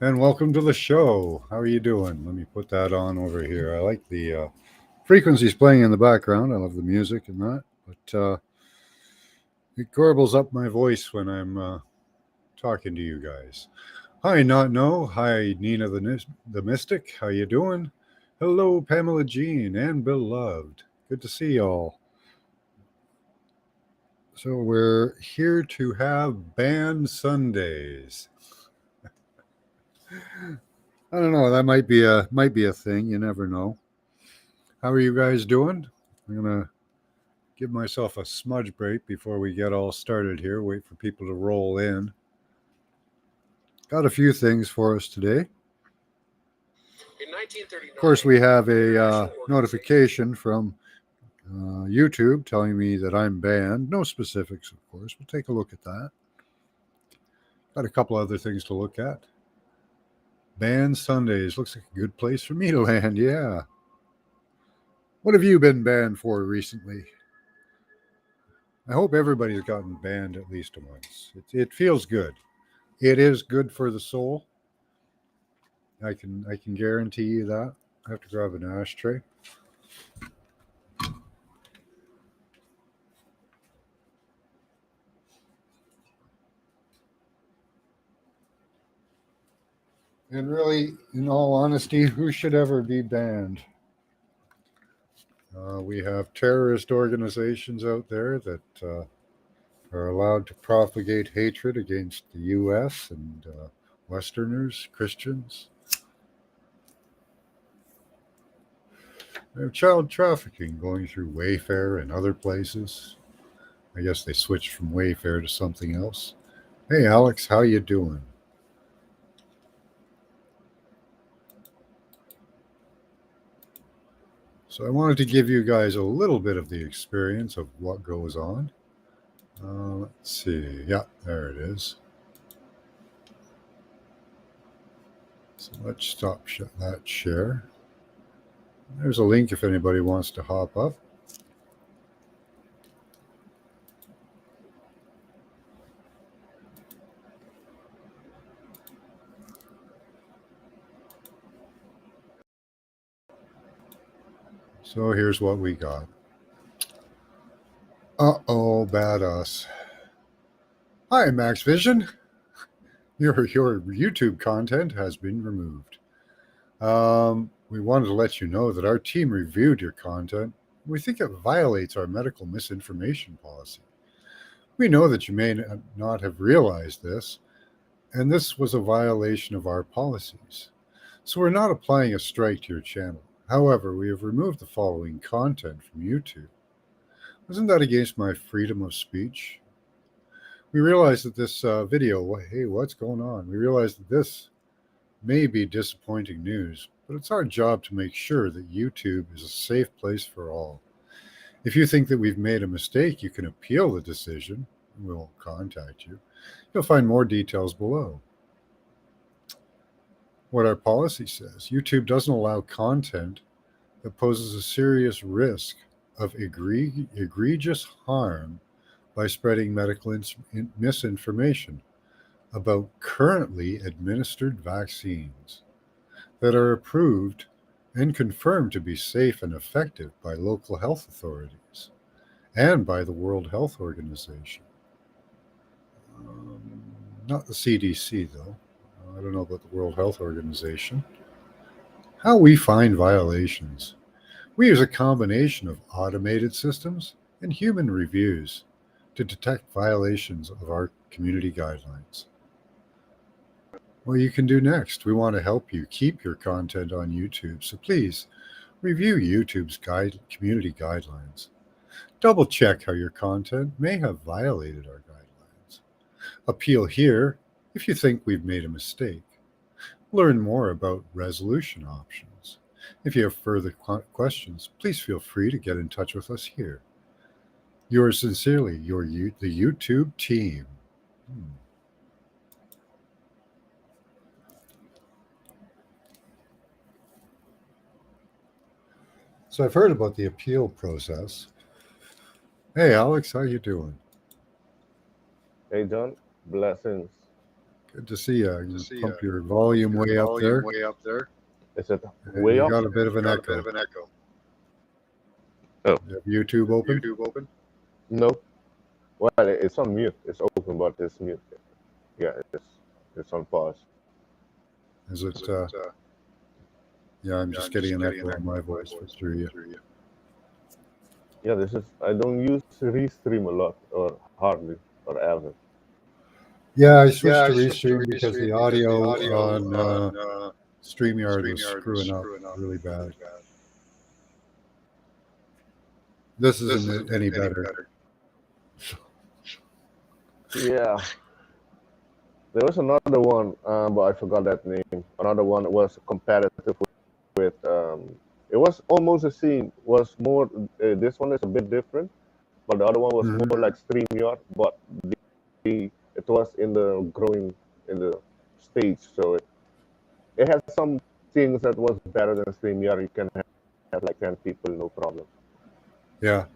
And welcome to the show. How are you doing? Let me put that on over here. I like the frequencies playing in the background. I love the music and that, but it garbles up my voice when I'm talking to you guys. Hi, Not No. Hi, Nina the Mystic. How you doing? Hello, Pamela Jean and Beloved. Good to see y'all. So we're here to have Band Sundays. I don't know. That might be a thing. You never know. How are you guys doing? I'm gonna give myself a smudge break before we get all started here. Wait for people to roll in. Got a few things for us today. Of course, we have a notification from YouTube telling me that I'm banned. No specifics, of course. We'll take a look at that. Got a couple other things to look at. Banned Sundays looks like a good place for me to land. Yeah. What have you been banned for recently? I hope everybody's gotten banned at least once. It feels good. It is good for the soul. I can guarantee you that. I have to grab an ashtray. And really, in all honesty, who should ever be banned? We have terrorist organizations out there that are allowed to propagate hatred against the U.S. and Westerners, Christians. We have child trafficking going through Wayfair and other places. I guess they switched from Wayfair to something else. Hey, Alex, how you doing? So I wanted to give you guys a little bit of the experience of what goes on. Let's see. Yeah, there it is. So let's stop that share. There's a link if anybody wants to hop up. So here's what we got. Bad us. Hi, Max Vision. Your YouTube content has been removed. We wanted to let you know that our team reviewed your content. We think it violates our medical misinformation policy. We know that you may not have realized this, and this was a violation of our policies. So we're not applying a strike to your channel. However, we have removed the following content from YouTube. Wasn't that against my freedom of speech? We realize that this video, hey, what's going on? We realize that this may be disappointing news, but it's our job to make sure that YouTube is a safe place for all. If you think that we've made a mistake, you can appeal the decision. We'll contact you. You'll find more details below. What our policy says, YouTube doesn't allow content that poses a serious risk of egregious harm by spreading medical misinformation about currently administered vaccines that are approved and confirmed to be safe and effective by local health authorities and by the World Health Organization. Not the CDC, though. I don't know about the World Health Organization. How we find violations. We use a combination of automated systems and human reviews to detect violations of our community guidelines. What you can do next, we want to help you keep your content on YouTube, so please review YouTube's community guidelines. Double check how your content may have violated our guidelines. Appeal here if you think we've made a mistake. Learn more about resolution options. If you have further questions, please feel free to get in touch with us here. Yours sincerely, the YouTube team. So I've heard about the appeal process. Hey, Alex, how you doing? Hey John, blessings. Good to see you. You pump your volume way up there. Is it And way you up? got a bit of an echo. Oh. You have YouTube open? No. Well, it's on mute. It's open, but it's mute. Yeah, it's on pause. Is it? Yeah, I'm just getting an echo in my voice through you. Yeah, I don't use Restream a lot, or hardly, or ever. Yeah, I switched to Restream because the audio on StreamYard was screwing up really bad. This isn't any better. Yeah. There was another one, but I forgot that name. Another one that was competitive with. It was almost the same. Was more. This one is a bit different, but the other one was more like StreamYard, but it was in the stage, so it had some things that was better than StreamYard. You can have like 10 people, no problem. Yeah.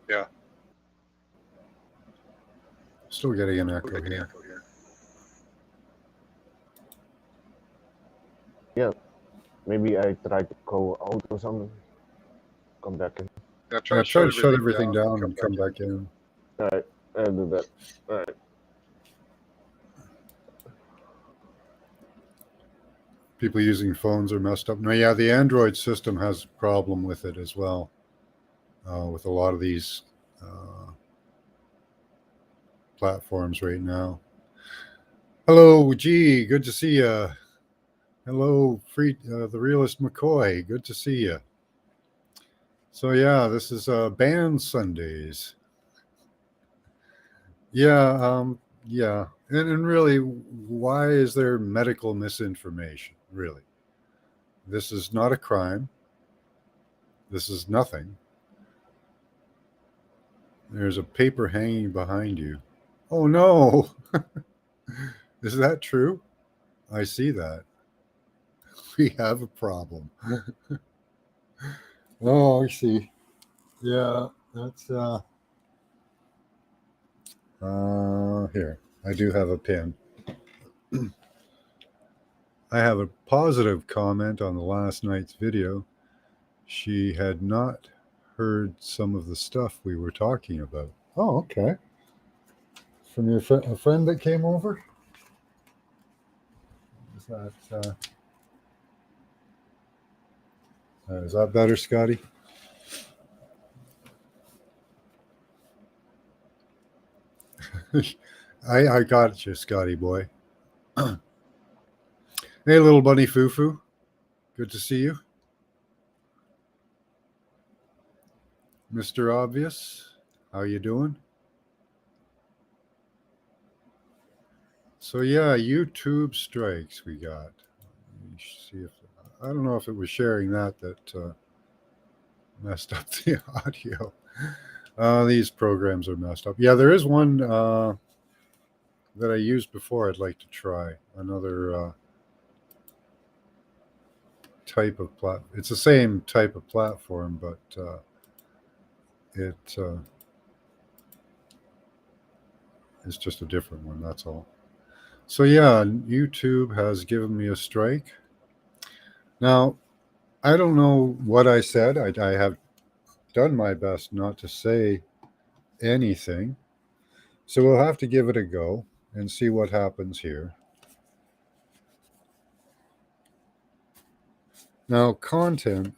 Still getting an echo here. Yeah, maybe I try to go out or something. Come back in. Yeah, try to shut everything down and come back in. All right, I'll do that. All right. People using phones are messed up. No, yeah, the Android system has a problem with it as well. With a lot of these platforms right now. Hello, G. Good to see you. Hello, the realist McCoy. Good to see you. So yeah, this is Band Sundays. Yeah, yeah, and really, why is there medical misinformation? Really, this is not a crime. This is nothing. There's a paper hanging behind you. Oh no! Is that true? I see that. We have a problem. Oh, I see. Yeah, that's here. I do have a pin. I have a positive comment on the last night's video. She had not heard some of the stuff we were talking about. Oh, okay. From your a friend that came over? Is that better, Scotty? I got you, Scotty boy. Hey, little bunny Fufu. Good to see you. Mr. Obvious, how you doing? So yeah, YouTube strikes we got. Let me see if I don't know if it was sharing that messed up the audio. These programs are messed up. Yeah, there is one that I used before. I'd like to try another type of platform. It's the same type of platform, but it's just a different one. That's all. So yeah, YouTube has given me a strike. Now, I don't know what I said. I have done my best not to say anything. So we'll have to give it a go and see what happens here. Now, content,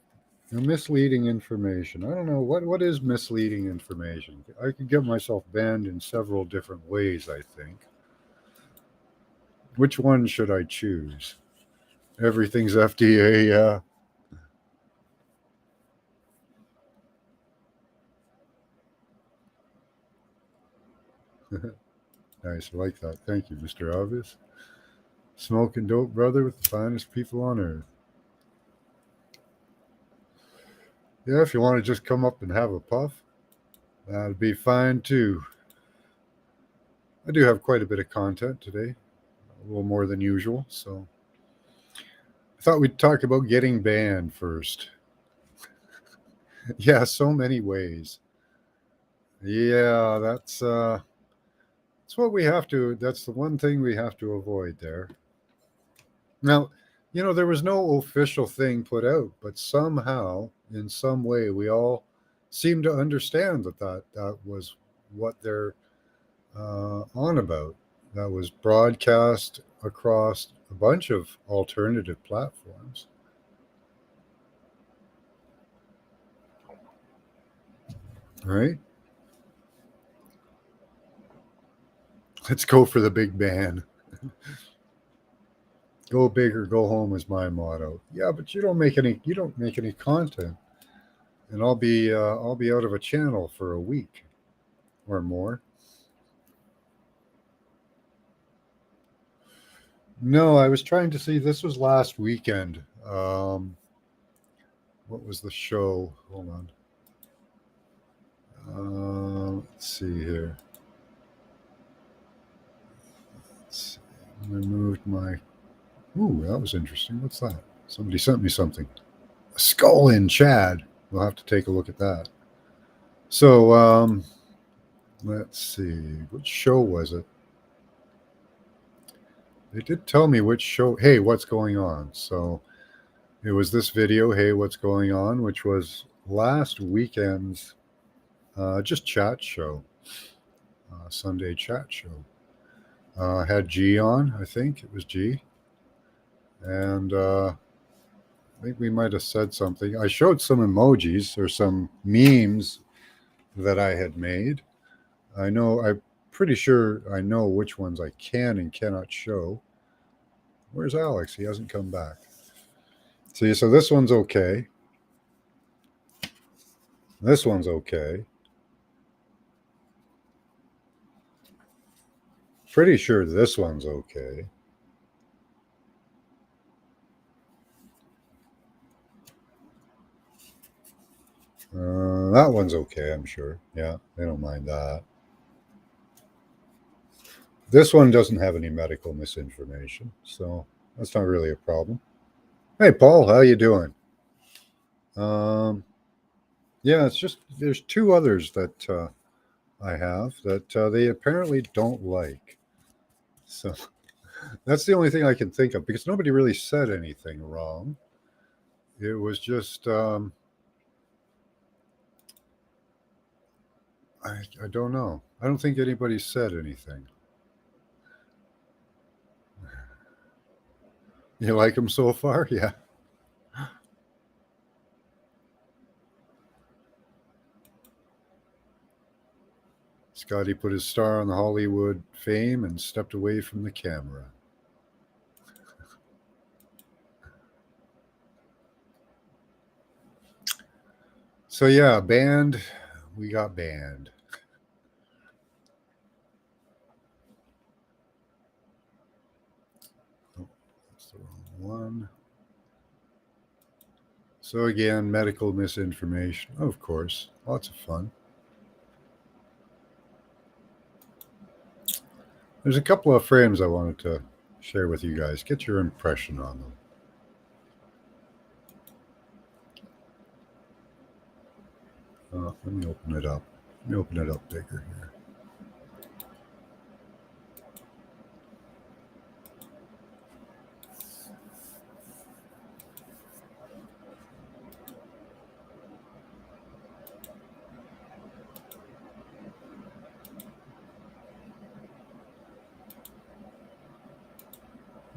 misleading information. I don't know what is misleading information. I could get myself banned in several different ways, I think. Which one should I choose? Everything's FDA, yeah. Nice, I like that. Thank you, Mr. Obvious. Smoking dope, brother, with the finest people on earth. Yeah, if you want to just come up and have a puff, that'd be fine too. I do have quite a bit of content today, a little more than usual, so I thought we'd talk about getting banned first. Yeah, so many ways. Yeah, that's what we have to. That's the one thing we have to avoid there. Now, there was no official thing put out, but somehow, in some way, we all seem to understand that was what they're on about. That was broadcast across a bunch of alternative platforms. Right? Let's go for the big ban. Go big or go home is my motto. Yeah, but you don't make any content, and I'll be out of a channel for a week or more. No, I was trying to see. This was last weekend. What was the show? Hold on. Let's see here. Let's see. I moved my. Ooh, that was interesting. What's that? Somebody sent me something. A skull in Chad. We'll have to take a look at that. So, let's see. Which show was it? They did tell me which show. Hey, what's going on? So it was this video, Hey, what's going on? Which was last weekend's just chat show, Sunday chat show. Had G on, I think it was G. And I think we might have said something. I showed some emojis or some memes that I had made. I'm pretty sure I know which ones I can and cannot show. Where's Alex? He hasn't come back. See, so this one's okay. This one's okay. Pretty sure this one's okay. That one's okay, I'm sure. Yeah, they don't mind that. This one doesn't have any medical misinformation, so that's not really a problem. Hey, Paul, how you doing? Yeah, it's just there's two others that I have that they apparently don't like. So that's the only thing I can think of because nobody really said anything wrong. It was just I don't know. I don't think anybody said anything. You like them so far? Yeah. Scotty put his star on the Hollywood fame and stepped away from the camera. So yeah, banned. We got banned. Oh, that's the wrong one. So again, medical misinformation. Of course, lots of fun. There's a couple of frames I wanted to share with you guys. Get your impression on them. Let me open it up. Let me open it up bigger here.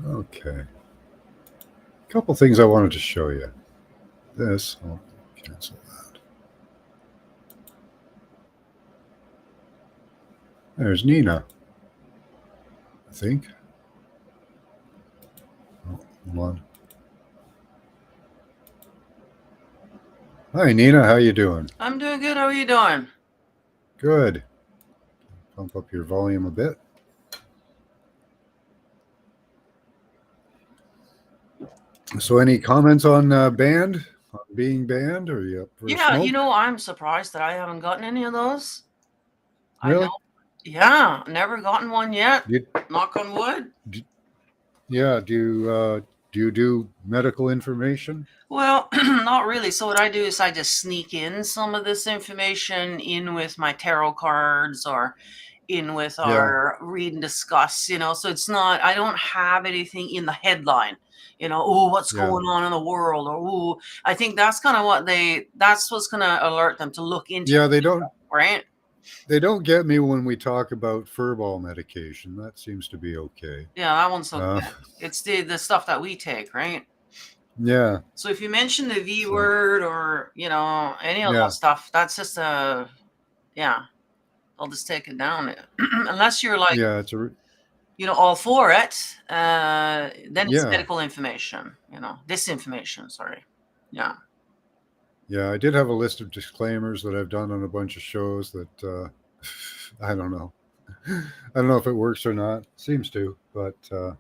Okay. A couple things I wanted to show you. This, I'll cancel that. There's Nina, I think. Oh, hold on. Hi, Nina. How you doing? I'm doing good. How are you doing? Good. Pump up your volume a bit. So, any comments on banned? On being banned? Or are you up for a Yeah, smoke? I'm surprised that I haven't gotten any of those. Really? I know. Yeah, never gotten one yet. You, Knock on wood. yeah. Do you do medical information? Well, not really. So what I do is I just sneak in some of this information in with my tarot cards or in with Yeah. our read and discuss, you know, so it's not, I don't have anything in the headline, you know, oh, what's Yeah. going on in the world, or oh, I think that's kind of that's what's going to alert them to look into Yeah, it, right? they don't get me when we talk about furball medication. That seems to be okay. Yeah, that one's okay. Uh, It's the stuff that we take, right? yeah. So if you mention the V So, word or, you know, any of yeah. that stuff, that's just a, yeah, I'll just take it down. Unless you're like, Yeah, it's a you know, all for it, then it's yeah. medical information, you know, disinformation, sorry. Yeah. Yeah, I did have a list of disclaimers that I've done on a bunch of shows that I don't know. I don't know if it works or not. Seems to, but I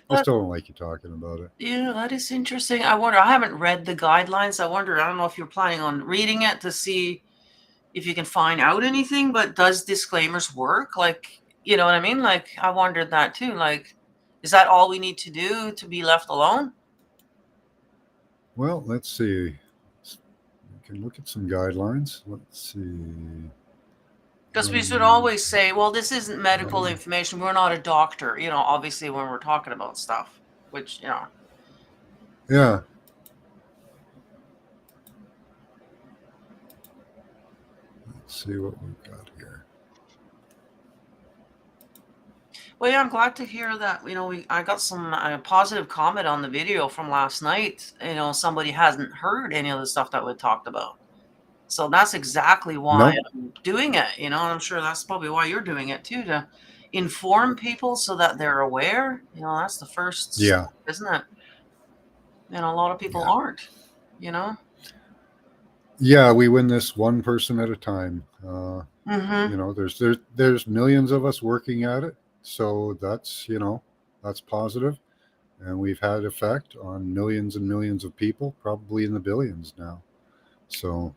But still don't like you talking about it. yeah, that is interesting. I wonder, I haven't read the guidelines. I wonder, I don't know if you're planning on reading it to see if you can find out anything, but does disclaimers work? Like, you know what I mean? Like, I wondered that too. Like, is that all we need to do to be left alone? Well, let's see. We can look at some guidelines. Let's see. Because we should always say, well, this isn't medical information. We're not a doctor, you know, obviously when we're talking about stuff, which, you know. Yeah. Let's see what we've got here. Well, yeah, I'm glad to hear that. You know, I got some positive comment on the video from last night. You know, somebody hasn't heard any of the stuff that we talked about. So that's exactly why Nope. I'm doing it. You know, and I'm sure that's probably why you're doing it too, to inform people so that they're aware. You know, that's the first Yeah. step, isn't it? And a lot of people Yeah. aren't, you know? Yeah, we win this one person at a time. Mm-hmm. You know, there's millions of us working at it, so that's, you know, that's positive, and we've had effect on millions and millions of people, probably in the billions now. So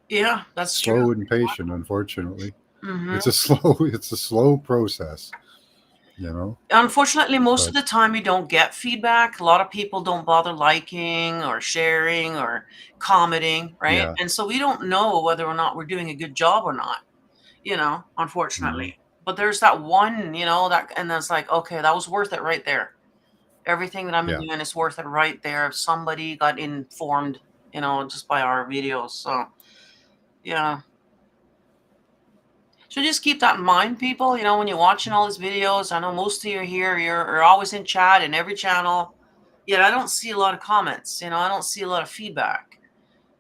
Yeah, that's slow true. and patient, unfortunately. Mm-hmm. It's a slow process, you know. Unfortunately, most of But the time you don't get feedback. A lot of people don't bother liking or sharing or commenting, right? yeah. And so we don't know whether or not we're doing a good job or not, you know, Mhm. unfortunately. But there's that one, you know, that, and that's like, okay, that was worth it right there. Everything that I'm Yeah. doing is worth it right there. If somebody got informed, you know, just by our videos. So, yeah. So just keep that in mind, people. You know, when you're watching all these videos, I know most of you here, you're always in chat in every channel. Yet I don't see a lot of comments. You know, I don't see a lot of feedback.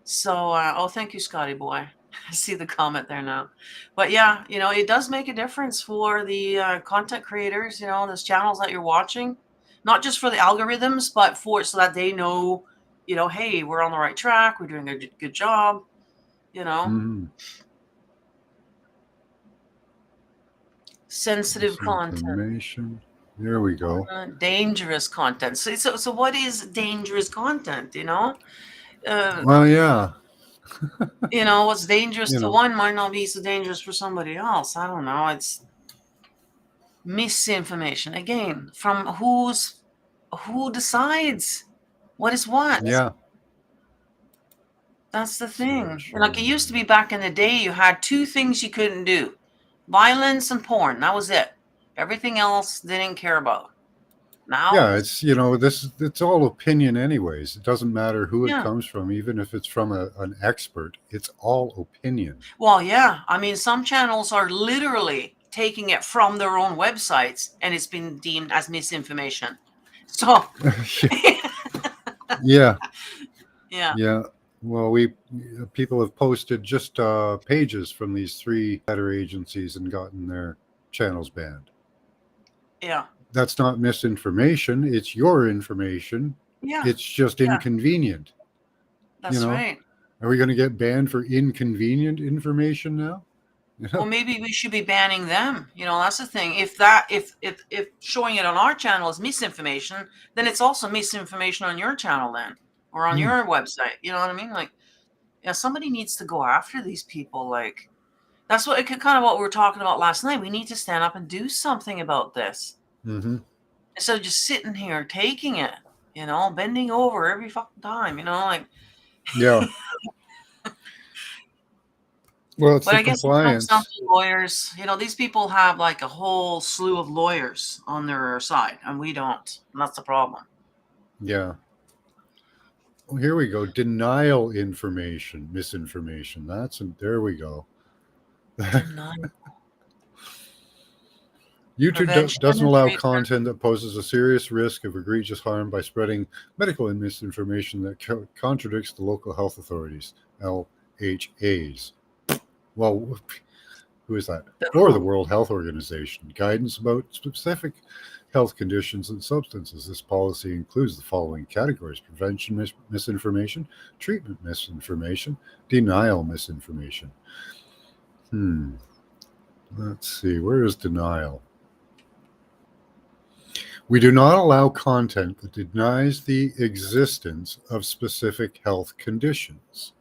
So, oh, thank you, Scotty boy. I see the comment there now. But yeah, you know, it does make a difference for the content creators. You know, those channels that you're watching, not just for the algorithms, but for so that they know, you know, hey, we're on the right track. We're doing a good job. You know. Mhm. Sensitive content, Information. There we go. dangerous content. So what is dangerous content? You know, Well, yeah. you know what's dangerous You to know. one might not be so dangerous for somebody else. I don't know. It's misinformation again from who decides what is what. Yeah. That's the See, thing. sure. Like it used to be back in the day, you had two things you couldn't do: violence and porn. That was it. Everything else they didn't care about. Now, Yeah, it's, you know, it's all opinion anyways. It doesn't matter who it yeah. comes from, even if it's from an expert. It's all opinion. Well, yeah. I mean, some channels are literally taking it from their own websites and it's been deemed as misinformation. So, Yeah. yeah. Yeah. Well, people have posted just pages from these three letter agencies and gotten their channels banned. Yeah. That's not misinformation. It's your information. Yeah. It's just Yeah. inconvenient. That's You know, right. are we going to get banned for inconvenient information now? Well, maybe we should be banning them. You know, that's the thing. If showing it on our channel is misinformation, then it's also misinformation on your channel then, or on your website. You know what I mean? Like, yeah, somebody needs to go after these people. Like, that's what kind of what we were talking about last night. We need to stand up and do something about this. Mm-hmm. Instead of just sitting here taking it, you know, bending over every fucking time, you know, like Yeah. Well, it's But the I guess it comes down compliance. to lawyers. You know, these people have like a whole slew of lawyers on their side, and we don't. And that's the problem. Yeah. Well, here we go. Denial information, misinformation. There we go. Denial. YouTube Prevention doesn't and allow treatment. content that poses a serious risk of egregious harm by spreading medical and misinformation that contradicts the local health authorities, LHAs. Well, who is that? Or the World Health Organization. Guidance about specific health conditions and substances. This policy includes the following categories: prevention misinformation, treatment misinformation, denial misinformation. Let's see, where is denial? We do not allow content that denies the existence of specific health conditions.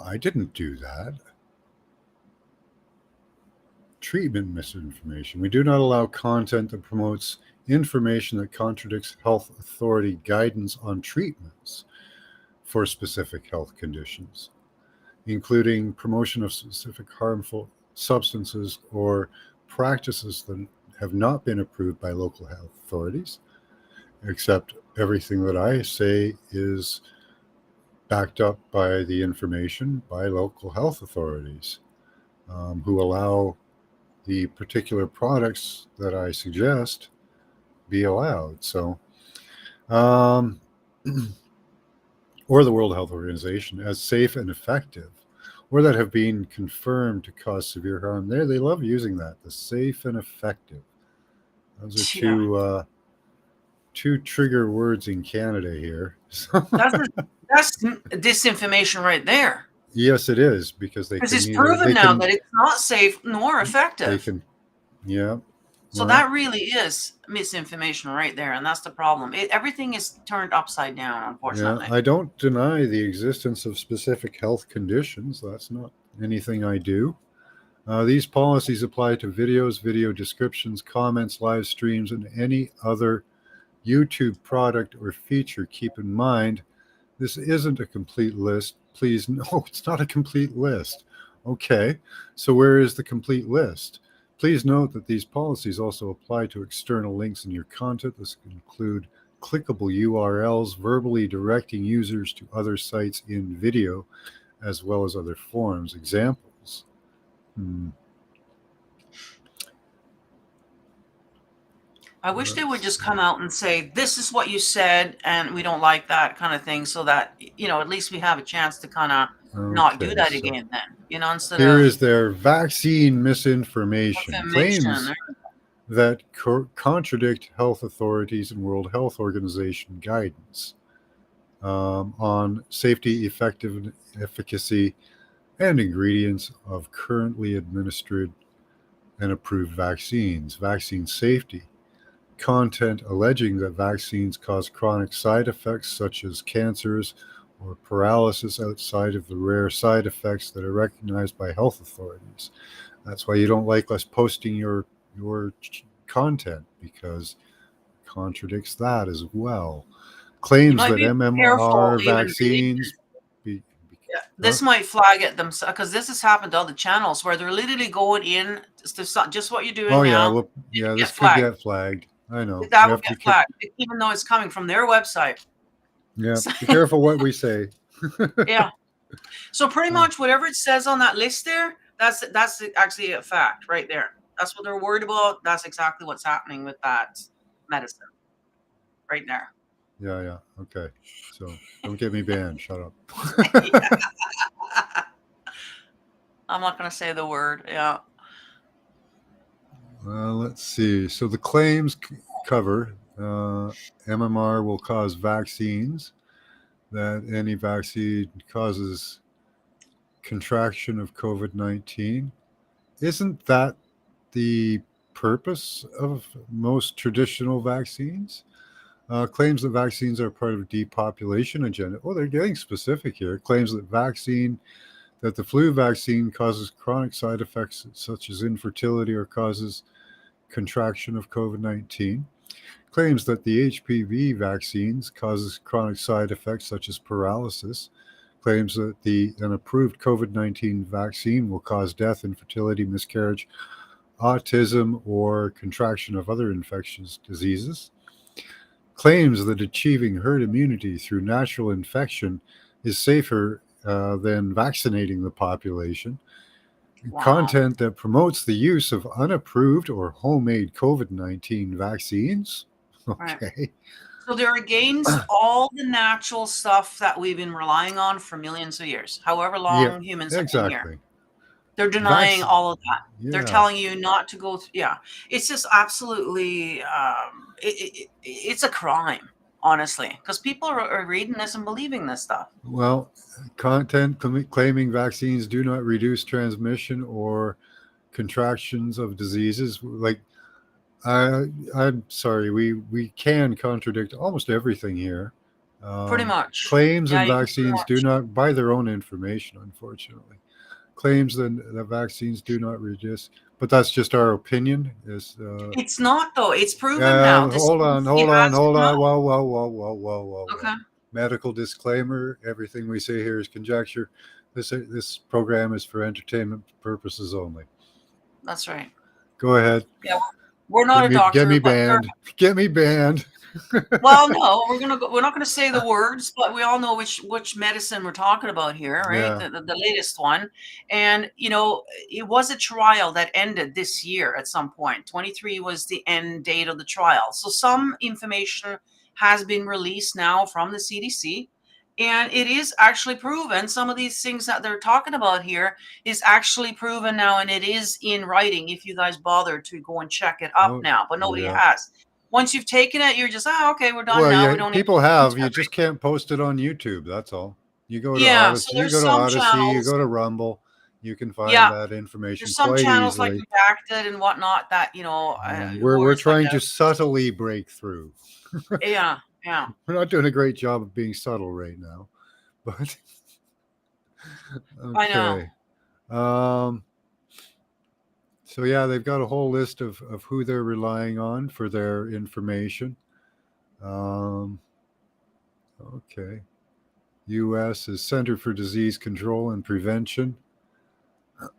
I didn't do that. Treatment misinformation. We do not allow content that promotes information that contradicts health authority guidance on treatments for specific health conditions, including promotion of specific harmful substances or practices that have not been approved by local health authorities, except everything that I say is backed up by the information by local health authorities, who allow the particular products that I suggest be allowed. So, or the World Health Organization as safe and effective, or that have been confirmed to cause severe harm. There, they love using that, the safe and effective. Those are two trigger words in Canada here. That's disinformation right there. Yes, it is, because Because it's proven now that it's not safe nor effective. Yeah. So that really is misinformation right there, and that's the problem. Everything is turned upside down, unfortunately. Yeah, I don't deny the existence of specific health conditions. That's not anything I do. These policies apply to videos, video descriptions, comments, live streams, and any other YouTube product or feature. Keep in mind, this isn't a complete list. Please, no, it's not a complete list. Okay, so where is the complete list? Please note that these policies also apply to external links in your content. This can include clickable URLs, verbally directing users to other sites in video, as well as other forms. Examples. I wish they would just come out and say, this is what you said, and we don't like that kind of thing, so that, at least we have a chance to kind of not do that again then, instead here of... is their vaccine misinformation. Claims that contradict health authorities and World Health Organization guidance on safety, efficacy, and ingredients of currently administered and approved vaccines. Vaccine safety. Content alleging that vaccines cause chronic side effects such as cancers or paralysis outside of the rare side effects that are recognized by health authorities. That's why you don't like us posting your content, because it contradicts that as well. Claims that MMR vaccines... This might flag at them, because this has happened to other channels where they're literally going in just what you're doing now. Yeah, this could get flagged. I know. That would get flagged, even though it's coming from their website. Yeah, be careful what we say. Yeah. So pretty much whatever it says on that list there, that's actually a fact right there. That's what they're worried about. That's exactly what's happening with that medicine right there. Yeah. Okay. So don't get me banned. Shut up. I'm not going to say the word. Yeah. Let's see. So the claims cover MMR will cause vaccines, that any vaccine causes contraction of COVID-19. Isn't that the purpose of most traditional vaccines? Claims that vaccines are part of depopulation agenda. Oh, they're getting specific here. Claims that the flu vaccine causes chronic side effects such as infertility or causes contraction of COVID-19. Claims that the HPV vaccines causes chronic side effects such as paralysis. claims that an approved COVID-19 vaccine will cause death, infertility, miscarriage, autism, or contraction of other infectious diseases. Claims that achieving herd immunity through natural infection is safer than vaccinating the population. Wow. Content that promotes the use of unapproved or homemade COVID-19 vaccines. Right. Okay. So they're against all the natural stuff that we've been relying on for millions of years, however long humans have been here. Exactly. They're denying all of that. They're Yeah. telling you not to go. Yeah, it's just absolutely. It's a crime, honestly, because people are reading this and believing this stuff. Well, content claiming vaccines do not reduce transmission or contractions of diseases. Like, I'm sorry, we can contradict almost everything here. Pretty much. Claims Yeah, and you can vaccines do not, by their own information, unfortunately. Claims that vaccines do not reduce, but that's just our opinion. It's not though. It's proven now. The Hold on. CDC has come out. Whoa. Okay. Medical disclaimer: everything we say here is conjecture. This program is for entertainment purposes only. That's right. Go ahead. Yeah, we're not a doctor. Get me but we're- banned. Get me banned. Well, no, we're not gonna say the words, but we all know which medicine we're talking about here, right? Yeah. The latest one, and it was a trial that ended this year at some point. 23 was the end date of the trial, so some information has been released now from the CDC, and it is actually proven. Some of these things that they're talking about here is actually proven now, and it is in writing. If you guys bother to go and check it up now, but nobody has. Once you've taken it, you're just, okay, we're done now. Yeah, We don't people have. You just can't post it on YouTube. That's all. You go to Odyssey, so there's some you channels, go to Rumble. You can find that information there's some quite channels easily. like Redacted and whatnot that we're trying to subtly break through. Yeah. We're not doing a great job of being subtle right now, but okay. I know. So yeah, they've got a whole list of who they're relying on for their information. Okay. U.S. is Center for Disease Control and Prevention.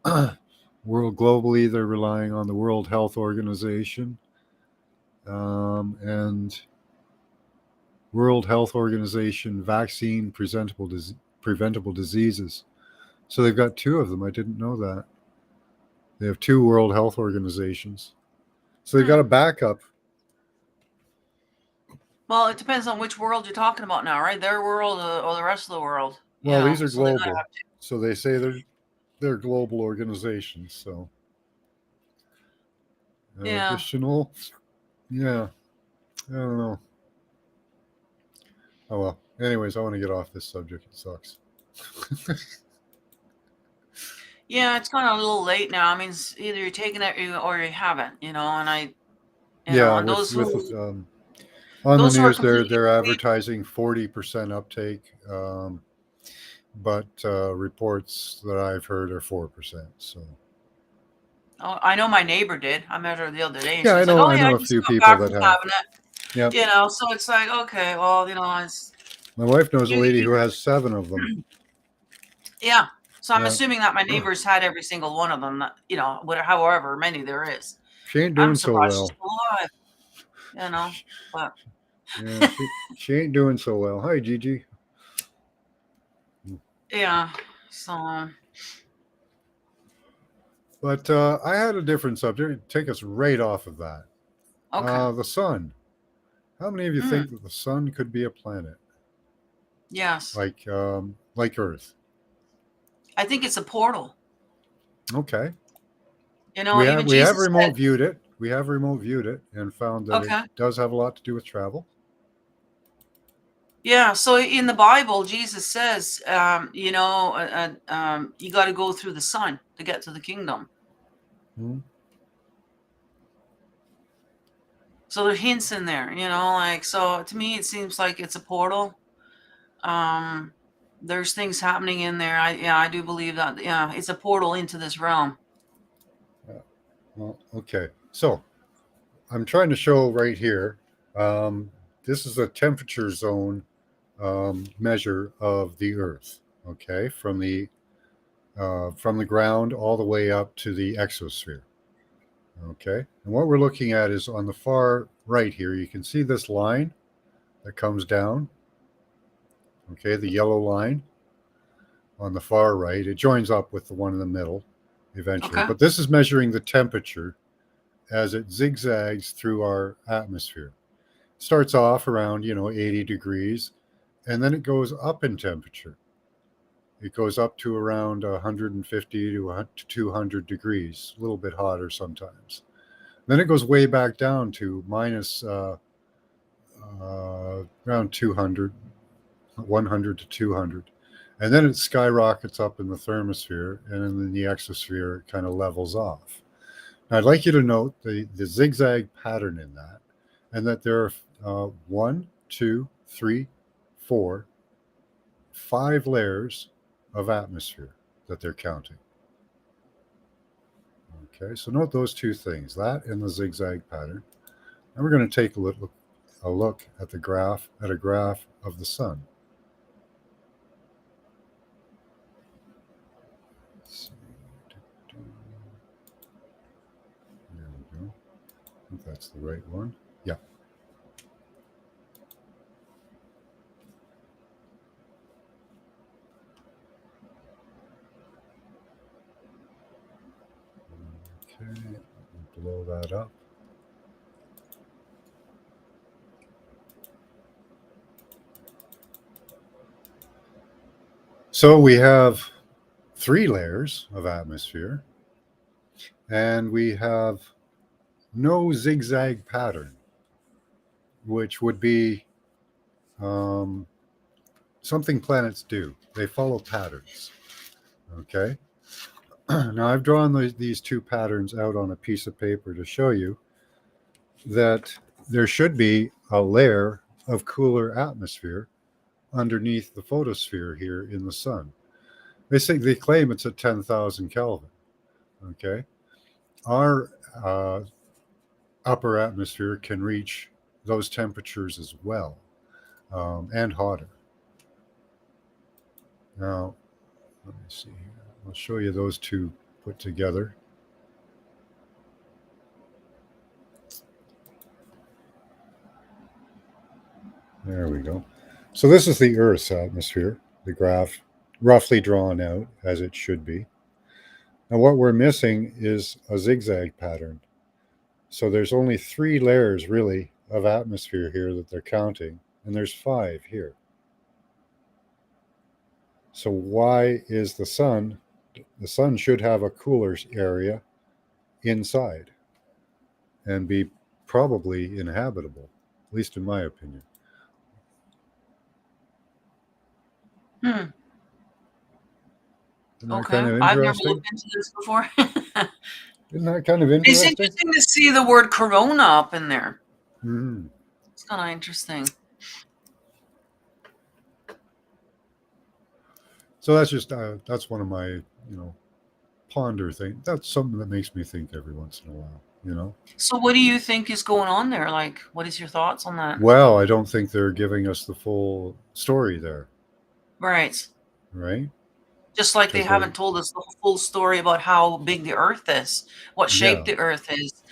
Globally, they're relying on the World Health Organization and World Health Organization vaccine preventable diseases. So they've got two of them. I didn't know that. They have two World Health Organizations. So they've got a backup. Well, it depends on which world you're talking about now, right? Their world or the rest of the world. Well, these are global. So they say they're global organizations. So additional. Yeah. I don't know. Oh, well. Anyways, I want to get off this subject. It sucks. Yeah, it's kind of a little late now. I mean, it's either you're taking it or you haven't, and on the news, they're advertising 40% uptake, but reports that I've heard are 4%. So. Oh, I know my neighbor did. I met her the other day. Yeah, I know a few people that have. Yeah. So it's like, okay, well, it's. My wife knows a lady who has 7 of them. Yeah. So I'm assuming that my neighbors had every single one of them, however many there is. She ain't doing so well. She's still alive, but. Yeah, she ain't doing so well. Hi, Gigi. Yeah, so. But I had a different subject. Take us right off of that. Okay. The sun. How many of you think that the sun could be a planet? Yes. Like Earth. I think it's a portal. Okay. We have remote viewed it. We have remote viewed it and found that it does have a lot to do with travel. Yeah. So in the Bible, Jesus says, you got to go through the sun to get to the kingdom. Mm-hmm. So there are hints in there, so to me, it seems like it's a portal. There's things happening in there. I do believe that. Yeah, it's a portal into this realm. Well, okay. So I'm trying to show right here. This is a temperature zone measure of the Earth. okay, from the ground all the way up to the exosphere. Okay, and what we're looking at is on the far right here. You can see this line that comes down. Okay, the yellow line on the far right. It joins up with the one in the middle eventually. Okay. But this is measuring the temperature as it zigzags through our atmosphere. It starts off around 80 degrees, and then it goes up in temperature. It goes up to around 150 to 200 degrees, a little bit hotter sometimes. Then it goes way back down to minus around 200, 100 to 200. And then it skyrockets up in the thermosphere, and in the exosphere, it kind of levels off. Now, I'd like you to note the zigzag pattern in that, and that there are 1, 2, 3, 4, 5 layers of atmosphere that they're counting. Okay, so note those two things, that and the zigzag pattern. And we're going to take a look at a graph of the sun. Let's see. There we go. I think that's the right one. Yeah. Okay, blow that up. So we have 3 layers of atmosphere, and we have no zigzag pattern, which would be something planets do. They follow patterns. Okay. Now I've drawn these 2 patterns out on a piece of paper to show you that there should be a layer of cooler atmosphere underneath the photosphere here in the sun. They claim it's at 10,000 Kelvin. Okay. Our upper atmosphere can reach those temperatures as well, and hotter. Now, let me see here. I'll show you those 2 put together. There we go. So this is the Earth's atmosphere, the graph roughly drawn out as it should be. Now what we're missing is a zigzag pattern. So there's only 3 layers really of atmosphere here that they're counting, and there's 5 here. So why is the sun should have a cooler area inside and be probably inhabitable, at least in my opinion. Isn't that Okay. kind of I've never interesting? looked into this before. Isn't that kind of It's interesting? interesting to see the word corona up in there. Mm. It's kind of interesting. So that's just that's one of my ponder things. That's something that makes me think every once in a while. So what do you think is going on there? Like, what is your thoughts on that? Well, I don't think they're giving us the full story there, Right. right? Just like they Because haven't told us the full story about how big the Earth is, what shape Yeah. the Earth is,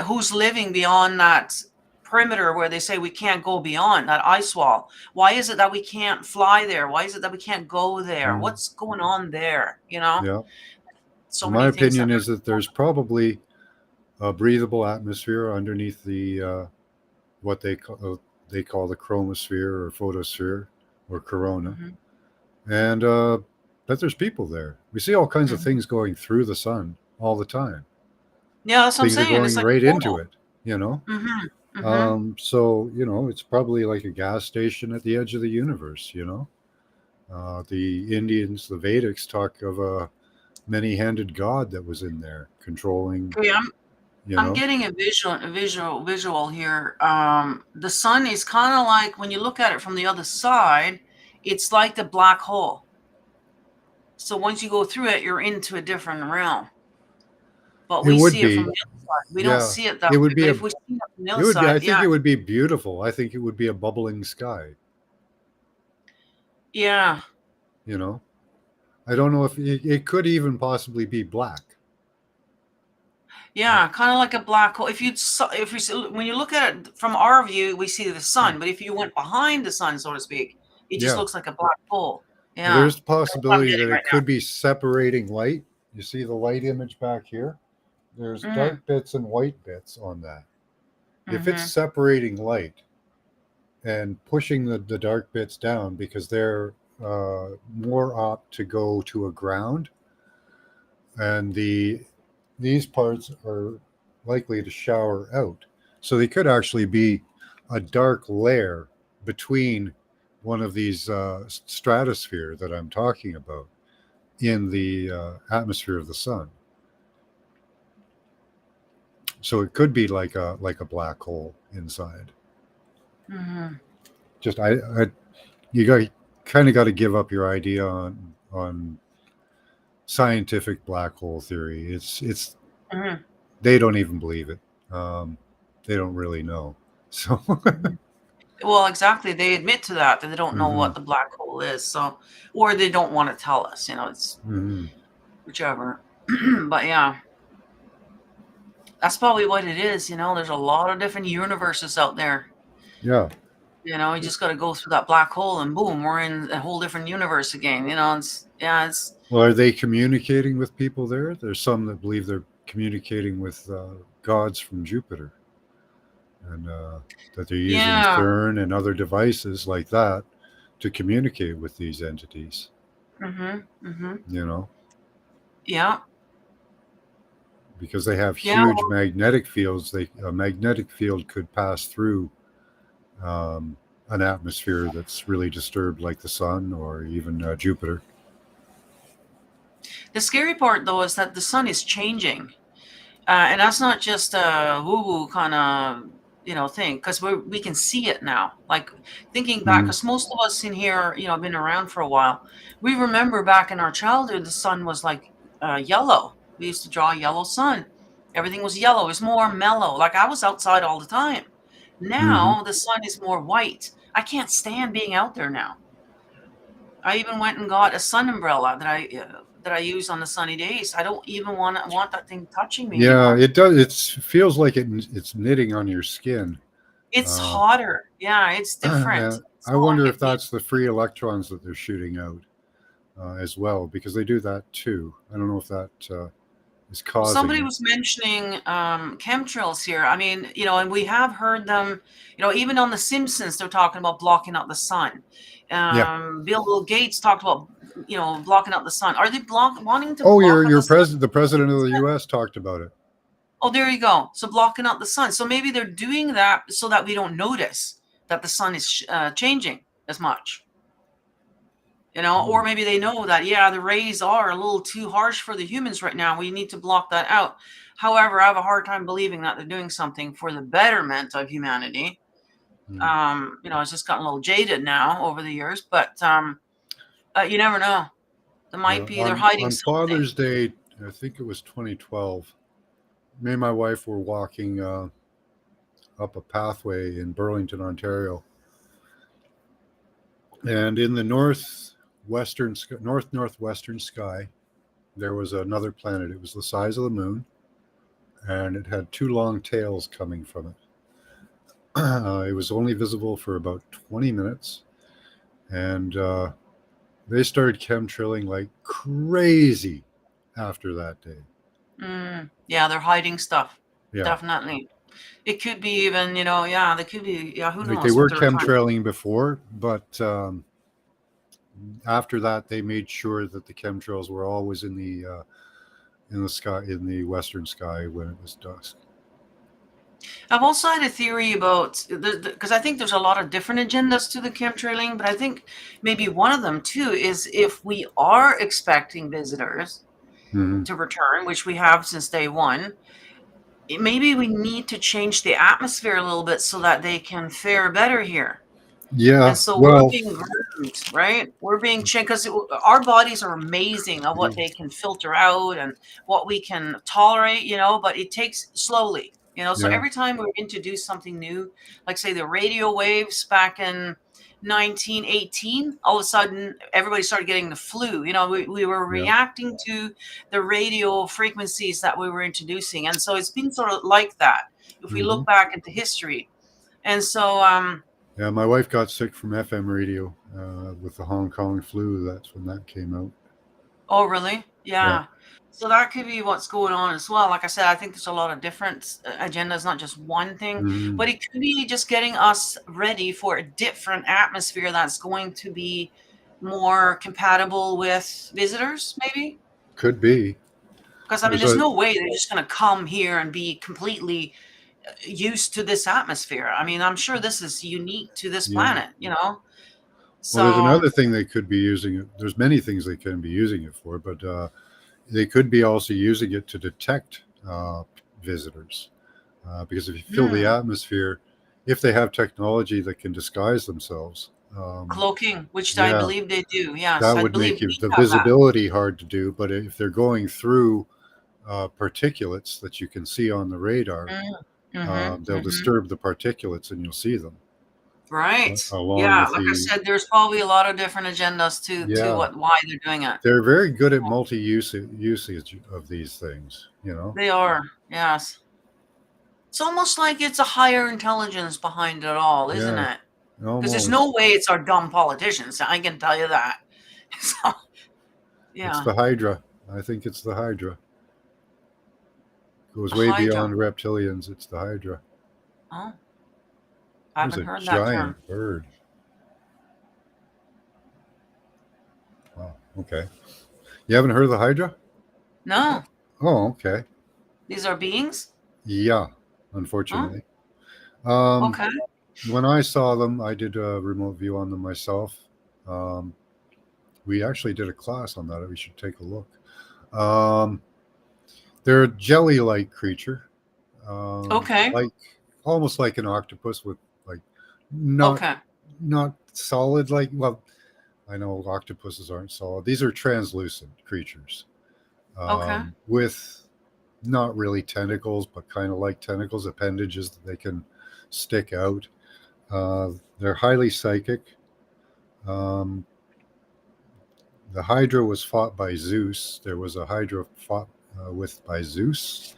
who's living beyond that perimeter where they say we can't go beyond that ice wall. Why is it that we can't fly there? Why is it that we can't go there? Mhm. What's going on there? You know, Yeah. so My many things opinion that is that there's probably a breathable atmosphere underneath the what they call the chromosphere or photosphere or corona, Mhm. and that there's people there. We see all kinds of Mhm. things going through the sun all the time. Yeah, that's what I'm Things are saying. It's going like right a into portal. it, you know. Mm-hmm. Mm-hmm. So it's probably like a gas station at the edge of the universe. The Indians, the Vedics, talk of a many-handed god that was in there controlling. Okay, You I'm know. getting a visual here. The sun is kind of like when you look at it from the other side, it's like the black hole. So once you go through it, you're into a different realm. But It we would see it from be, the other side. We don't yeah. see it that It way. would be But a. if we see it from the It other would be. I side, think yeah, it would be beautiful. I think it would be a bubbling sky. yeah. You know. I don't know if it could even possibly be black. Yeah, kind of like a black hole. When you look at it from our view, we see the sun, but if you went behind the sun, so to speak, it just Yeah. looks like a black hole. Well, Yeah, there's the that's what I'm possibility getting that right it could be separating light. You see the light image back here? There's now. dark bits and white bits on that. If it's Mm-hmm. separating light and pushing the dark bits down because they're more apt to go to a ground, and these parts are likely to shower out. So they could actually be a dark layer between one of these stratosphere that I'm talking about in the atmosphere of the sun. So it could be like a black hole inside. Mm-hmm. Just you got kind of got to give up your idea on scientific black hole theory. It's Mm-hmm. they don't even believe it. They don't really know. So Well, exactly. They admit to that they don't know Mhm. what the black hole is. So, or they don't want to tell us. It's Mhm. whichever. But yeah, that's probably what it is. There's a lot of different universes out there. Yeah. You just got to go through that black hole, and boom, we're in a whole different universe again. It's Well, are they communicating with people there? There's some that believe they're communicating with gods from Jupiter, and that they're using yeah, CERN and other devices like that to communicate with these entities. You know, yeah, because they have yeah. huge magnetic fields. A magnetic field could pass through an atmosphere that's really disturbed, like the sun or even Jupiter. The scary part, though, is that the sun is changing, and that's not just a woo-woo kind of thing, because we can see it now. Like thinking back, Mhm. because most of us in here, been around for a while. We remember back in our childhood, the sun was like yellow. We used to draw a yellow sun. Everything was yellow. It was more mellow. Like I was outside all the time. Mhm. Now the sun is more white. I can't stand being out there now. I even went and got a sun umbrella that I use on the sunny days. I don't even want that thing touching me Yeah, anymore. it does. It feels like it's knitting on your skin. It's Uh, hotter. Yeah, it's different. It's I not wonder like if that's the free electrons that they're shooting out as well, because they do that too. I don't know if that is causing somebody it. was mentioning chemtrails here. I mean, and we have heard them, even on The Simpsons, they're talking about blocking out the sun. Yeah. Bill Gates talked about, blocking out the sun. Are they wanting to Oh, block out the sun? the president of the U.S. talked about it. Oh, there you go. So blocking out the sun. So maybe they're doing that so that we don't notice that the sun is changing as much. Or maybe they know that, yeah, the rays are a little too harsh for the humans right now. We need to block that out. However, I have a hard time believing that they're doing something for the betterment of humanity. It's just gotten a little jaded now over the years, but you never know. There might be, they're hiding On something. Father's Day, I think it was 2012. Me and my wife were walking up a pathway in Burlington, Ontario, and in the northwestern sky, there was another planet. It was the size of the moon, and it had two long tails coming from it. It was only visible for about 20 minutes, and they started chemtrailing like crazy after that day. Yeah, they're hiding stuff. Yeah. Definitely. It could be even, yeah, they could be, yeah, who Like they knows what were they're trying. chemtrailing before, but after that, they made sure that the chemtrails were always in the sky, in the western sky when it was dusk. I've also had a theory about, because I think there's a lot of different agendas to the chemtrailing, but I think maybe one of them too is if we are expecting visitors Mhm. to return, which we have since day one, maybe we need to change the atmosphere a little bit so that they can fare better here. Yeah, And so we're well, being groomed, right? We're being changed because our bodies are amazing of what they can filter out and what we can tolerate, but it takes slowly, so yeah, every time we introduce something new, like say the radio waves back in, 1918, all of a sudden everybody started getting the flu. We were Yeah. reacting to the radio frequencies that we were introducing. And so it's been sort of like that if we look back into history. And so, Yeah, my wife got sick from FM radio with the Hong Kong flu. That's when that came out. oh, really? Yeah. Yeah. So that could be what's going on as well. Like I said, I think there's a lot of different agendas, not just one thing, Mhm. but it could be just getting us ready for a different atmosphere that's going to be more compatible with visitors, maybe. Could be. Because I mean, There's there's a- no way they're just going to come here and be completely used to this atmosphere. I mean, I'm sure this is unique to this Yeah. planet, So Well, there's another thing they could be using it. There's many things they can be using it for, but they could be also using it to detect visitors. Because if you fill the atmosphere, if they have technology that can disguise themselves, cloaking, which I yeah, believe they do. Yes, that I would believe make you, we the have that. visibility hard to do. But if they're going through particulates that you can see on the radar, they'll disturb the particulates and you'll see them. Right. Along Yeah, with like I the, said, there's probably a lot of different agendas to yeah, why they're doing it. they're very good at usage of these things, They are, yes. It's almost like it's a higher intelligence behind it all, isn't Yeah, it? Because there's almost. no way it's our dumb politicians. I can tell you that. So, It's yeah, the Hydra. I think it's the Hydra. Goes the way Hydra. beyond reptilians. It's the Hydra. Oh, I There's haven't a heard that term. giant bird. Wow. Okay. You haven't heard of the Hydra? No, Oh, okay. these are beings. Yeah, unfortunately. Um, Okay. When I saw them, I did a remote view on them myself. We actually did a class on that. We should take a look. They're a jelly-like creature. Okay. Like almost like an octopus with like not Okay. not solid like, well, I know octopuses aren't solid. These are translucent creatures. Okay. With not really tentacles, but kind of like tentacles, appendages that they can stick out. They're highly psychic. Um, the Hydra was fought by Zeus. There was a Hydra fought with by Zeus.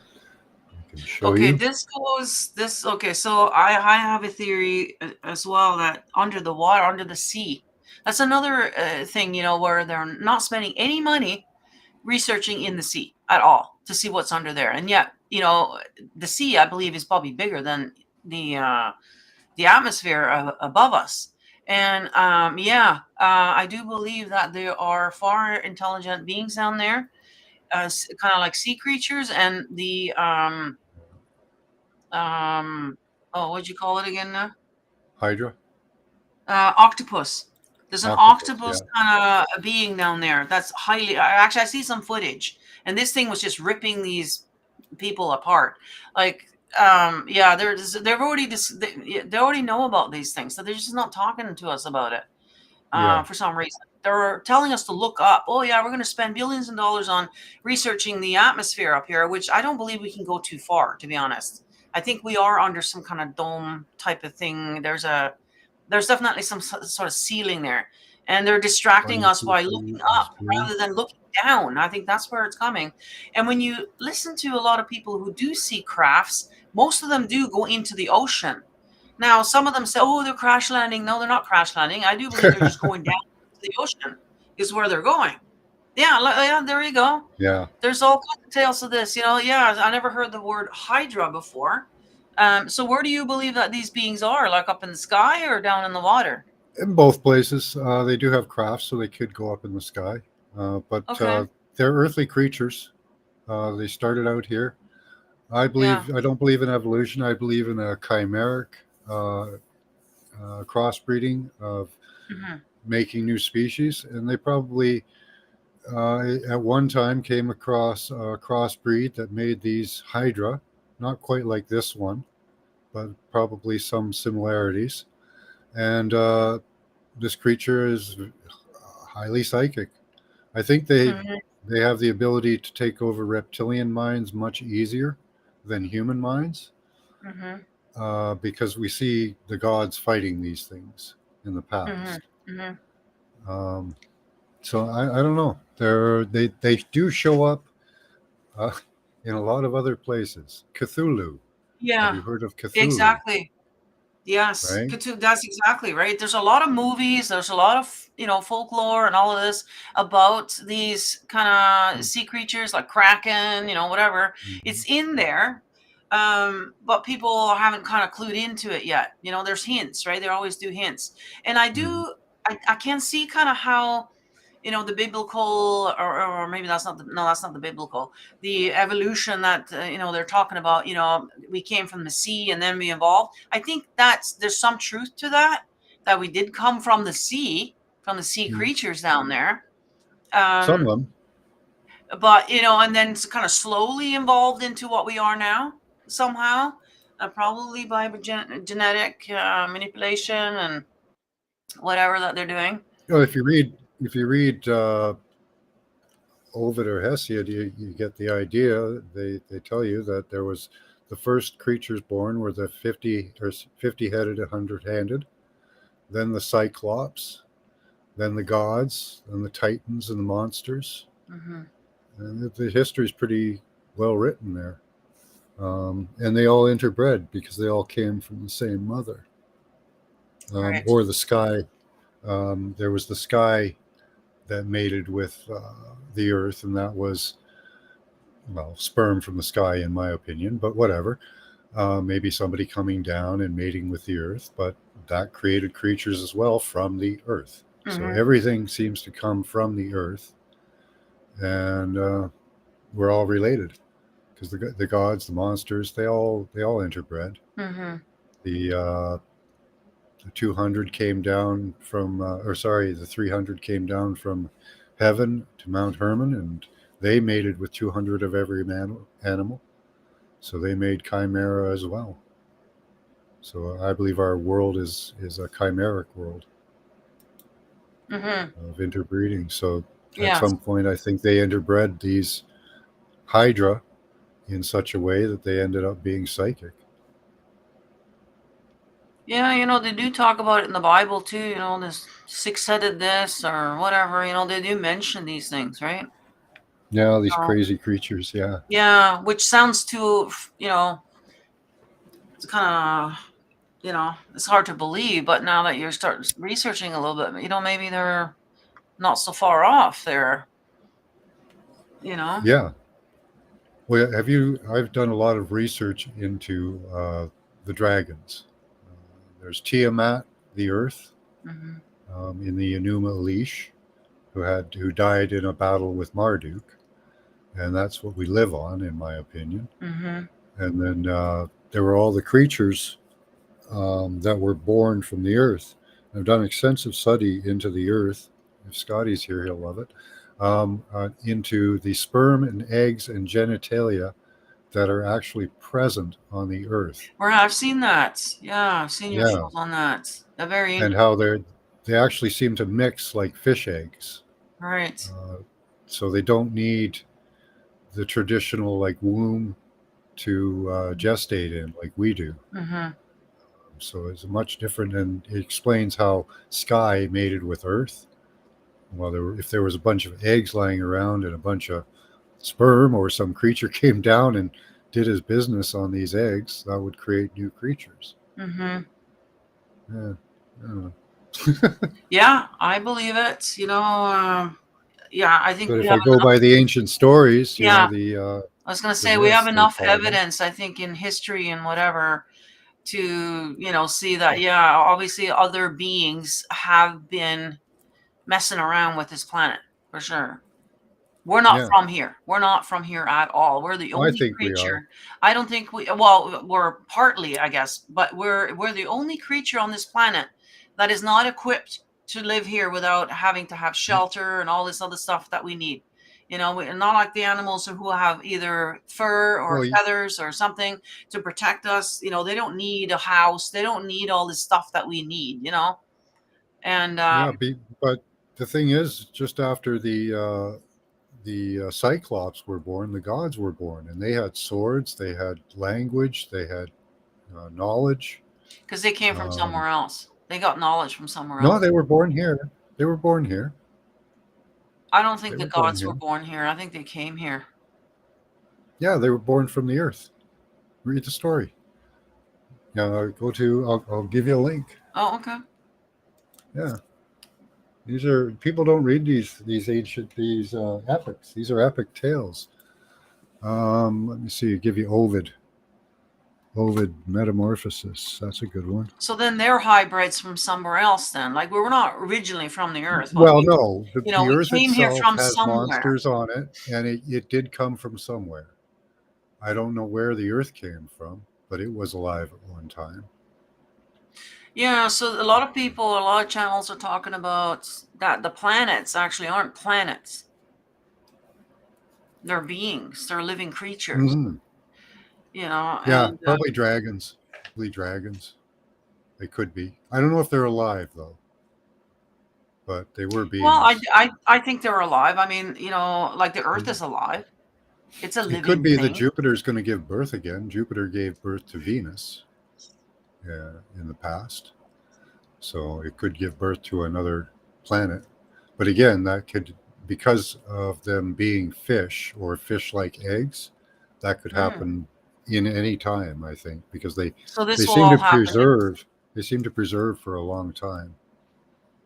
I can show Okay, you. okay, so I have a theory as well that under the water, under the sea, that's another thing, where they're not spending any money researching in the sea at all to see what's under there. And yet, the sea, I believe, is probably bigger than the atmosphere above us. And I do believe that there are far intelligent beings down there, kind of like sea creatures, and the what'd you call it again now? Hydra. Octopus. There's an octopus yeah. kind of being down there that's highly. Actually, I see some footage, and this thing was just ripping these people apart. Like, they've already they already know about these things, so they're just not talking to us about it. Yeah. For some reason, they're telling us to look up. Oh yeah, we're going to spend billions of dollars on researching the atmosphere up here, which I don't believe we can go too far, to be honest. I think we are under some kind of dome type of thing. There's definitely some sort of ceiling there, and they're distracting us by looking up rather than looking down. I think that's where it's coming. And when you listen to a lot of people who do see crafts, most of them do go into the ocean. Now, some of them say, oh, they're crash landing. No, they're not crash landing. I do believe they're just going down to the ocean is where they're going. Yeah, there you go. Yeah. There's all kinds of tales of this. Yeah, I never heard the word Hydra before. So where do you believe that these beings are? Like up in the sky or down in the water? In both places, they do have crafts, so they could go up in the sky. But Okay. they're earthly creatures. They started out here. I don't believe in evolution. I believe in a chimeric crossbreeding of making new species. And they probably, at one time, came across a crossbreed that made these Hydra, not quite like this one, but probably some similarities. And this creature is highly psychic. I think they have the ability to take over reptilian minds much easier than human minds, because we see the gods fighting these things, in the past. hmm So I don't know. They do show up uh, in a lot of other places. Cthulhu. Have Yeah, you heard of Cthulhu? exactly. Yes, Right? that's exactly right. There's a lot of movies, there's a lot of, folklore and all of this about these kind of sea creatures like Kraken, whatever. Mhm. It's in there. But people haven't kind of clued into it yet. There's hints, right? They always do hints. And Mhm. I can see kind of how the biblical, or maybe that's not no, that's not the biblical, the evolution that they're talking about. We came from the sea and then we evolved. I think there's some truth to that we did come from the sea, Mhm. creatures down there. Some um of them. but and then it's kind of slowly evolved into what we are now somehow, probably by genetic manipulation and whatever that they're doing. If you read Ovid or Hesiod, you get the idea. They tell you that there was the first creatures born were the 50 headed, 100 handed, then the Cyclops, then the gods, then the Titans and the monsters. Hmm. And the history is pretty well written there. And they all interbred because they all came from the same mother. Right. Or the sky. There was the sky that mated with the earth, and that was, well, sperm from the sky, in my opinion, but whatever. Maybe somebody coming down and mating with the earth, but that created creatures as well from the earth. So Hmm. everything seems to come from the earth, and we're all related because the gods, the monsters, they all interbred. Hmm. The 200 came down from, or sorry, the 300 came down from heaven to Mount Hermon, and they mated with 200 of every animal. So they made chimera as well. So I believe our world is a chimeric world Hmm. of interbreeding. So at Yes. some point, I think they interbred these hydra in such a way that they ended up being psychic. Yeah, they do talk about it in the Bible too, this six-headed this or whatever, they do mention these things, right? Yeah, these So, crazy creatures. Yeah. yeah, which sounds too, it's kind of, it's hard to believe, but now that you start researching a little bit, maybe they're not so far off there, you know? Yeah. Well, I've done a lot of research into the dragons. There's Tiamat, the Earth, Hmm. in the Enuma Elish, who died in a battle with Marduk, and that's what we live on, in my opinion. Hmm. And then there were all the creatures that were born from the Earth. I've done extensive study into the Earth. If Scotty's here, he'll love it. Into the sperm and eggs and genitalia that are actually present on the Earth. Where I've seen that. Yeah, I've seen your Yeah, shows on that. They're very and interesting. how they actually seem to mix like fish eggs. Right. Uh, so they don't need the traditional like womb to gestate in like we do. Hmm. So it's much different, and it explains how Sky mated with Earth. Well, if there was a bunch of eggs lying around and a bunch of sperm, or some creature came down and did his business on these eggs, that would create new creatures. Hmm. Yeah, I don't know. Yeah, I believe it. Yeah, I think But we if have I go enough. by the ancient stories, Yeah, the I was going to the say we have myths they enough call them. evidence, I think, in history and whatever to, see that, yeah, obviously other beings have been messing around with this planet for sure. We're not Yeah, from here. We're not from here at all. We're the I only think we are. creature. I don't think well, we're partly, I guess, but we're the only creature on this planet that is not equipped to live here without having to have shelter and all this other stuff that we need. We're not like the animals who have either fur or Well, feathers or something to protect us. They don't need a house. They don't need all this stuff that we need. And yeah, but the thing is, just after the Cyclops were born, the gods were born, and they had swords, they had language, they had knowledge. because they came from Um, somewhere else. They got knowledge from somewhere No, else. they were born here. They were born here. I don't think They the were born gods here. were born here. I think they came here. Yeah, they were born from the earth. Read the story. Yeah, go to. I'll give you a link. Oh, okay. Yeah, these are people don't read these ancient epics. These are epic tales. Let me see. Give you Ovid. Ovid Metamorphosis. That's a good one. So then they're hybrids from somewhere else then. Like we were not originally from the earth, but Well, we, no, the we earth came here itself from has somewhere. monsters on it, and it did come from somewhere. I don't know where the earth came from, but it was alive at one time. Yeah, so a lot of people, a lot of channels are talking about that the planets actually aren't planets. They're beings, they're living creatures, Mhm. Yeah, Yeah, and probably dragons. Probably dragons. They could be. I don't know if they're alive though, but they were well, beings. I think they're alive. I mean, like the Earth is alive. It's a It could living be that thing. Jupiter's going to give birth again. Jupiter gave birth to Venus in the past, so it could give birth to another planet. But again, that could, because of them being fish or fish-like eggs, that could Mm. happen in any time. I think because they So they this will seem all to happen. preserve. They seem to preserve for a long time.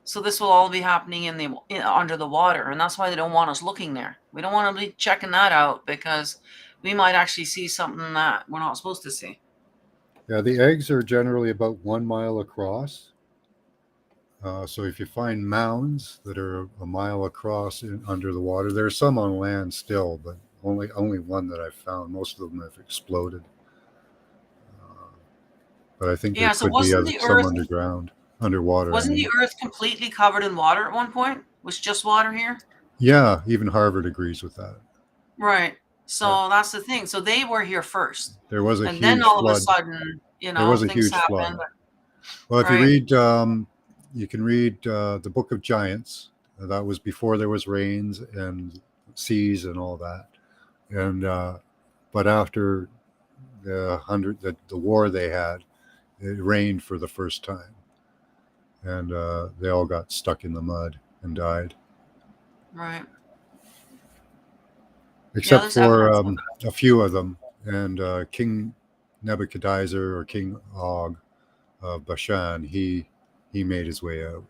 So this will all be happening under the water, and that's why they don't want us looking there. We don't want to be checking that out because we might actually see something that we're not supposed to see. Yeah, the eggs are generally about 1 mile across. So if you find mounds that are a mile across under the water, there are some on land still, but only one that I've found. Most of them have exploded. But I think there Yeah. So could be wasn't the some Earth underwater. I wasn't the mean, Earth completely covered in water at one point? Was just water here? yeah, even Harvard agrees with that. Right. So Yeah. that's the thing. So they were here first, There was a and then huge all of a flood. sudden, There was a things huge flood. happened. Well, if you Right. read, you can read the Book of Giants. That was before there was rains and seas and all that. And but after the war they had, it rained for the first time, and they all got stuck in the mud and died, Right. except there's for evidence of it. a few of them. And King Nebuchadnezzar or King Og of Bashan, he made his way out.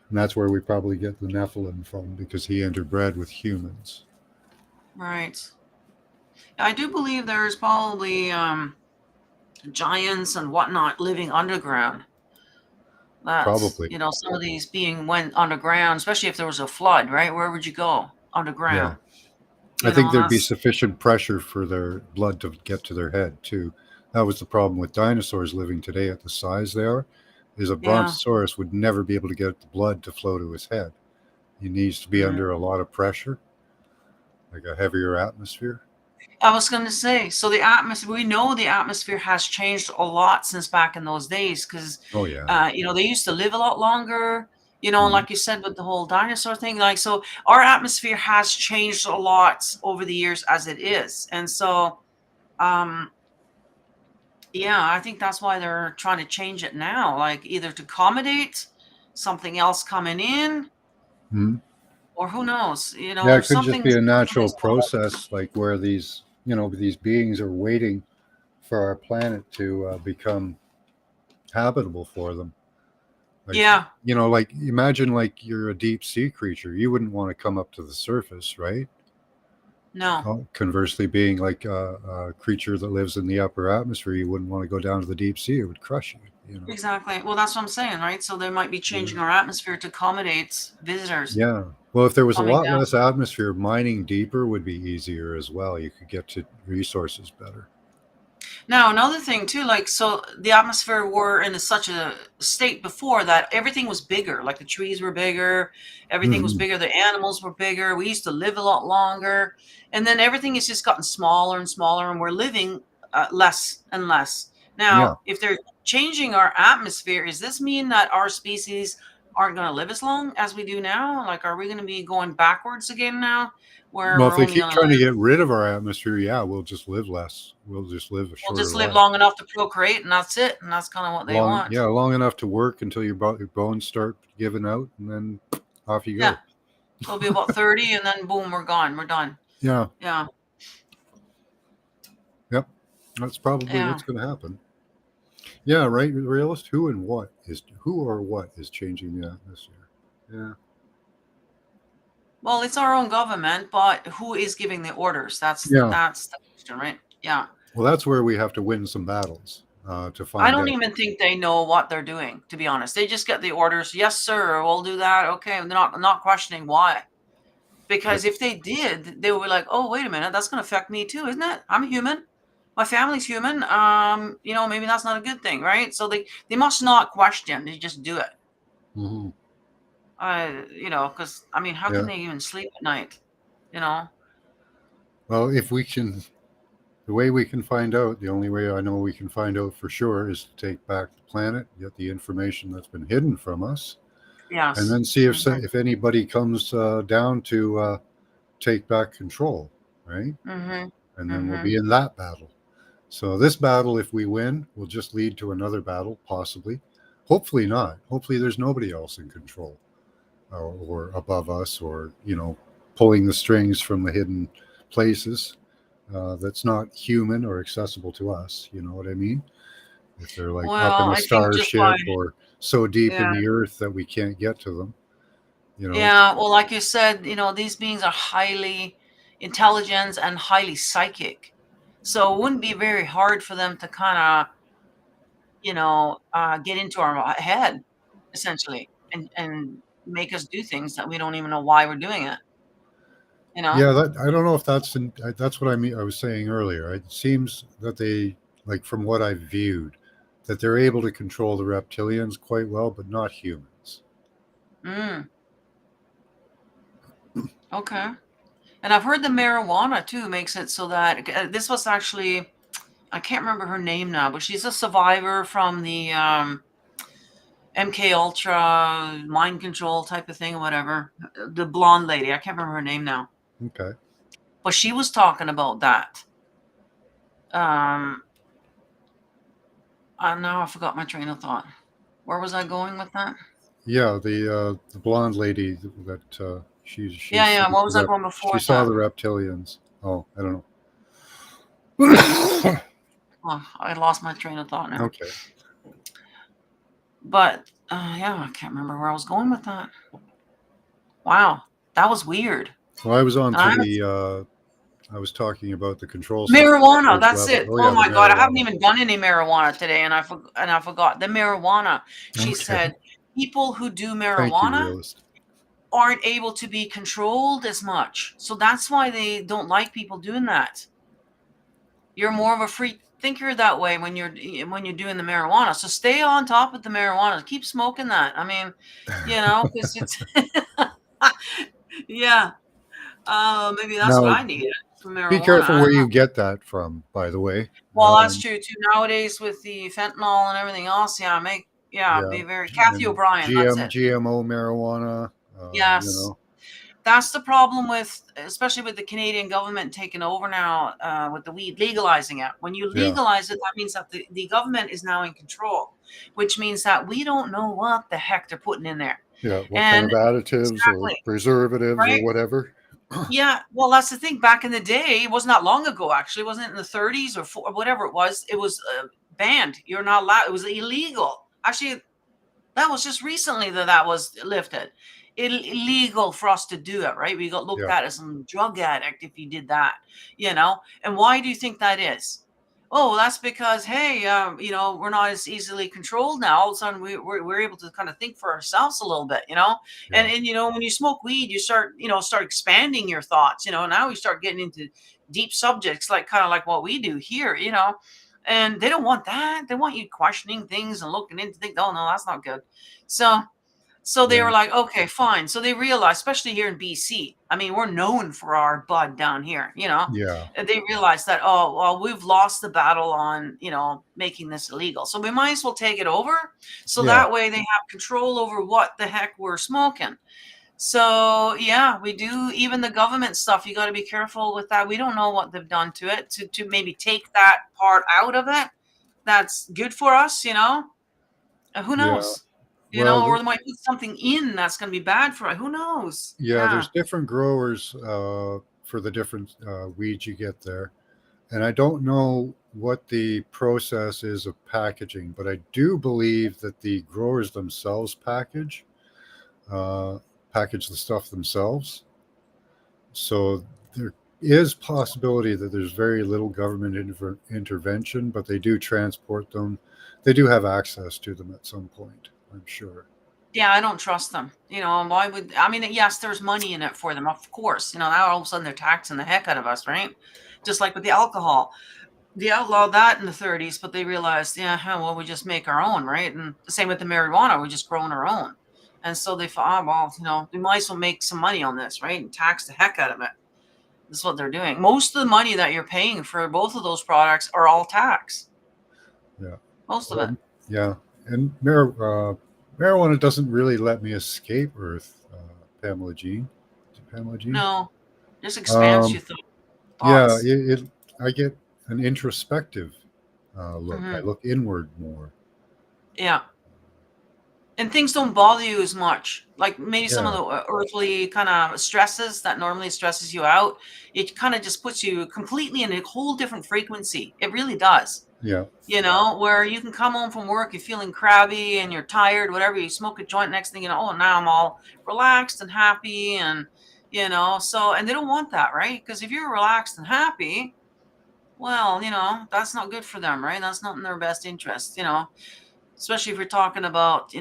And that's where we probably get the Nephilim from, because he interbred with humans. Right. I do believe there's probably giants and whatnot living underground. That's Probably. some of these being went underground, especially if there was a flood, right? Where would you go? Underground. I think there'd be that's sufficient pressure for their blood to get to their head too. That was the problem with dinosaurs living today at the size they are, is a yeah. brontosaurus would never be able to get the blood to flow to his head. He needs to be under a lot of pressure, like a heavier atmosphere. I was going to say, so the atmosphere, we know the atmosphere has changed a lot since back in those days because, Oh yeah. they used to live a lot longer, Mhm. like you said with the whole dinosaur thing. Like, so our atmosphere has changed a lot over the years as it is. And so, yeah, I think that's why they're trying to change it now, like either to accommodate something else coming in, Mhm. or who knows, Yeah, it there's could just something. be a natural process, like where these beings are waiting for our planet to become habitable for them. Like, Yeah, like imagine like you're a deep sea creature. You wouldn't want to come up to the surface, right? no, Conversely, being like a creature that lives in the upper atmosphere, you wouldn't want to go down to the deep sea. It would crush you, exactly. Well, that's what I'm saying, right? So they might be changing our atmosphere to accommodate visitors Yeah. Well, if there was a coming lot down. less atmosphere, mining deeper would be easier as well. You could get to resources better. Now, another thing too, like, so the atmosphere were in such a state before that everything was bigger, like the trees were bigger, everything was Mhm. bigger, the animals were bigger, we used to live a lot longer, and then everything has just gotten smaller and smaller, and we're living less and less. Yeah. Now, if they're changing our atmosphere, does this mean that our species aren't going to live as long as we do now? Like, are we going to be going backwards again now, where Well, if we're they only keep going to trying to live? get rid of our atmosphere, yeah, we'll just live less. We'll just live a We'll shorter just live life. long enough to procreate, and that's it. And that's kind of what they want. Long enough to work until your bones start giving out, and then off you Yeah. go. We'll be about 30, and then boom, we're gone. We're done. Yeah, Yeah. yep, that's probably Yeah. what's going to happen. Yeah, right, realist. Who or what is changing the atmosphere? Yeah, Well, it's our own government, but who is giving the orders? That's yeah. the question, right? Yeah. Well, that's where we have to win some battles to I find don't out. even think they know what they're doing, to be honest. They just get the orders. Yes, sir. We'll do that. Okay. They're not questioning why. Because if they did, they were like, oh, wait a minute, that's going to affect me too, isn't it? I'm human. My family's human. Maybe that's not a good thing, right? So they must not question. They just do it. Mhm. Because how Yeah. can they even sleep at night? Well, if we can, the way we can find out, the only way I know we can find out for sure is to take back the planet, get the information that's been hidden from us, Yes. and then see Mhm. if anybody comes down to take back control, right? Mhm. And then we'll Mhm. be in that battle. So this battle, if we win, will just lead to another battle, possibly. Hopefully not. Hopefully there's nobody else in control or above us, or pulling the strings from the hidden places that's not human or accessible to us. You know what I mean? If they're like up Well, in a I think just by starship or so deep in yeah. the earth that we can't get to them. Yeah, well, like you said, these beings are highly intelligent and highly psychic. So it wouldn't be very hard for them to kind of, get into our head, essentially, and make us do things that we don't even know why we're doing it. Yeah, I don't know if that's what I mean. I was saying earlier. It seems that they, like from what I've viewed, that they're able to control the reptilians quite well, but not humans. Mm, okay. And I've heard the marijuana too makes it so that this was actually, I can't remember her name now, but she's a survivor from the MK Ultra mind control type of thing or whatever. The blonde lady, I can't remember her name now, Okay. but she was talking about that. Now I forgot my train of thought. Where was I going with that? Yeah, the blonde lady that Yeah. What was I going she before saw that? the reptilians. Oh, I don't know. Oh, I lost my train of thought now. Okay. But I can't remember where I was going with that. Wow, that was weird. Well, I was on And to I'm the. I was talking about the control system. marijuana. First That's level. it. Oh Oh yeah, the my god, I haven't marijuana. even done any marijuana today, and I forgot the marijuana. She Okay. said people who do Thank you, marijuana realist. aren't able to be controlled as much, so that's why they don't like people doing that. You're more of a free thinker that way when you're doing the marijuana. So stay on top of the marijuana. Keep smoking that. I mean, because it's yeah. Maybe that's what Now, I needed. Some be marijuana. careful where you get that from, by the way. Well, that's true too. Nowadays with the fentanyl and everything else, Yeah, be very Kathy and O'Brien. That's it. GMO marijuana. Yes, that's the problem with, especially with the Canadian government taking over now with the weed, legalizing it. When you Yeah, legalize it, that means that the government is now in control, which means that we don't know what the heck they're putting in there. yeah. What kind And of additives or exactly, preservatives or right? whatever? Yeah, well, that's the thing. Back in the day, it was not long ago. Actually, wasn't it in the 30s or whatever it was? It was banned. You're not allowed. It was illegal. Actually, that was just recently that was lifted. Illegal for us to do it, right? We got looked Yeah, at as some drug addict if you did that, And why do you think that is? Oh, that's because hey, we're not as easily controlled now. All of a sudden, we're able to kind of think for ourselves a little bit, yeah, And when you smoke weed, you start expanding your thoughts. Now we start getting into deep subjects like kind of like what we do here, And they don't want that. They want you questioning things and looking into things. Oh no, that's not good. So So they Yeah. were like, okay, fine. So they realized, especially here in BC, I mean, we're known for our bud down here, Yeah. and they realized that, oh, well, we've lost the battle on, making this illegal. So we might as well take it over. So Yeah. that way they have control over what the heck we're smoking. So yeah, we do. Even the government stuff, you got to be careful with that. We don't know what they've done to it to maybe take that part out of it. That's good for us, who Yeah. knows? Well, Or they might put something in that's going to be bad for it. Who knows? yeah, Yeah. there's different growers for the different weeds you get there. And I don't know what the process is of packaging, but I do believe that the growers themselves uh, package the stuff themselves. So there is possibility that there's very little government intervention, but they do transport them. They do have access to them at some point, I'm sure. Yeah, I don't trust them. Why would I mean? Yes, there's money in it for them, of course. Now all of a sudden they're taxing the heck out of us, right? Just like with the alcohol. They outlawed that in the 30s, but they realized, yeah, well, we just make our own, right? And the same with the marijuana, we just growing our own. And so they thought, oh, well, we might as well make some money on this, right? And tax the heck out of it. That's what they're doing. Most of the money that you're paying for both of those products are all tax. Yeah. Most of it. Yeah. And marijuana doesn't really let me escape Earth, Pamela Jean. Is it Pamela Jean? No, just expands Um, your Yeah, thoughts. I get an introspective look. I Mhm. look inward more. Yeah. And things don't bother you as much. Like maybe some of Yeah. the earthly kind of stresses that normally stresses you out, it kind of just puts you completely in a whole different frequency. It really does. Yeah. Where you can come home from work, you're feeling crabby and you're tired, whatever, you smoke a joint, next thing you know, oh, now I'm all relaxed and happy. And, and they don't want that, right? Because if you're relaxed and happy, well, that's not good for them, right? That's not in their best interest, especially if we're talking about,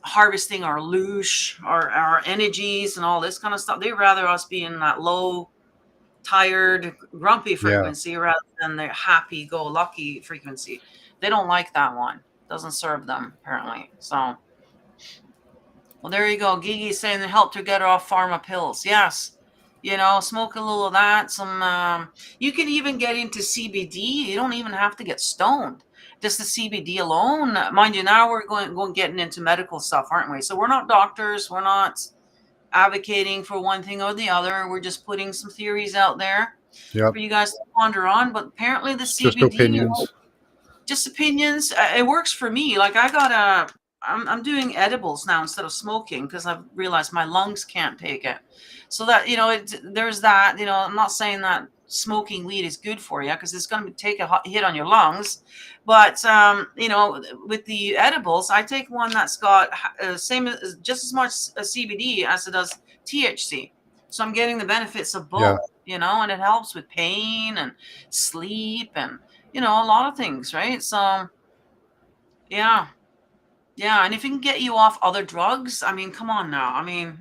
harvesting our loosh, our energies and all this kind of stuff. They'd rather us be in that low, tired, grumpy Yeah. frequency rather than the happy-go-lucky frequency. They don't like that one. Doesn't serve them, apparently. So, well, there you go. Gigi's saying it helped her get her off pharma pills. Yes. Smoke a little of that. You can even get into CBD. You don't even have to get stoned. Just the CBD alone. Mind you, now we're going getting into medical stuff, aren't we? So we're not doctors. We're not advocating for one thing or the other. We're just putting some theories out there Yep. for you guys to ponder on. But apparently the It's just CBD, opinions. just opinions. It works for me. Like I'm doing edibles now instead of smoking because I've realized my lungs can't take it. So that, there's that, I'm not saying that smoking weed is good for you because it's going to take a hit on your lungs. But, with the edibles, I take one that's got just as much CBD as it does THC. So I'm getting the benefits of both, and it helps with pain and sleep and, a lot of things, right? So, yeah. Yeah, and if it can get you off other drugs, I mean, come on now. I mean,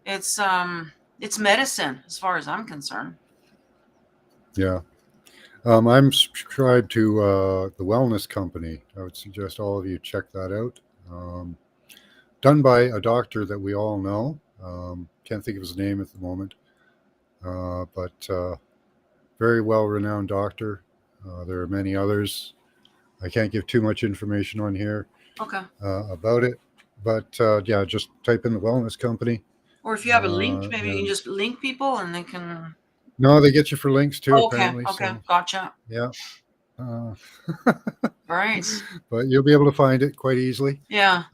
it's medicine as far as I'm concerned. Yeah. I'm subscribed to the Wellness Company. I would suggest all of you check that out. Done by a doctor that we all know. Can't think of his name at the moment, but very well-renowned doctor. There are many others. I can't give too much information on here Okay. about it, but yeah, just type in the Wellness Company. Or if you have a link, maybe you can just link people and they can. No, they get you for links too, Okay. apparently. Okay. So, Gotcha. yeah. Right. But you'll be able to find it quite easily. Yeah.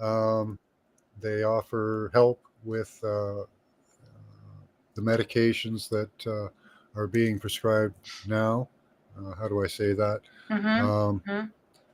They offer help with the medications that are being prescribed now. How do I say that? Mm-hmm.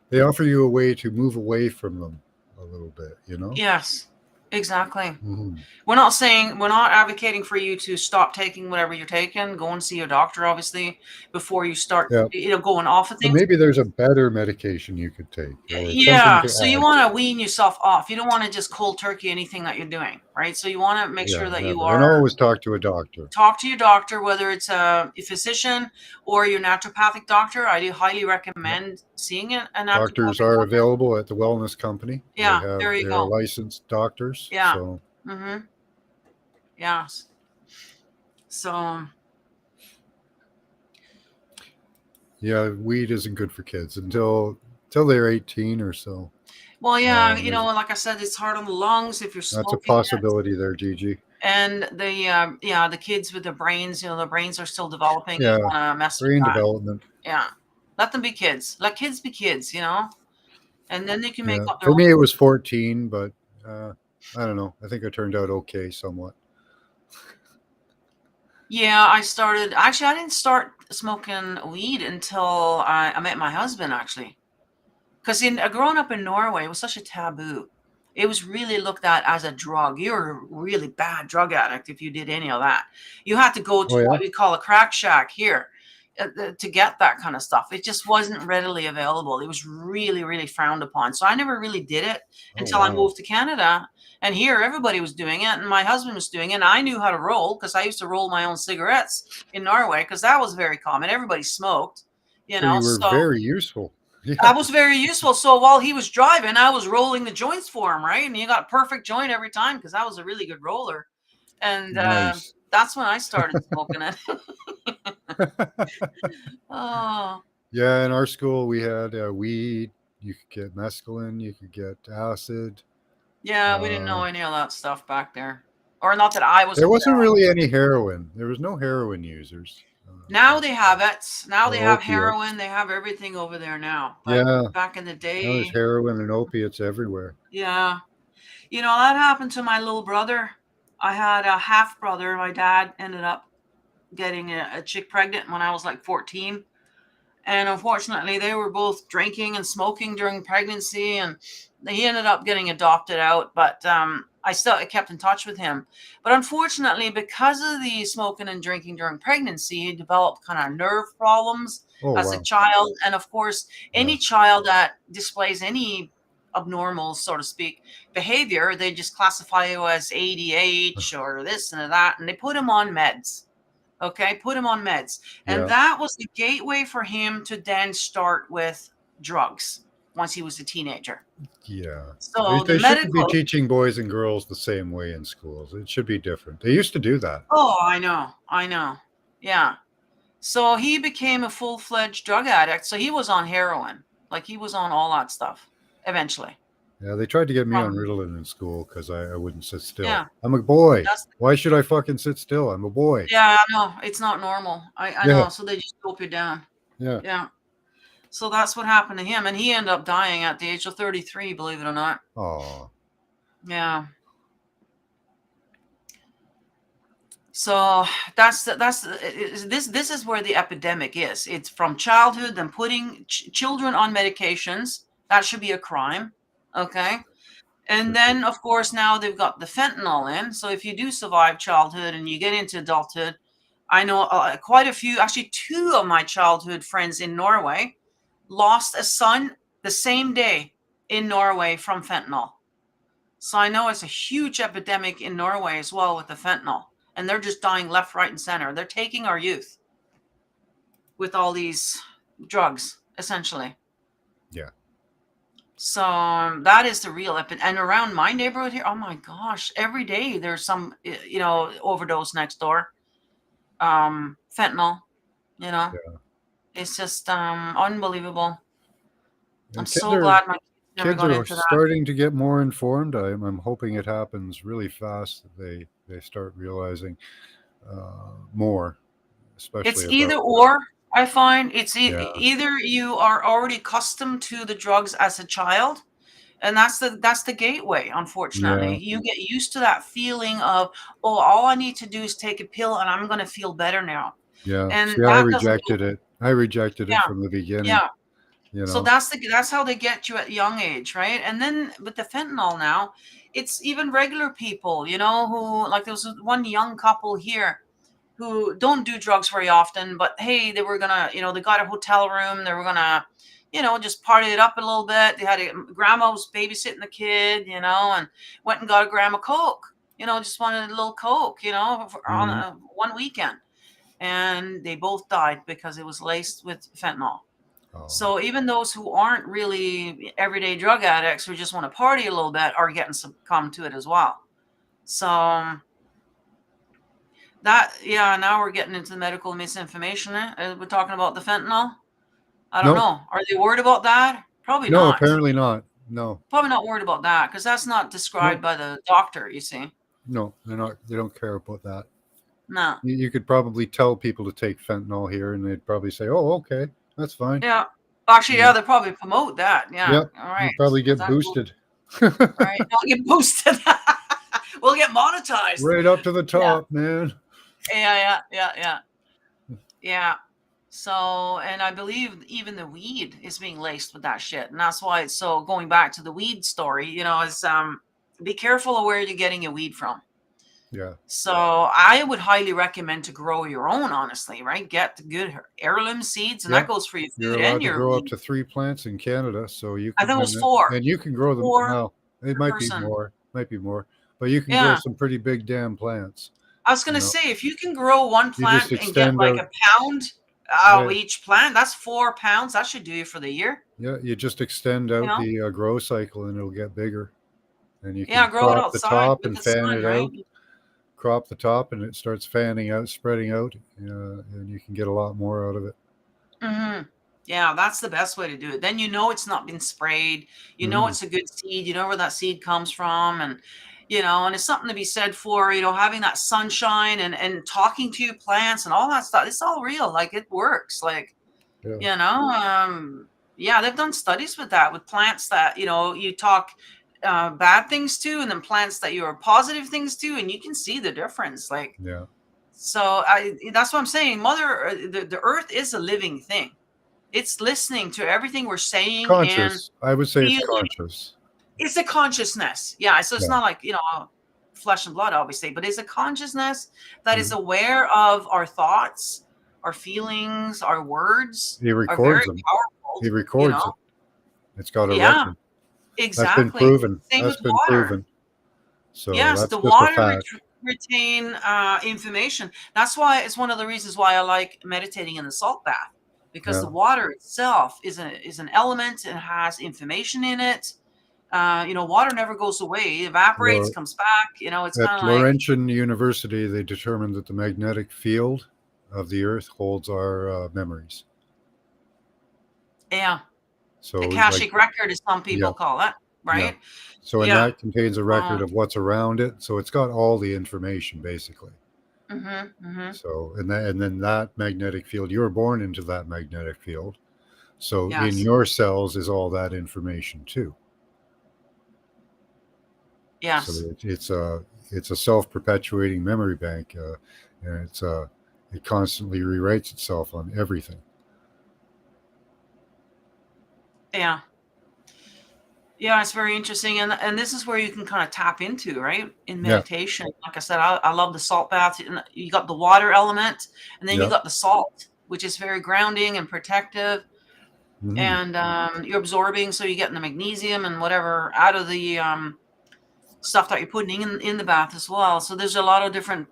They offer you a way to move away from them a little bit, Yes. Exactly. Mm-hmm. We're not advocating for you to stop taking whatever you're taking. Go and see your doctor, obviously, before you start, going off of So things. maybe there's a better medication you could take. Yeah. So you want to wean yourself off. You don't want to just cold turkey anything that you're doing. right? So you want to make Yeah, sure that you never. And are always talk to a doctor. talk to your doctor, whether it's a physician or your naturopathic doctor. I do highly recommend seeing a Doctors naturopathic are doctor. available at the wellness company. Yeah, there you They are go. licensed doctors. Yeah. So Mm-hmm. Yeah. So yeah, weed isn't good for kids until they're 18 or so. well, yeah, There's- like I said, it's hard on the lungs if you're That's a smoking it. possibility there, Gigi. And the kids with their brains, their brains are still developing. You Yeah, don't want to mess with brain that. development. Yeah. Let them be kids. Let kids be kids, and then they can make Yeah, up their for own. me it was 14, but I don't know. I think I turned out okay somewhat. Yeah, I didn't start smoking weed until I met my husband, actually. Because growing up in Norway, it was such a taboo. It was really looked at as a drug. You're a really bad drug addict if you did any of that. You had to go to Oh yeah, what we call a crack shack here to get that kind of stuff. It just wasn't readily available. It was really, really frowned upon. So I never really did it until I wow. moved to Canada. And here, everybody was doing it, and my husband was doing it. And I knew how to roll because I used to roll my own cigarettes in Norway because that was very common. Everybody smoked, So you were So very useful. that Yeah, was very useful. So while he was driving, I was rolling the joints for him, right? And you got a perfect joint every time because I was a really good roller. And nice. that's when I started smoking it. Oh, Yeah, in our school we had weed. You could get mescaline. You could get acid. yeah, we didn't know any of that stuff back there. Or not that I was There aware wasn't of. really any heroin. There was no heroin users. Now they have it. Now they or have opiates. heroin. They have everything over there now. But Yeah, back in the now there's day, heroin and opiates everywhere. yeah. That happened to my little brother. I had a half brother. My dad ended up getting a chick pregnant when I was like 14. And unfortunately, they were both drinking and smoking during pregnancy, and he ended up getting adopted out. But I kept in touch with him. But unfortunately, because of the smoking and drinking during pregnancy, he developed kind of nerve problems Oh as a wow. child. And of course, any Yeah. child that displays any abnormal, so to speak, behavior, they just classify you as ADH or this and that, and they put him on meds. Okay, put him on meds. And Yeah. that was the gateway for him to then start with drugs once he was a teenager. Yeah. So the They shouldn't be medical, teaching boys and girls the same way in schools. It should be different. They used to do that. oh, I know. Yeah. So he became a full-fledged drug addict. So he was on heroin. Like he was on all that stuff eventually. Yeah, they tried to get me on Um, Ritalin in school because I wouldn't sit still. yeah. I'm a boy. That's Why should I fucking sit still? I'm a boy. yeah, I know. It's not normal. I Yeah. know. So they just dope you down. Yeah. Yeah. So that's what happened to him. And he ended up dying at the age of 33, believe it or not. Oh. Yeah. So this is where the epidemic is. It's from childhood, then putting children on medications. That should be a crime. Okay. And then, of course, now they've got the fentanyl in. So if you do survive childhood and you get into adulthood, I know quite a few, actually 2 of my childhood friends in Norway lost a son the same day in Norway from fentanyl. So I know it's a huge epidemic in Norway as well with the fentanyl. And they're just dying left, right, and center. They're taking our youth with all these drugs, essentially. Yeah. So that is the real epidemic. And around my neighborhood here, oh my gosh, every day there's some, overdose next door. Fentanyl, Yeah. it's just unbelievable. And I'm so glad my kids never kids got are into that. starting to get more informed. I'm hoping it happens really fast. That they start realizing more, especially It's about either or. I find it's Yeah. either you are already accustomed to the drugs as a child, and that's the gateway. Unfortunately, Yeah. you get used to that feeling of, oh, all I need to do is take a pill and I'm going to feel better now. Yeah. And See, I that doesn't. rejected it. I rejected it Yeah, from the beginning. yeah. You So know. that's how they get you at a young age, right? And then with the fentanyl now, it's even regular people, who, like, there was one young couple here who don't do drugs very often, but hey, they were gonna, they got a hotel room, they were gonna, just party it up a little bit. They had grandma was babysitting the kid, and went and got a gram of coke. just wanted a little Coke, on one weekend. And they both died because it was laced with fentanyl. Oh, So even those who aren't really everyday drug addicts who just want to party a little bit are getting succumbed to it as well. So now we're getting into the medical misinformation. We're talking about the fentanyl. I don't no, know. Are they worried about that? Probably no, not. apparently not. No, Probably not worried about that because that's not described by the doctor, you see. no, they're not. They don't care about that. No. You could probably tell people to take fentanyl here, and they'd probably say, "Oh, okay, that's fine." Yeah. Actually, Yeah. they probably promote that. Yeah. Yep. All right. You probably get That's cool. boosted. Right. I'll get boosted. We'll get monetized. Right up to the top, man. Yeah. So, and I believe even the weed is being laced with that shit. And that's why it's so, going back to the weed story, is be careful of where you're getting your weed from. Yeah. So I would highly recommend to grow your own, honestly, right? Get the good heirloom seeds, and that goes for your You're food allowed and to your grow up weed. to 3 plants in Canada, so you I can. think it was 4. And you can grow them. 4 Well, it might be person. more. Might be more. But you can grow Yeah. some pretty big damn plants. I was going to say, if you can grow one plant and get extend like out- a pound of each plant, that's 4 pounds. That should do you for the year. Yeah, you just extend out the grow cycle, and it'll get bigger. And you can grow it crop the outside top with and the fan sun, it right? out. Crop the top, and it starts fanning out, spreading out, and you can get a lot more out of it. Mm-hmm. Yeah, that's the best way to do it. Then it's not been sprayed. It's a good seed. You know where that seed comes from, and and it's something to be said for having that sunshine and talking to your plants and all that stuff. It's all real. Like, it works. Like, they've done studies with that, with plants that you talk bad things to, and then plants that you are positive things to, and you can see the difference. Like, so that's what I'm saying. The earth is a living thing. It's listening to everything we're saying. Conscious. And I would say feeling. it's conscious. It's a consciousness. Yeah. So it's not like, flesh and blood, obviously, but it's a consciousness that is aware of our thoughts, our feelings, our words. He records them. Powerful, he records it. It's got a record. Exactly. That's been proven. Same That's with been water. proven. So yes, that's the just water a fact. retain information. That's why it's one of the reasons why I like meditating in the salt bath, because the water itself is an element and has information in it. Water never goes away; it evaporates, comes back. It's kind At of like Laurentian University, they determined that the magnetic field of the Earth holds our memories. So Akashic record, as some people call it, right? Yeah. So and that contains a record of what's around it. So it's got all the information basically. So and then that magnetic field, you were born into that magnetic field. So in your cells is all that information too. Yes. So it's a self-perpetuating memory bank, and it constantly rewrites itself on everything. Yeah, it's very interesting, and this is where you can kind of tap into, right, in meditation. Like I said, I love the salt bath. You got the water element, and then you got the salt, which is very grounding and protective. And you're absorbing, so you're getting the magnesium and whatever out of the stuff that you're putting in the bath as well. So there's a lot of different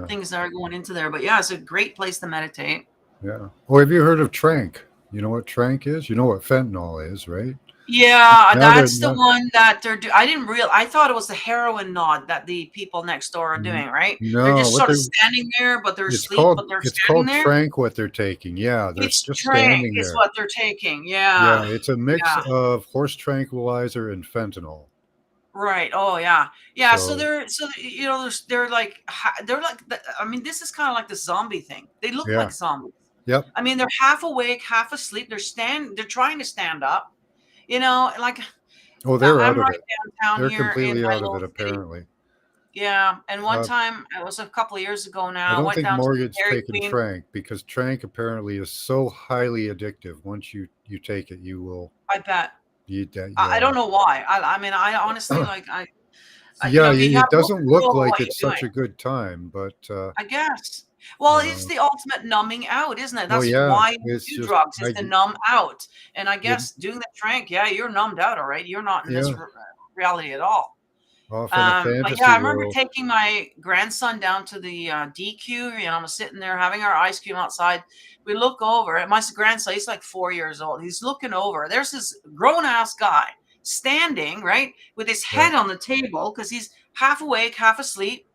things that are going into there. But it's a great place to meditate. Yeah. Well, have you heard of Trank? You know what Trank is? You know what fentanyl is, right? Yeah, that's the one that they're doing. I thought it was the heroin nod that the people next door are doing, right? No, they're just sort of standing there, but they're asleep, but they're it's standing called there. Trank what they're taking. Yeah, they're It's just Trank standing there. is what they're taking. Yeah. Yeah, it's a mix of horse tranquilizer and fentanyl. Right. Oh, yeah. Yeah. So they're like, I mean, this is kind of like the zombie thing. They look like zombies. Yep. I mean, they're half awake, half asleep. They're trying to stand up, like. Oh, they're out of right it. Downtown They're here completely in out of it, apparently. Yeah. And one time, it was a couple of years ago now. I don't went think down Morgan's to Dairy taken Queen. Trank because Trank apparently is so highly addictive. Once you take it, you will. I bet. Yeah. I don't know why. I mean, I honestly it doesn't look like it's such a good time, but I guess. Well, it's the ultimate numbing out, isn't it? That's why you do drugs, is to numb out. And I guess doing the Trank, you're numbed out, all right. You're not in this reality at all. Off in a But yeah, fantasy I remember world. taking my grandson down to the DQ. I'm sitting there having our ice cream outside. We look over at my grandson. He's like 4 years old. He's looking over. There's this grown ass guy standing right with his Yeah. head on the table because he's half awake, half asleep.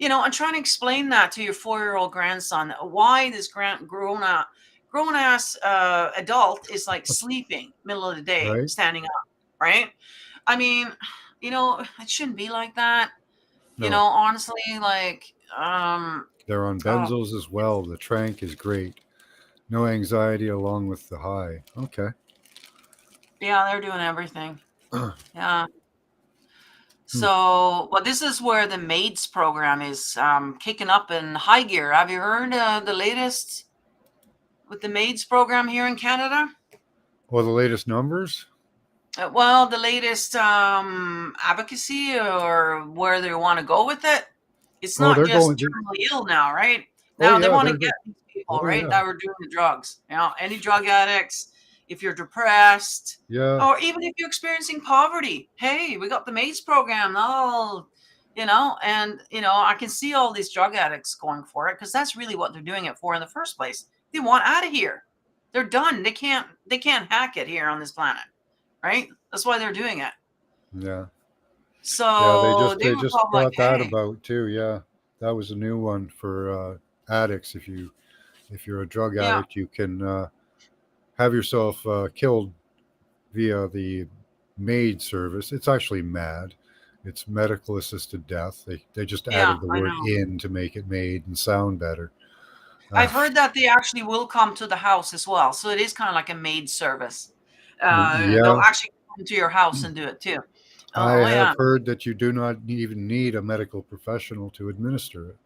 And trying to explain that to your 4-year-old grandson, why this grown ass adult is like sleeping middle of the day, Right? standing up, right? I mean, it shouldn't be like that. No. Honestly, like, They're on oh, benzos as well. The trank is great. No anxiety along with the high. Okay. yeah, they're doing everything. Yeah. Hmm. So, but this is where the maids program is kicking up in high gear. Have you heard the latest with the maids program here in Canada? Well, the latest numbers? Well, the latest advocacy or where they want to go with it. It's Oh, not they're just going. terminally ill now, right? Oh Now they yeah, want to they're. get these people, Oh right, yeah, that were doing the drugs. Any drug addicts, if you're depressed, yeah, or even if you're experiencing poverty. Hey, we got the MAIDS program. Oh, I can see all these drug addicts going for it because that's really what they're doing it for in the first place. They want out of here. They're done. They can't hack it here on this planet, right? That's why they're doing it. yeah, yeah. They So just they they were just probably like, brought that hey, about too. Yeah, that was a new one for addicts. If you're a drug yeah, addict, you can have yourself killed via the MAID service. It's actually MAD. It's medical assisted death. They just yeah, added the I word know. in to make it MAID and sound better. Uh, I've heard that they actually will come to the house as well. So it is kind of like a maid service. They'll yeah, actually come to your house and do it too. I Oh have yeah. heard that you do not even need a medical professional to administer it.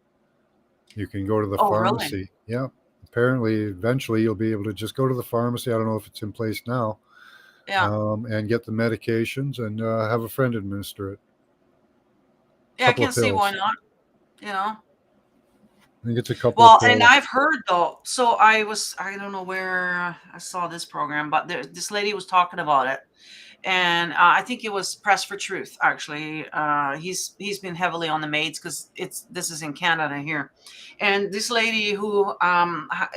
You can go to the Oh really? pharmacy. Yeah. Apparently, eventually, you'll be able to just go to the pharmacy. I don't know if it's in place now, Yeah. and get the medications and have a friend administer it. A Yeah, I couple of can't see why pills. not. You know. I think it's a couple of Well, and pills. I've heard though. So I don't know where I saw this program, but this lady was talking about it, and I think it was Press for Truth. Actually, he's been heavily on the maids because this is in Canada here, and this lady who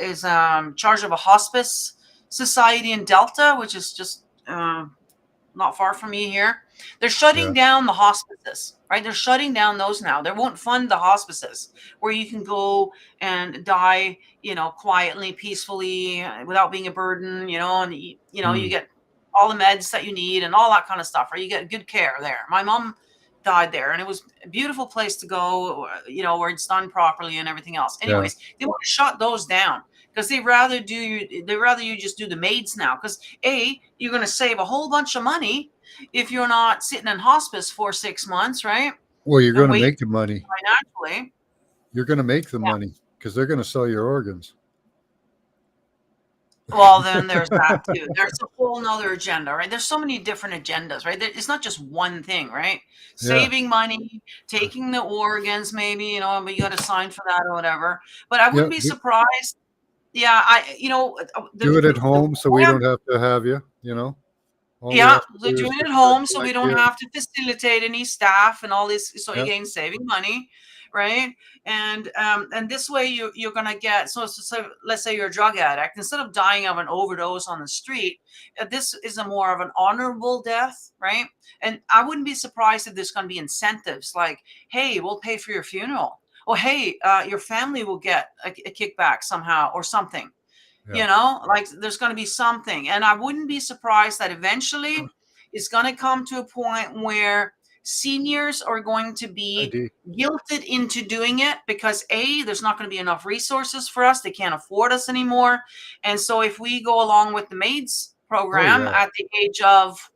is charge of a hospice society in Delta, which is just not far from me here. They're shutting Yeah. down the hospices, right? They're shutting down those now. They won't fund the hospices where you can go and die, quietly, peacefully, without being a burden, and you Mm. get all the meds that you need and all that kind of stuff, right? You get good care there. My mom died there and it was a beautiful place to go, where it's done properly and everything else. Yeah. Anyways, they want to shut those down because they rather you just do the maids now because you're going to save a whole bunch of money if you're not sitting in hospice for 6 months, right? Well, you're And going to wait make the money. financially. You're going to make the Yeah. money because they're going to sell your organs. Well, then there's that too. There's a whole nother agenda, right? There's so many different agendas, right? It's not just one thing, right? Yeah. Saving money, taking the organs, maybe, but you got to sign for that or whatever. But I Yeah. wouldn't be surprised. Yeah, Do it at the home so we don't have to have you. All we yeah, have to they're do is doing it at prescribe home, so we don't Lixium. have to facilitate any staff and all this. So Yeah. again, saving money, right? And this way you're gonna get so let's say you're a drug addict, instead of dying of an overdose on the street, this is a more of an honorable death, right? And I wouldn't be surprised if there's gonna be incentives like, hey, we'll pay for your funeral, or hey, your family will get a kickback somehow or something. Yeah. Like there's going to be something. And I wouldn't be surprised that eventually it's going to come to a point where seniors are going to be ID. guilted into doing it because there's not going to be enough resources for us. They can't afford us anymore. And so if we go along with the maids Oh program yeah. at the age of,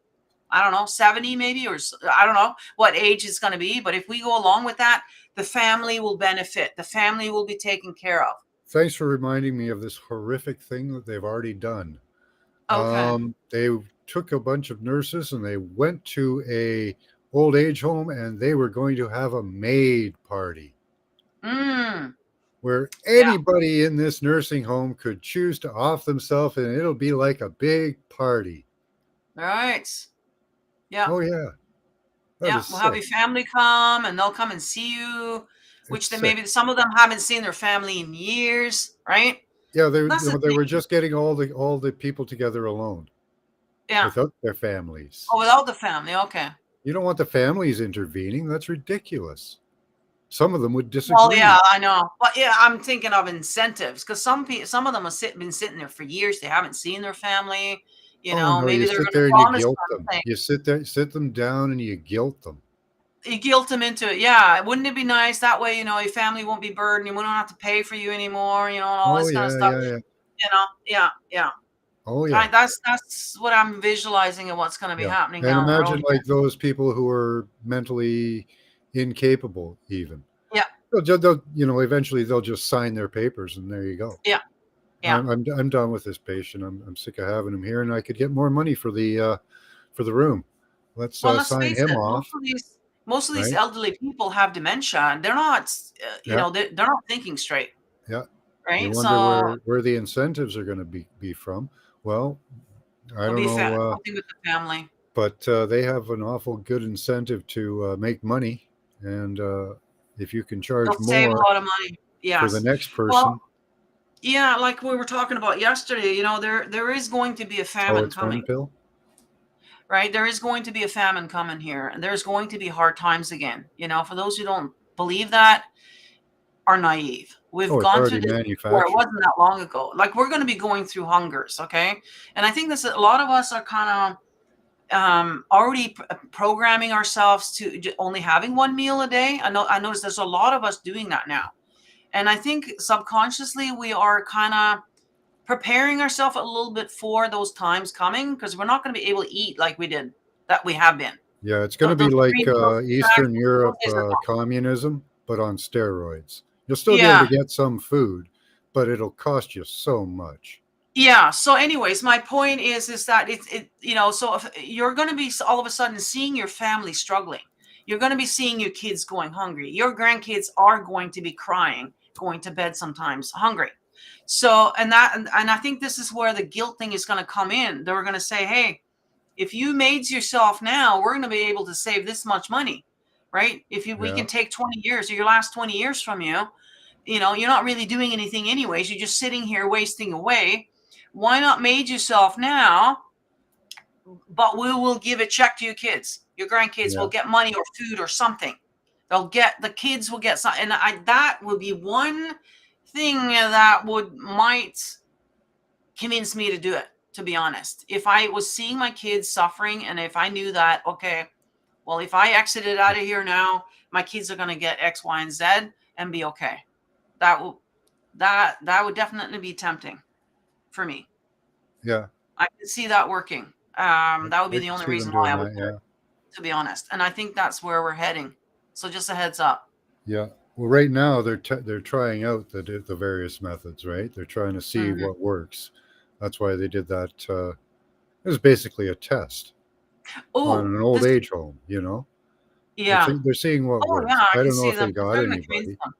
I don't know, 70 maybe, or I don't know what age it's going to be. But if we go along with that, the family will benefit. The family will be taken care of. Thanks for reminding me of this horrific thing that they've already done. Okay. They took a bunch of nurses and they went to a old age home and they were going to have a maid party where Yeah. anybody in this nursing home could choose to off themselves and it'll be like a big party. All right. Yeah. Oh yeah. That Yeah, is we'll have sick. your family come and they'll come and see you, It's which they sick. maybe some of them haven't seen their family in years, right? Yeah, they That's the they were thing. just getting all the people together alone Yeah. without their families. Oh, without the family. Okay. You don't want the families intervening. That's ridiculous. Some of them would Well, yeah, disagree. I know. But yeah, I'm thinking of incentives because some of them have been sitting there for years. They haven't seen their family. Oh no, Maybe you they're sit going to there and you promise guilt them. something. You sit there, sit them down, and you guilt them. You guilt them into it. Yeah. Wouldn't it be nice that way? Your family won't be burdened. You won't have to pay for you anymore. And all Oh this kind of yeah, stuff. yeah, yeah. Yeah, yeah. Oh yeah, That's what I'm visualizing of what's going to be yeah. happening And down the road imagine here. like those people who are mentally incapable, even. Yeah, Eventually they'll just sign their papers, and there you go. yeah, yeah. I'm done with this patient. I'm sick of having him here, and I could get more money for the room. Let's Well, let's sign face him it. off, Most of these right? elderly people have dementia. And they're not, Yeah, they're not thinking straight, yeah. You right? wonder So where the incentives are going to be from. Well, I it'll don't be know, something with the family. but they have an awful good incentive to make money, and if you can charge They'll save a more lot of money. for the Yes. next Well, person. yeah, like we were talking about yesterday. There is going to be a Oh, famine it's one coming. pill. Right? There is going to be a famine coming here, and there's going to be hard times again. For those who don't believe that, are naive. We've Oh, it's gone through already this before. It manufactured. wasn't that long ago. Like we're going to be going through hungers, okay? And I think this a lot of us are kind of already programming ourselves to only having one meal a day. I notice there's a lot of us doing that now, and I think subconsciously we are kind of preparing ourselves a little bit for those times coming because we're not going to be able to eat like we have been. Yeah, it's going to be Those like green those Eastern those Europe days are gone. communism, but on steroids. You'll still be able Yeah. to get some food, but it'll cost you so much. Yeah. So, anyways, my point is that so if you're going to be all of a sudden seeing your family struggling, you're going to be seeing your kids going hungry. Your grandkids are going to be crying, going to bed sometimes hungry. So, and I think this is where the guilt thing is going to come in. They're going to say, hey, if you made yourself now, we're going to be able to save this much money, right? We Yeah, can take 20 years or your last 20 years from you, you're not really doing anything anyways. You're just sitting here wasting away. Why not made yourself now? But we will give a check to your kids. Your grandkids yeah, will get money or food or something. The kids will get something. And that would be one thing that might convince me to do it, to be honest. If I was seeing my kids suffering and if I knew that, okay, well, if I exited out of here now, my kids are going to get X, Y, and Z and be okay. That would definitely be tempting for me. yeah. I could see that working. That would be I the can only see them reason why doing I would that. do it, Yeah, to be honest. And I think that's where we're heading. So just a heads up. yeah. Well, right now they're trying out the various methods. Right, they're trying to see Mhm. what works. That's why they did that. It was basically a test on Oh, an old this, age home. yeah. They're seeing what Oh, works. yeah. I I can don't know see if they them. got They're going to convince anybody, them.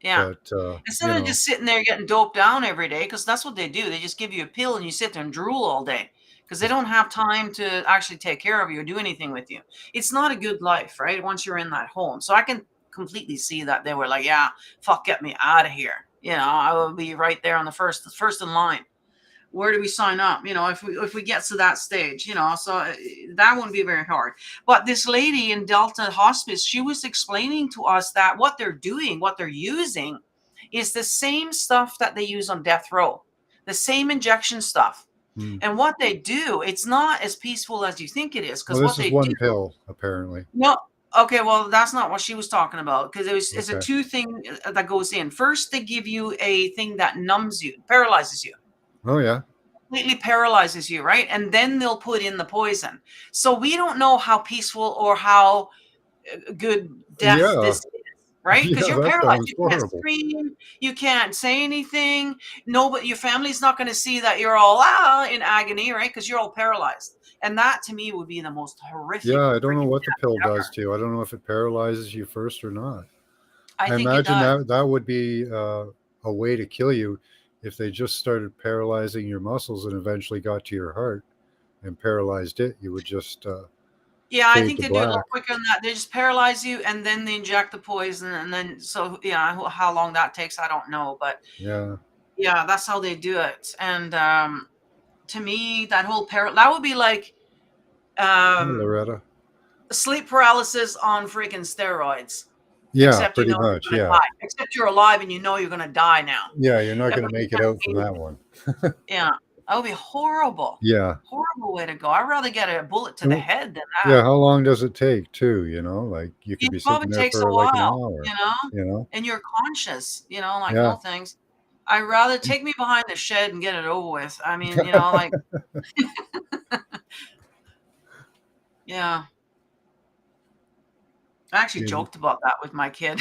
Yeah. but Instead of just sitting there getting doped down every day, because that's what they do. They just give you a pill and you sit there and drool all day because they don't have time to actually take care of you or do anything with you. It's not a good life, right? Once you're in that home. So I can completely see that they were like, yeah, fuck, get me out of here. I will be right there on the first in line. Where do we sign up? If we get to that stage, so that wouldn't be very hard. But this lady in Delta Hospice, she was explaining to us that what they're doing, what they're using, is the same stuff that they use on death row, the same injection stuff. hmm. And what they do, it's not as peaceful as you think it is, Well, because this what is they do. one pill apparently. No, okay, well, that's not what she was talking about because it's a Okay. two thing that goes in. First, they give you a thing that numbs you, paralyzes you. Oh yeah. Completely paralyzes you, right? And then they'll put in the poison. So we don't know how peaceful or how good death Yeah. this is, right? Because Yeah, you're that paralyzed. sounds You can't horrible. scream, you can't say anything. Nobody, your family's not going to see that you're all in agony, right? Because you're all paralyzed. And that to me would be the most horrific Yeah, I don't know freaking what the death pill ever. does to you. I don't know if it paralyzes you first or not. I I think it imagine does. that would be a way to kill you if they just started paralyzing your muscles and eventually got to your heart and paralyzed it. You would just Yeah, I fade think to they do it a little black. quicker than that. They just paralyze you and then they inject the poison, and then so yeah, how long that takes, I don't know, but Yeah. yeah, that's how they do it. And to me, that whole that would be like Hi, um, Loretta. sleep paralysis on freaking steroids. Yeah, Except you pretty know you're much. gonna Yeah. die. Except you're alive and you know you're gonna die now. Yeah, you're not That going would to be make it kind of out from that painful. one. Yeah, that would be horrible. Yeah. Horrible way to go. I'd rather get a bullet to the And head than that. yeah, how long does it take too? Like you could It be probably sitting there takes a for like an while, hour, you know? and you're conscious, like, Yeah. no thanks. I'd rather take me behind the shed and get it over with. I mean, like, yeah. I actually Yeah. joked about that with my kid.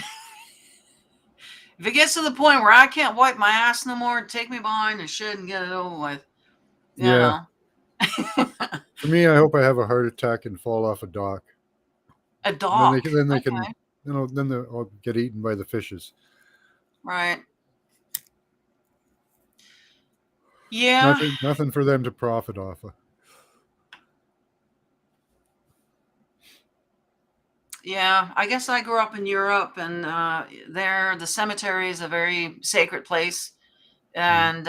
If it gets to the point where I can't wipe my ass no more, take me behind the shed and get it over with. You Yeah. know. For me, I hope I have a heart attack and fall off a dock. A And dock. then they can, Okay. then they'll get eaten by the fishes. Right. Yeah. Nothing for them to profit off of. Yeah. I guess I grew up in Europe, and there the cemetery is a very sacred place. And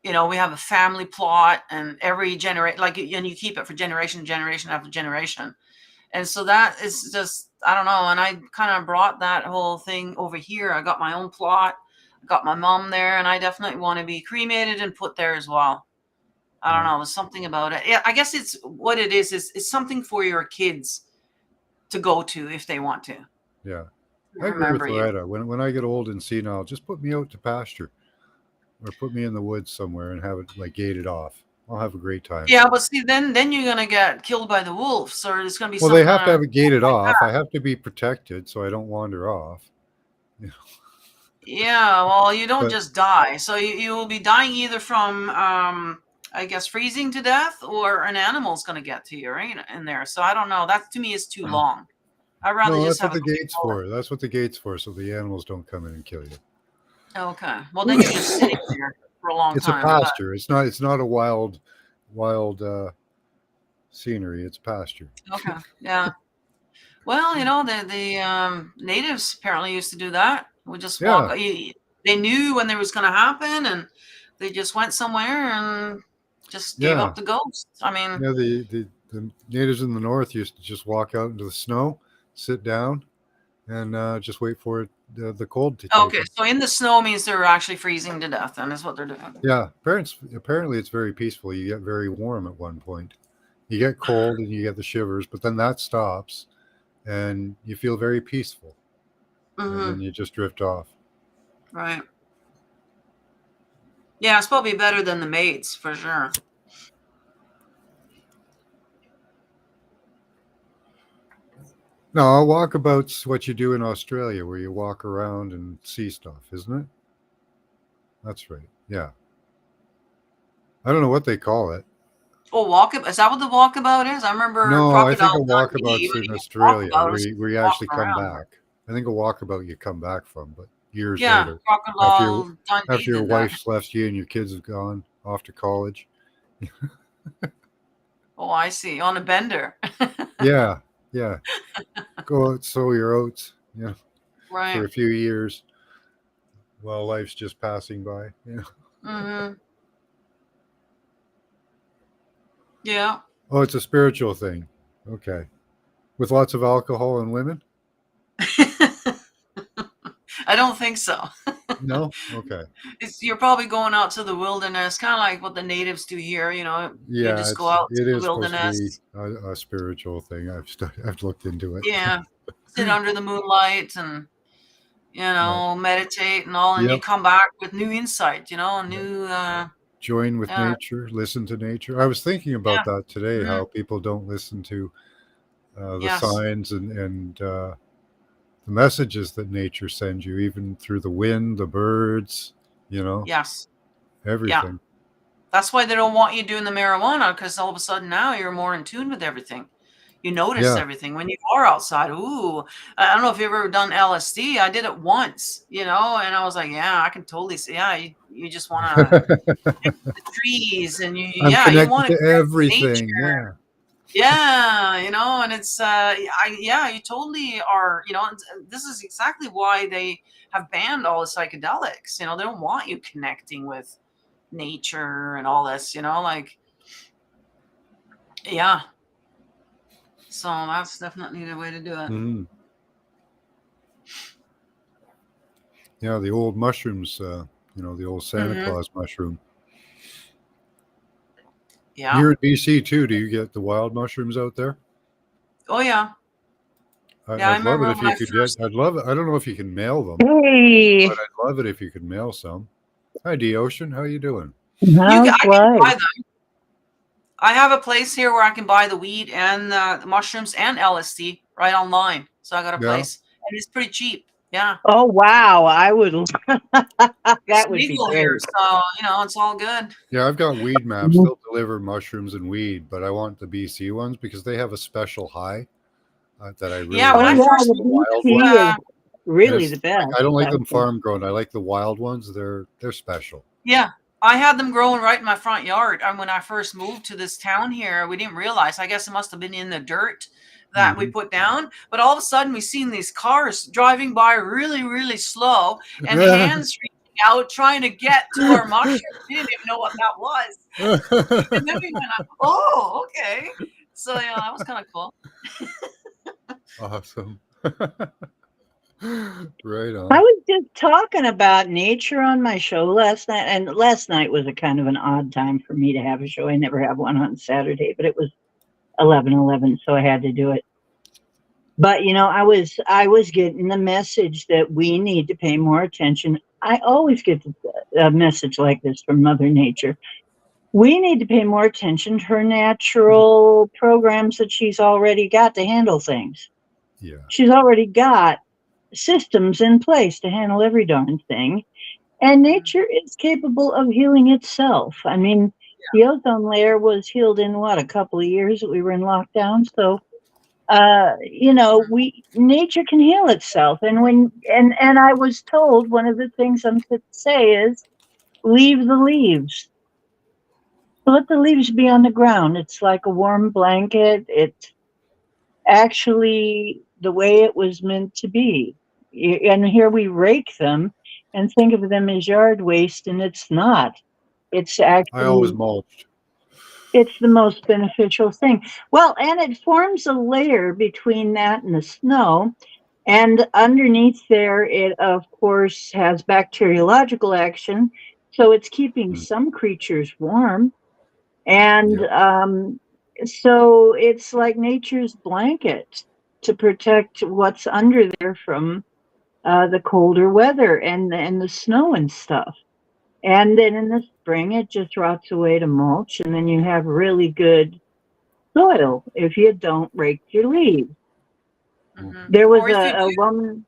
we have a family plot, and every generation, like, and you keep it for generation after generation. And so that is just, I don't know. And I kind of brought that whole thing over here. I got my own plot. I got my mom there, and I definitely want to be cremated and put there as well. I don't Yeah. know. There's something about it. Yeah, I guess it's what it is it's something for your kids to go to if they want to. Yeah. I agree with Remember you. Loretta. When I get old and senile, just put me out to pasture or put me in the woods somewhere and have it like gated off. I'll have a great time. Yeah, but see, then you're gonna get killed by the wolves, or there's gonna be Well, some they have to kind have of it gated off. I have to be protected so I don't wander off. yeah. Well, you don't But just die, so you will be dying either from I guess freezing to death, or an animal's gonna get to you right in there. So I don't know. That to me is too long. I'd rather no, just that's what have a the quick gate's bullet. for. That's what the gate's for, so the animals don't come in and kill you. Okay. Well, then you're just sitting there for a long It's a time. But pasture. It's not a wild scenery. It's pasture. okay. Yeah. Well, the natives apparently used to do that. We just walk. Yeah. They knew when there was going to happen, and they just went somewhere and just gave Yeah. up the ghost. I mean, Yeah, the natives in the north used to just walk out into the snow, sit down, and just wait for it, the cold to take okay. them. So in the snow means they're actually freezing to death, and is what they're doing. Yeah, apparently it's very peaceful. You get very warm at one point. You get cold and you get the shivers, but then that stops, and you feel very peaceful, and Hmm. then you just drift off. Right. Yeah, it's probably better than the maids for sure. No, walkabout's what you do in Australia, where you walk around and see stuff, isn't it? That's right. Yeah. I don't know what they call it. Oh, walkabout. Is that what the walkabout is? I remember No, I think Crocodile a Dundee. walkabout's When in you Australia, walkabout, where it's where you walking actually come around. back. I think a walkabout you come back from, but years Yeah, later, Crocodile Dundee after your did that. wife's left you and your kids have gone off to college. Oh, I see. On a bender. Yeah, yeah. Go out, sow your oats, for Right. a few years while life's just passing by. Hmm. Yeah. Oh, it's a spiritual thing. Okay. With lots of alcohol and women? I don't think so. No? Okay. You're probably going out to the wilderness, kind of like what the natives do here. You Yeah, just go out to it the is supposed to wilderness. be a spiritual thing. I've looked into it. Yeah. Sit under the moonlight and, Yeah. meditate and all, and you Yep. come back with new insight, new, Join with yeah, nature, listen to nature. I was thinking yeah. about that today, Mhm. how people don't listen to the Yes. signs and the messages that nature sends you, even through the wind, the birds, Yes. Yeah. everything. That's why they don't want you doing the marijuana, because all of a sudden now you're more in tune with everything. You notice Yeah. everything when you are outside. Ooh, I don't know if you've ever done LSD. I did it once, and I was like, yeah, I can totally see. Yeah, you just want to the trees, and you I'm want connected to to everything. nature. Yeah, and it's you totally are, this is exactly why they have banned all the psychedelics. They don't want you connecting with nature and all this, like, yeah. So that's definitely the way to do it. Mhm. Yeah, the old mushrooms, the old Santa Hmm. Claus mushroom. Yeah. Here in BC too, do you get the wild mushrooms out there? Oh yeah. Yeah, I I'd love it remember if when I you could get. first. I'd love it. I don't know if you can mail them, Hey, but I'd love it if you could mail some. Hi, D Ocean. How you doing? how's I can buy life? them. I have a place here where I can buy the weed and the mushrooms and LSD right online. So I got a Yeah, place, and it's pretty cheap. Yeah, Oh wow, I would. it's That would be legal here, great. so it's all good. yeah. I've got weed maps. Mhm. They'll deliver mushrooms and weed, but I want the BC ones because they have a special high that I really Yeah, when Oh I like. yeah, first the The moved wild to ones, BC is and really it's the like best. I don't like I them think. farm grown. I like the wild ones. They're special. yeah, I had them growing right in my front yard. And when I first moved to this town here, we didn't realize. I guess it must have been in the dirt that we Hmm. put down. But all of a sudden, we seen these cars driving by really, really slow, and hands reaching out trying to get to our mushrooms. We didn't even know what that was. And then we went, oh, okay. So yeah, that was kind of cool. Awesome. Right I on. was just talking about nature on my show last night, and last night was a kind of an odd time for me to have a show. I never have one on Saturday, but it was 11:11, so I had to do it. But I was getting the message that we need to pay more attention. I always get a message like this from Mother Nature. We need to pay more attention to her natural programs that she's already got to handle things. Yeah. She's already got systems in place to handle every darn thing. And nature is capable of healing itself. I mean, the ozone layer was healed in what, a couple of years that we were in lockdown. So we nature can heal itself. And and I was told one of the things I'm to say is leave the leaves. Let the leaves be on the ground. It's like a warm blanket. It's actually the way it was meant to be. And here we rake them and think of them as yard waste, and it's not. It's I always actually mulched. it's the most beneficial thing. Well, and it forms a layer between that and the snow. And underneath there, it of course has bacteriological action. So it's keeping Mm. some creatures warm. And Yep. so it's like nature's blanket to protect what's under there from the colder weather and the snow and stuff. And then in the spring, it just rots away to mulch, and then you have really good soil if you don't rake your leaves. Hmm. There was Or if you a woman,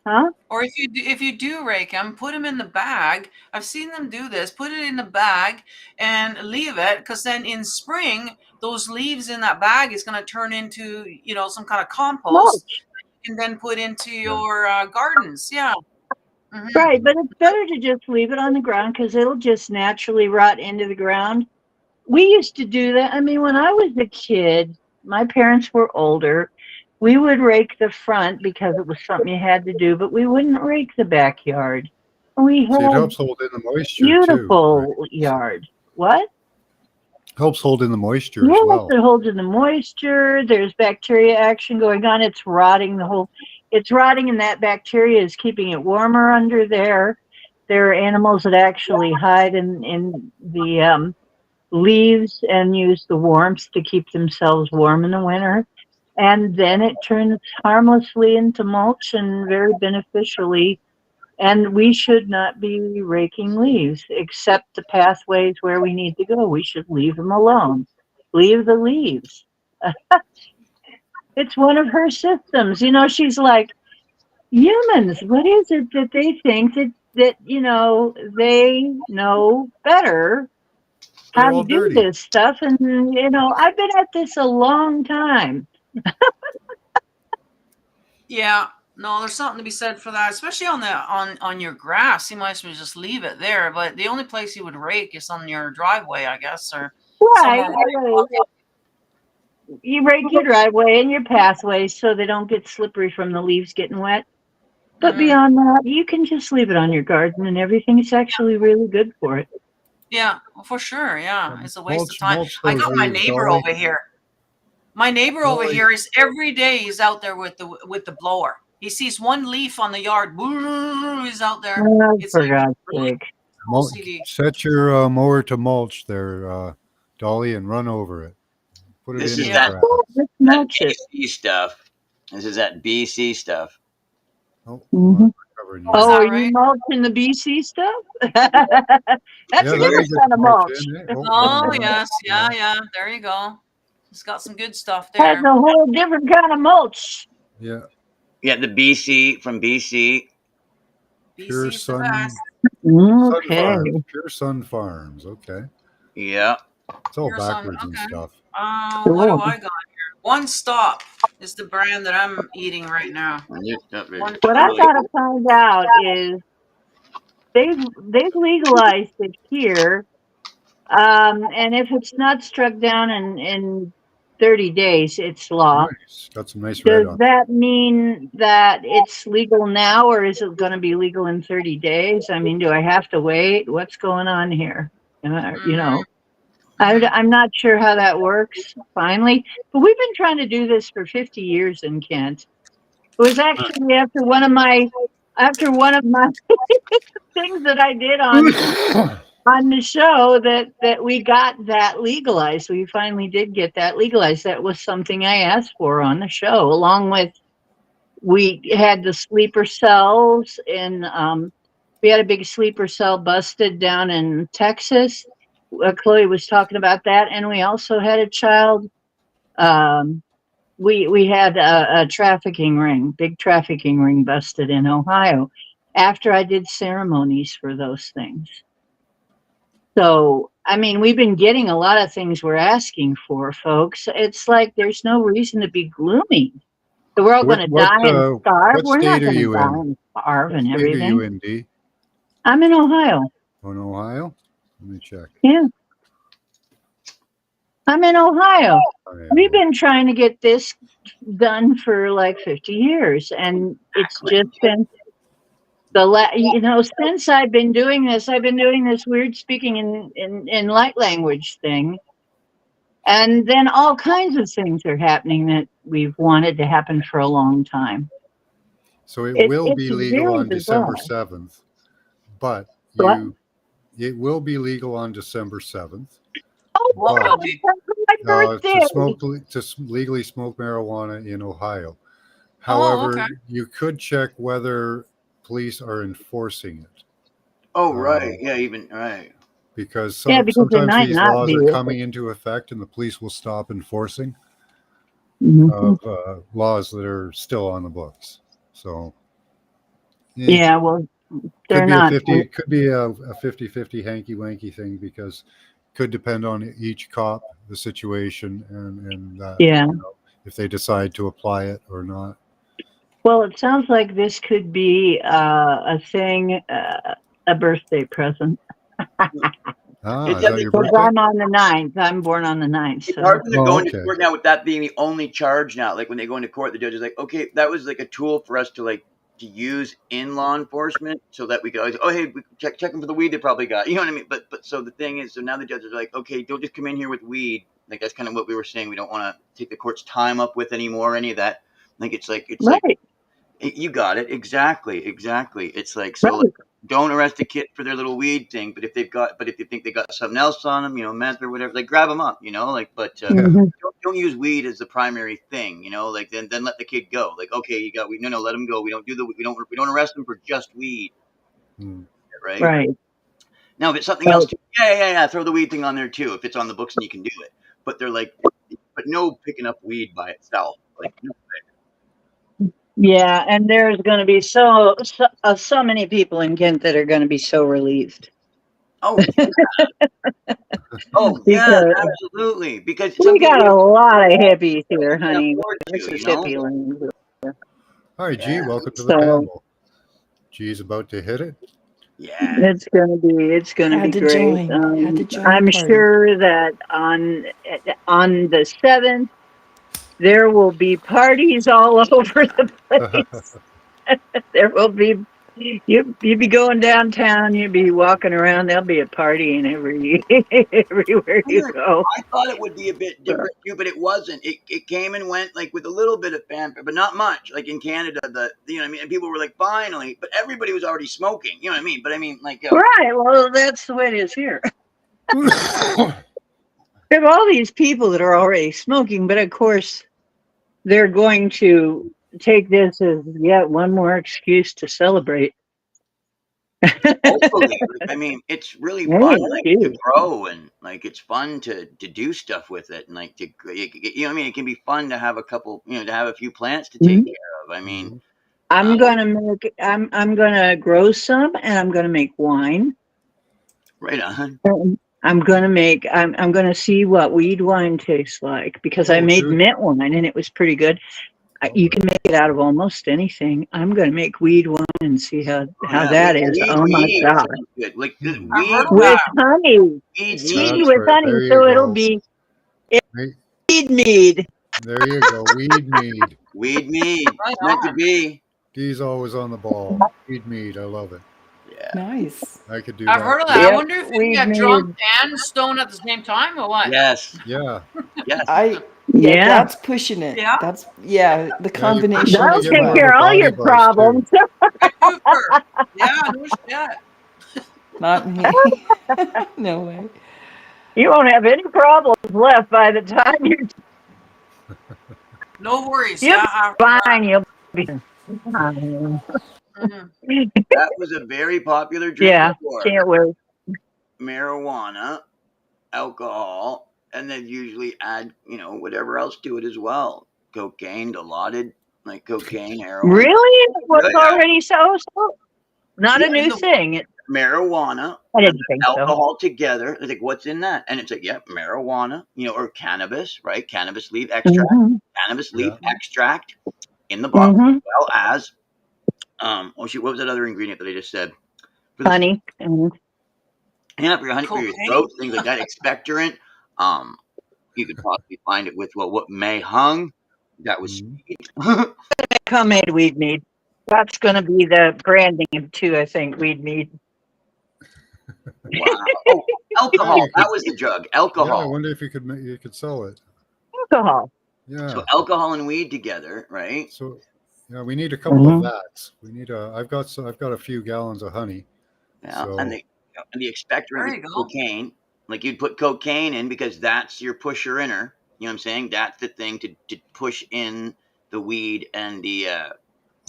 huh? Or if you do rake them, put them in the bag. I've seen them do this. Put it in the bag and leave it, because then in spring, those leaves in that bag is going to turn into some kind of compost, Mulch. and then put into Yeah. your gardens. Yeah. Hmm. Right, but it's better to just leave it on the ground because it'll just naturally rot into the ground. We used to do that. I mean, when I was a kid, my parents were older. We would rake the front because it was something you had to do, but we wouldn't rake the backyard. We See, it had helps hold in the moisture too, right? beautiful yard. What? Helps hold in the moisture as Yes, well. it holds in the moisture. There's bacteria action going on. It's rotting, and that bacteria is keeping it warmer under there. There are animals that actually hide in the leaves and use the warmth to keep themselves warm in the winter. And then it turns harmlessly into mulch and very beneficially. And we should not be raking leaves except the pathways where we need to go. We should leave them alone. Leave the leaves. It's one of her systems. She's like, humans, what is it that they think that they know better how They're to all do dirty. this stuff? And I've been at this a long time. Yeah. No, there's something to be said for that, especially on your grass. You might as well just leave it there. But the only place you would rake is on your driveway, I guess, or Right, somewhere where you right. walk up. you rake your driveway and your pathways so they don't get slippery from the leaves getting wet. But Mhm. beyond that, you can just leave it on your garden and everything. It's actually really good for it. Yeah, well, for sure. Yeah, it's a waste of Mulch, time. mulch I those got my leaves, neighbor Dolly. over here. My neighbor over Dolly. here is every day he's out there with the blower. He sees one leaf on the yard. He's out there. Oh, It's for like God's really sake. OCD. Set your mower to mulch there, Dolly, and run over it. Put it This in is the Yeah. grass. Let's that mulch it. BC stuff. This is that BC stuff. Oh, Mhm. I'm covering you. Oh, is Oh, that are you right? mulching the BC stuff? That's Yeah, a that'll different get kind of mulch mulch. in it. Oh yes, yeah. There you go. He's got some good stuff That's there. a whole different kind of mulch. Yeah, Yeah, the BC from BC. Pure BC's the Sun, best. Sun Okay. Farms. Pure Sun Farms. Okay, Yeah. it's all Pure Sun, backwards and okay. stuff. What do Cool. I got here? One Stop is the brand that I'm eating right now. One What I Stop. gotta find out is they've legalized it here, and if it's not struck down in 30 days, it's law. Nice. Got some nice red Does on. that mean that it's legal now, or is it going to be legal in 30 days? I mean, do I have to wait? What's going on here? You know, Mhm. I'm not sure how that works finally, but we've been trying to do this for 50 years in Kent. It was actually after one of my things that I did on the show that we got that legalized. We finally did get that legalized. That was something I asked for on the show, along with we had the sleeper cells in we had a big sleeper cell busted down in Texas. Chloe was talking about that, and we also had a child. We had a trafficking ring, big trafficking ring busted in Ohio after I did ceremonies for those things. So, I mean, we've been getting a lot of things we're asking for, folks. It's like there's no reason to be gloomy. So we're all going to die and starve. What We're not state are going to you die in? and starve What and state are everything. you in, D? I'm in Ohio. Oh, in Ohio? Let me check. Yeah. I'm in Ohio. Oh, We've been trying to get this done for like 50 years, and it's just been since I've been doing this, weird speaking in light language thing. And then all kinds of things are happening that we've wanted to happen for a long time. So it will It's be legal very on December bizarre. 7th, but What? it will be legal on December 7th. Oh, What Wow. will be? that's my birthday. to legally smoke marijuana in Ohio. Oh, However, okay. you could check whether police are enforcing it. Oh, right. Yeah, even right. Because Yeah, because they sometimes might these not laws be. are coming into effect and the police will stop enforcing Mhm. of laws that are still on the books. So Yeah, well, they're could be not. It could be a 50-50 hanky-wanky thing because it could depend on each cop, the situation, and Yeah. if they decide to apply it or not. Well, it sounds like this could be a thing, a birthday present. It's Is that your Because birthday? I'm on the 9th. I'm born on the 9th. It's So hard when they're going okay. to court now with that being the only charge now. Like when they go into court, the judge is like, okay, that was like a tool for us to use in law enforcement so that we could always, oh, hey, we check them for the weed they probably got. You know what I mean? But so the thing is, so now the judges are like, okay, don't just come in here with weed. Like that's kind of what we were saying. We don't want to take the court's time up with anymore, any of that. Like it's like right. you got it. Exactly. It's like, so Right. don't arrest a kid for their little weed thing. But if they think they got something else on them, meth or whatever, like grab them up, but Mhm. don't use weed as the primary thing, like then let the kid go. Like, okay, you got weed. No, let him go. We don't arrest them for just weed. Right. Right. Now, if it's something else, too, yeah. Throw the weed thing on there too. If it's on the books and you can do it, but they're like, but no picking up weed by itself. Like, no. Yeah, and there's going to be so many people in Kent that are going to be so relieved. Oh, yeah. Oh, yeah, Because absolutely. Because we got a lot of hippies here, honey. This to, is hippie land. Hi, G. Yeah. Welcome to the So- panel. G's about to hit it. Yeah. It's gonna be to great. join. Had to join I'm the party. sure that on the 7th, There will be parties all over the place. There will be you be going downtown, you'll be walking around, there'll be a party in everywhere you go. I thought it would be a bit different too, but it wasn't. It came and went like with a little bit of fanfare, but not much. Like in Canada, you know what I mean? And people were like, finally, but everybody was already smoking. You know what I mean? But I mean, like, Right, well that's the way it is here. We have all these people that are already smoking, but of course they're going to take this as yet one more excuse to celebrate. hopefully, like, I mean, it's really Yeah, fun like to too. grow and like it's fun to do stuff with it and like to you know what I mean. It can be fun to have a couple, you know, to have a few plants to take Mhm. care of. I mean, I'm gonna grow some and I'm gonna make wine. right on. I'm gonna see what weed wine tastes like because I Oh, made dude. mint wine and it was pretty good. You can make it out of almost anything. I'm gonna make weed wine and see how Yeah, that is. Oh my weed god. sounds good. Like Hmm. I've heard of weed, With that. honey. weed See, mead. That's with right. honey, There so you it'll go. be Hey, weed mead. there you go. Weed mead. Weed mead. Right Meant to on. be. Dee's always on the ball. Weed mead. I love it. Yeah. Nice. I could do I've that. heard of that. I Yep, wonder if you can weed get mead. drunk and stoned at the same time or what? Yes. Yeah. Yes. Yeah, Yeah. that's pushing it. Yeah. The Yeah, you combination That'll is get more take of what. a care of all body your buzz, too. problems. Right, Cooper. Yeah, no shit. Not me. No way. You won't have any problems left by the time you're No worries. You'll Yeah. fine. You'll be fine. Mhm. That was a very popular drink Yeah, before. can't wait. Marijuana, alcohol, and then usually add, you know, whatever else to it as well. Cocaine, dilaudid, like cocaine, heroin. Really? It was Yeah. already so? Not a Yeah. new thing. Marijuana I and didn't think so. alcohol together. It's like, what's in that? And it's like, yeah, marijuana, you know, or cannabis, right? Cannabis leaf extract, Mhm, cannabis leaf Yeah. extract in the bottle, mhm. as well as, oh shoot, what was that other ingredient that I just said? For the, Honey. Mhm. yeah, for your honey, for your Cocaine? throat, things like that, expectorant. You could possibly find it with, well, what May hung. That was Mhm. wow. Homemade weed mead. That's going to be the branding too, I think. Weed mead. Oh, alcohol. you That could- was the drug. Yeah, I Alcohol. wonder if you could sell it. Alcohol. Yeah. So alcohol and weed together, right? So, yeah, we need a couple Mhm. of vats. We need I've got a few gallons of honey. Yeah, So and the expectorant There was you go. cocaine. Like you'd put cocaine in because that's your pusher inner. You know what I'm saying? That's the thing to push in the weed and the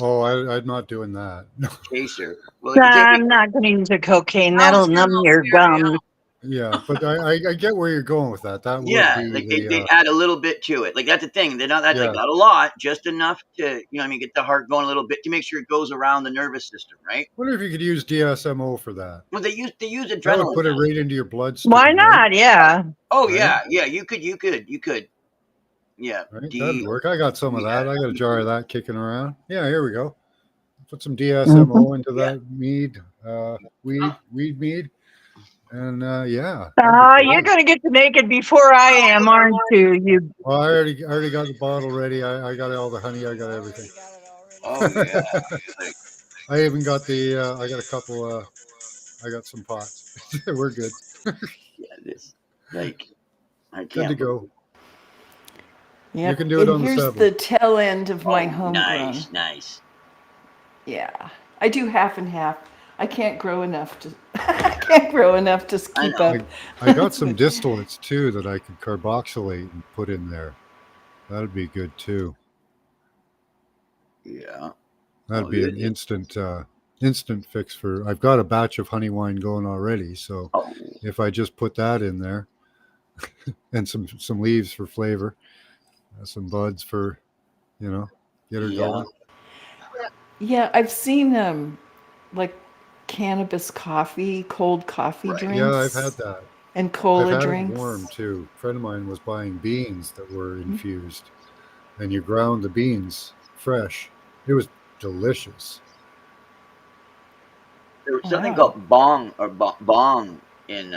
I'm not doing that. No. chaser. Well, if you I'm take not going to use the cocaine. Sounds That'll good, numb little your scary, gums. Yeah, but I get where you're going with that. That would yeah, be like the they add a little bit to it. Like that's the thing. They're not that's like yeah. not a lot, just enough to you know what I mean, get the heart going a little bit to make sure it goes around the nervous system, right? Wonder if you could use DSMO for that. Well, they use That would adrenaline. put it now. right into your bloodstream. Why Right? not? Yeah. Oh Right? yeah, you could. Yeah, Right? That'd work. I got some of that. I got a jar of that kicking around. Yeah, here we go. Put some DSMO into that mead, weed mead, and yeah. that'd be You're great. going to get to make it before I am, aren't you? You Well, I already got the bottle ready. I got all the honey. I got everything. Oh yeah. Like, I even got I got a couple. I got some pots. We're good. yeah, this like I Good can't. to go. Yep. can do it And on the here's 7th. the tail end of my Oh, homegrown. nice. Yeah. I do half and half. I can't grow enough to I can't grow enough to I keep know. up. I got some distillates too that I could carboxylate and put in there. That'd be good too. Yeah. That'd Oh, be yeah, an yeah. instant fix for. I've got a batch of honey wine going already, so Oh, if I just put that in there and some leaves for flavor, some buds for, get her yeah. going. Yeah, I've seen like cannabis coffee, cold coffee drinks. Yeah, I've had that. And I've cola had drinks. it warm too. A friend of mine was buying beans that were infused, and you ground the beans fresh. It was delicious. There was something Wow. called bong or bong in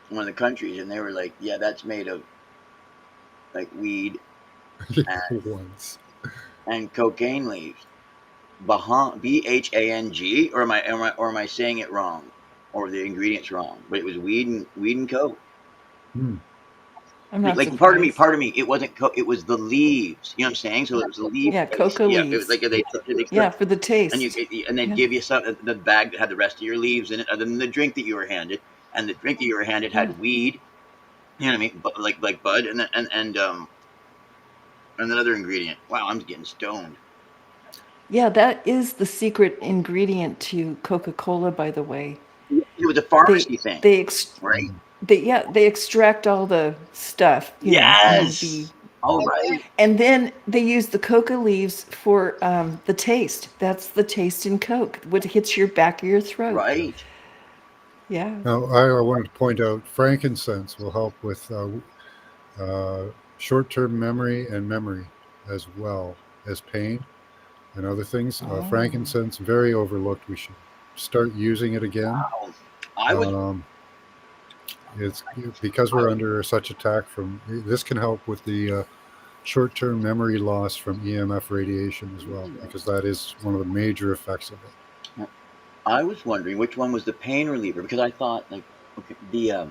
one of the countries, and they were like, "Yeah, that's made of like weed Once. and cocaine leaves. BHANG, or am I saying it wrong, or the ingredients wrong? But it was weed and coke. Hmm. I'm not Like surprised. pardon me. It wasn't coke. It was the leaves. You know what I'm saying? So it was the leaf. Yeah, paste. coca Yeah, it was leaves. like they Yeah, for the and taste. they'd Yeah. give you some the bag that had the rest of your leaves in it, other than the drink that you were handed, and the drink that you were handed Yeah. had weed. You know what I mean? But like bud, and another ingredient. Wow, I'm getting stoned. Yeah, that is the secret ingredient to Coca-Cola, by the way. It was a They pharmacy thing, they ex- right? they extract all the stuff, Yes. All right. and then they use the coca leaves for the taste. That's the taste in Coke, what hits your back of your throat. Right. Yeah. Now, I wanted to point out frankincense will help with short-term memory and memory as well as pain and other things. Oh. Frankincense, very overlooked. We should start using it again. Wow. I was It's because we're under such attack from this can help with the short-term memory loss from EMF radiation as well, because that is one of the major effects of it. I was wondering which one was the pain reliever, because I thought like okay, the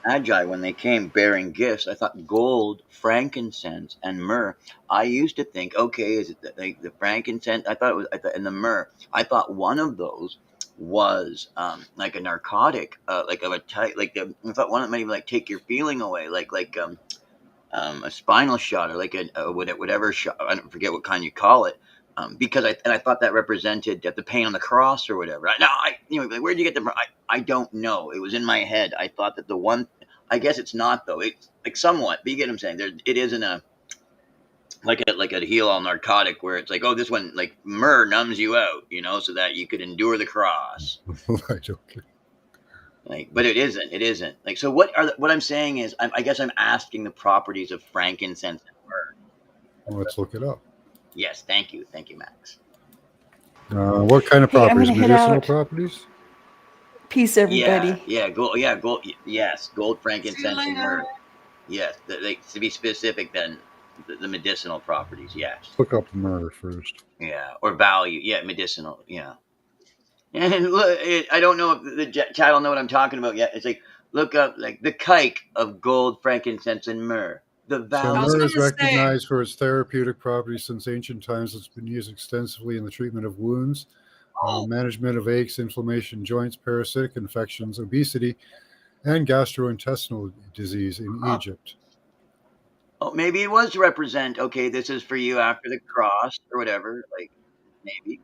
Magi, when they came bearing gifts, I thought gold, frankincense, and myrrh. I used to think, okay, is it the frankincense? I thought it was, and the myrrh. I thought one of those was like a narcotic, like of a type, I thought one that might even like take your feeling away, like a spinal shot or like a whatever shot. I don't forget what kind you call it. Because I thought that represented the pain on the cross or whatever. Like, where'd you get the? I don't know. It was in my head. I thought that the one. I guess it's not though. It's like somewhat. But you get what I'm saying. It isn't a like a heal all narcotic where it's like, oh, this one like myrrh numbs you out, so that you could endure the cross. Right, okay. Like, but it isn't. It isn't. Like, so what I'm saying is, I guess I'm asking the properties of frankincense and myrrh. Well, let's look it up. Yes, thank you, Max. What kind of Hey, I'm properties? gonna head Medicinal out. properties? Peace, everybody. Gold. Yes, gold, See you frankincense, and later. myrrh. Yes, to be specific, then the medicinal properties. Yes, Look up myrrh first. yeah, or value. Yeah, medicinal. Yeah, and look, I don't know if the chat will know what I'm talking about yet. It's like look up like the kike of gold, frankincense, and myrrh. The So value. I was myrrh is gonna say- recognized for its therapeutic properties since ancient times. It's been used extensively in the treatment of wounds, management of aches, inflammation, joints, parasitic infections, obesity, and gastrointestinal disease in Egypt. Oh, maybe it was to represent. Okay, this is for you after the cross or whatever. Like maybe.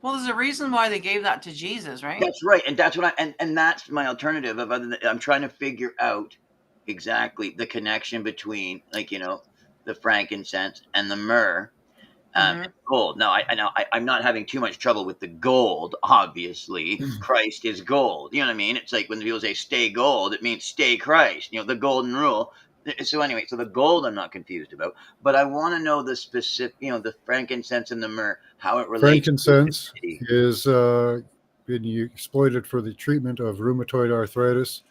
Well, there's a reason why they gave that to Jesus, right? That's right, and that's what and that's my alternative of other than I'm trying to figure out exactly the connection between the frankincense and the myrrh and gold. Now I'm not having too much trouble with the gold. Obviously, Christ is gold. You know what I mean? It's like when people say "stay gold," it means stay Christ. The golden rule. So anyway, so the gold I'm not confused about, but I want to know the specific, the frankincense and the myrrh, how it relates. Frankincense is been exploited for the treatment of rheumatoid arthritis,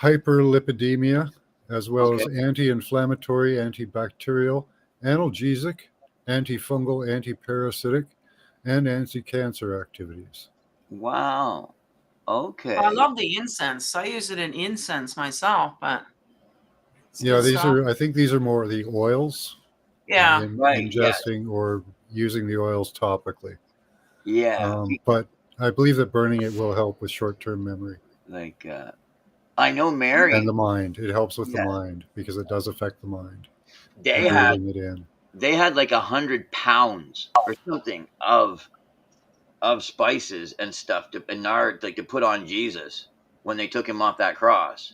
hyperlipidemia, as well as anti-inflammatory, antibacterial, analgesic, antifungal, antiparasitic, and anti-cancer activities. Wow. Okay. I love the incense. I use it in incense myself, but Yeah, I think these are more the oils. Yeah. Right, Ingesting or using the oils topically. Yeah. But I believe that burning it will help with short-term memory. Like, I know Mary. And the mind. It helps with the mind because it does affect the mind. They had like 100 pounds or something of spices and stuff to put on Jesus when they took him off that cross.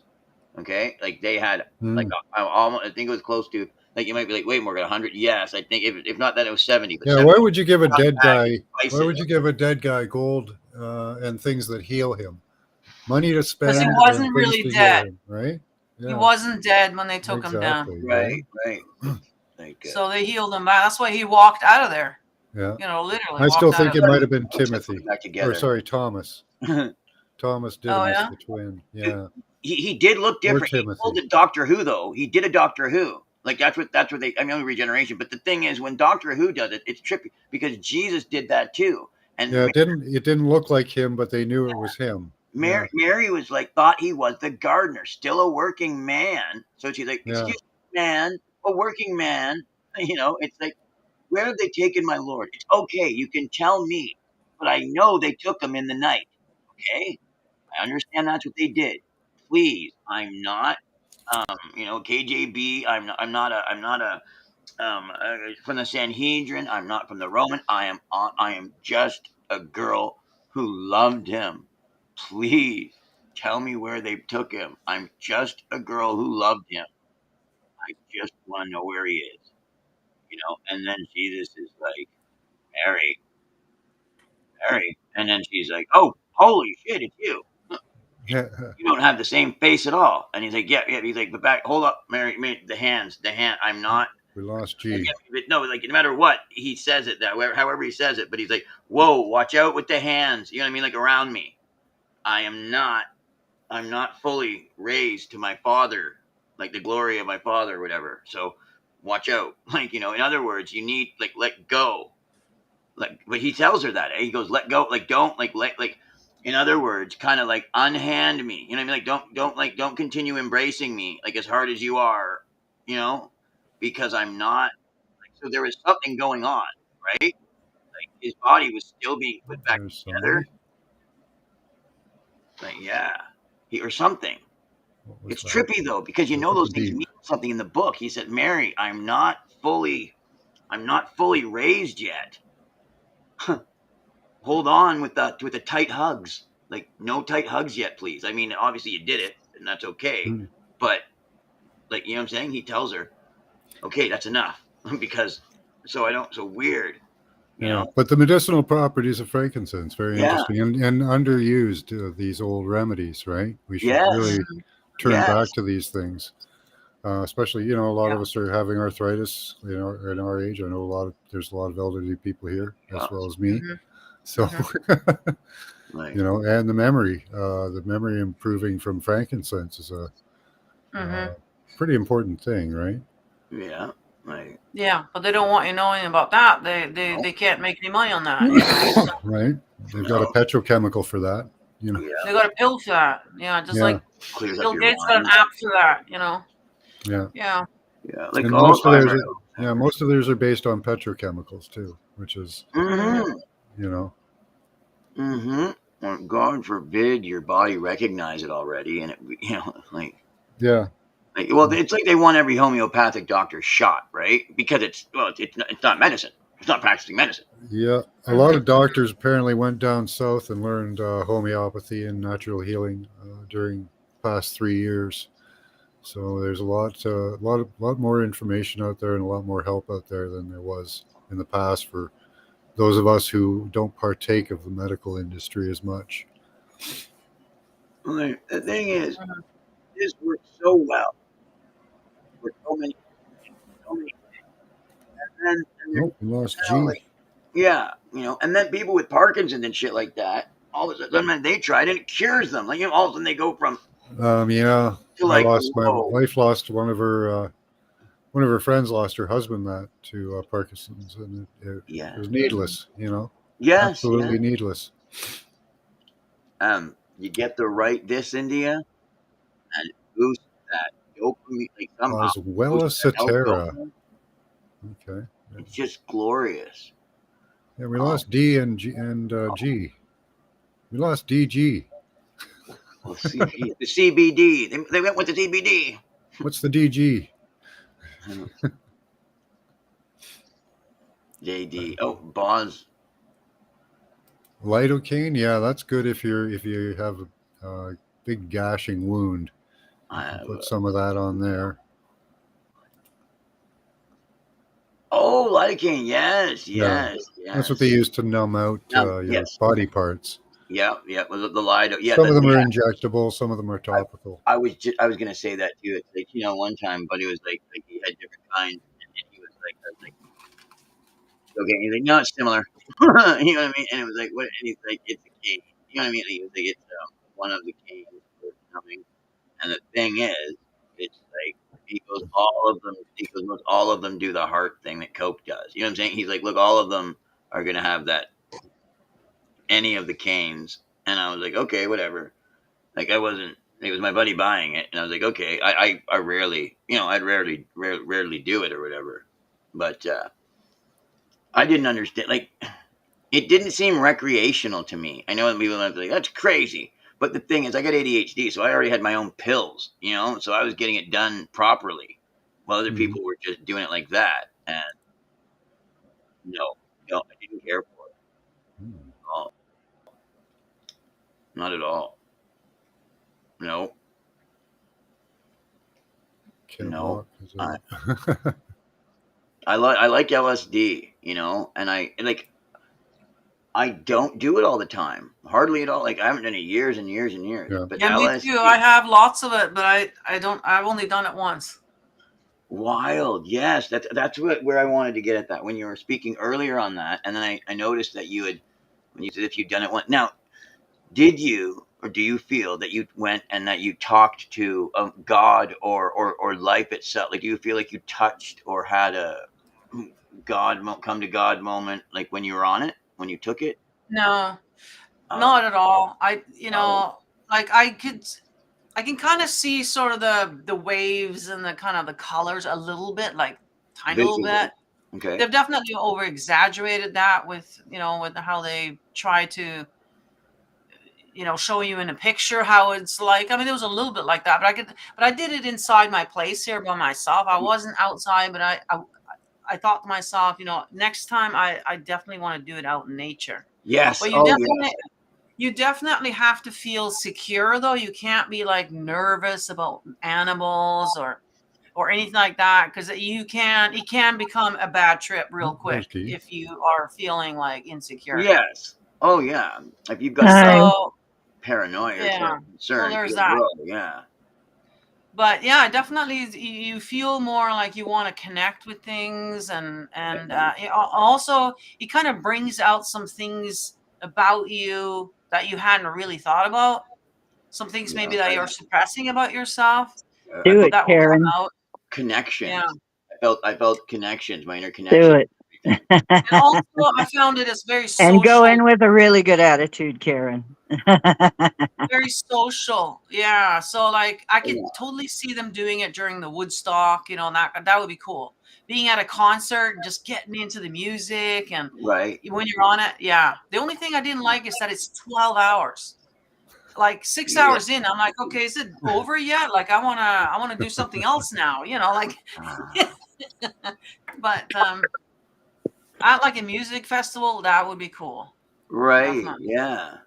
Okay, like they had like almost, I think it was close to like you might be like, wait, Morgan, 100? Yes, I think if not that it was 70. But yeah, 70, why would you give a dead guy? spices. Why would you give a dead guy gold and things that heal him? Money to spend. Because he wasn't and really things to dead. heal him, right? Yeah. He wasn't dead when they took him down. Right. Like, so they healed him back. That's why he walked out of there. Yeah. Literally. I still think it might have been Timothy. Or sorry, Thomas. Thomas Didymus, the twin. Yeah. He did look different. He pulled a Doctor Who though. He did a Doctor Who. Like that's what they. I mean, regeneration. But the thing is, when Doctor Who does it, it's trippy because Jesus did that too. And Yeah, it didn't look like him, but they knew it was him. Mary was like, thought he was the gardener, still a working man. So she's like, Yeah. excuse me, man, a working man. You know, it's like, where have they taken my Lord? It's okay, you can tell me, but I know they took him in the night. Okay, I understand that's what they did. Please, I'm not, KJB. I'm not from the Sanhedrin. I'm not from the Roman. I am just a girl who loved him. Please tell me where they took him. I'm just a girl who loved him. I just want to know where he is. And then Jesus is like, Mary, Mary. And then she's like, oh, holy shit, it's you. Yeah. You don't have the same face at all. And he's like, yeah. He's like, but back, hold up, Mary, the hand. I'm not. We lost G. But no, like no matter what, he says it that way, however he says it. But he's like, whoa, watch out with the hands. You know what I mean? Like around me. I'm not fully raised to my Father, like the glory of my Father or whatever. So watch out. Like, in other words, you need let go. But he tells her that. He goes, let go, don't in other words, kind of like unhand me. You know what I mean? Like don't continue embracing me like as hard as you are, because I'm not. So there was something going on, right? Like his body was still being put back There's together. Like or something. It's that? trippy though, because those things mean something in the book. He said, Mary, I'm not fully raised yet. Hold on with the tight hugs. Like no tight hugs yet, please. I mean, obviously you did it, and that's okay. But you know what I'm saying? He tells her, okay, that's enough. Because so weird. Yeah, but the medicinal properties of frankincense, very interesting and underused, these old remedies, right? We should really turn back to these things, especially, a lot of us are having arthritis, in our age. I know there's a lot of elderly people here as well as me. So, and the memory improving from frankincense is a pretty important thing, right? Yeah. Right. Yeah, but they don't want you knowing about that. They can't make any money on that. Right. They've got a petrochemical for that. They got a pill for that. Yeah, just like Bill Gates got an app for that. Yeah. Yeah. Yeah. Like and most of theirs are based on petrochemicals too, which is Well, God forbid your body recognize it already, and it yeah. Well, it's like they want every homeopathic doctor shot, right? Because it's not medicine. It's not practicing medicine. Yeah, a lot of doctors apparently went down south and learned homeopathy and natural healing during the past 3 years. So there's a lot more information out there and a lot more help out there than there was in the past for those of us who don't partake of the medical industry as much. The thing is, this works so well for so many things. And then we lost G. And then people with Parkinson's and shit like that, all of a sudden they tried and it cures them. Like all of a sudden they go from my whoa. wife lost one of her friends lost her husband to Parkinson's, and it was needless, absolutely needless. You get the right India and boost that dopamine somehow. As well as Cetera. Okay. It's just glorious. Yeah, we lost D and G We lost DG. Well, the CBD. They went with the CBD. What's the DG? JD. Oh, Boz. Lidocaine. Yeah, that's good if you have a big gashing wound. Put some of that on there. Oh, lidocaine. Yes. That's what they use to numb out your body parts. Yeah. The Lido. Yeah. Some of them are injectable. Some of them are topical. I was gonna say that too. It's like one time, but it was like he had different kinds, and he was like, okay. He's like, no, it's similar. You know what I mean? And it was like, what? And he's like, it's a cane. You know what I mean? And he was like, it's one of the canes for numbing. And the thing is, it's like He goes, all of them. He goes, look, all of them do the heart thing that Coke does. You know what I'm saying? He's like, look, all of them are gonna have that. Any of the canes, and I was like, okay, whatever. Like I wasn't. It was my buddy buying it, and I was like, okay. I rarely, I'd rarely do it or whatever. But I didn't understand. Like, it didn't seem recreational to me. I know people are like, that's crazy. But the thing is, I got ADHD, so I already had my own pills, so I was getting it done properly, while other people were just doing it like that. And no, I didn't care for it. Oh, not at all. No. Can't No. walk. I like LSD, and I don't do it all the time, hardly at all. Like I haven't done it years and years and years. Yeah. But Yeah, me LSD, too. I have lots of it, but I've only done it once. wild. Yes, that's where I wanted to get at that when you were speaking earlier on that, and then I noticed that you had when you said if you'd done it once. Now, did you or do you feel that you went and that you talked to God or life itself? Like, do you feel like you touched or had a come to God moment, like when you were on it, when you took it? No, Oh, not at all. oh, Like I can kind of see sort of the waves and the kind of the colors a little bit, like tiny little visually. bit. Okay. They've definitely over exaggerated that with with how they try to show you in a picture how it's like. I mean, there was a little bit like that, but I did it inside my place here by myself. I wasn't outside, but I thought to myself, next time I definitely want to do it out in nature. Yes. But Oh, yeah. you definitely have to feel secure though. You can't be like nervous about animals or anything like that, because it can become a bad trip real quick Okay. if you are feeling like insecure. Yes. Oh, yeah. If you've got Hi. So paranoia or yeah, some concern, there's you'll that. grow. Yeah. But yeah, definitely you feel more like you want to connect with things, and also it kind of brings out some things about you that you hadn't really thought about. Some things Yeah. maybe that you're suppressing about yourself I Do felt it, that will come Karen. out. connections. Yeah. I felt connections, my inner Do connection. it. And also I found it as very And go in social. with a really good attitude, Karen. Very social. Yeah. So like I could Yeah. totally see them doing it during the Woodstock, and that would be cool. Being at a concert, just getting into the music, and Right. when you're on it, yeah. The only thing I didn't like is that it's 12 hours. Like 6 Yeah. hours in, I'm like, okay, is it over yet? Like I wanna do something else now, like but at like a music festival, that would be cool. Right. Definitely. Yeah.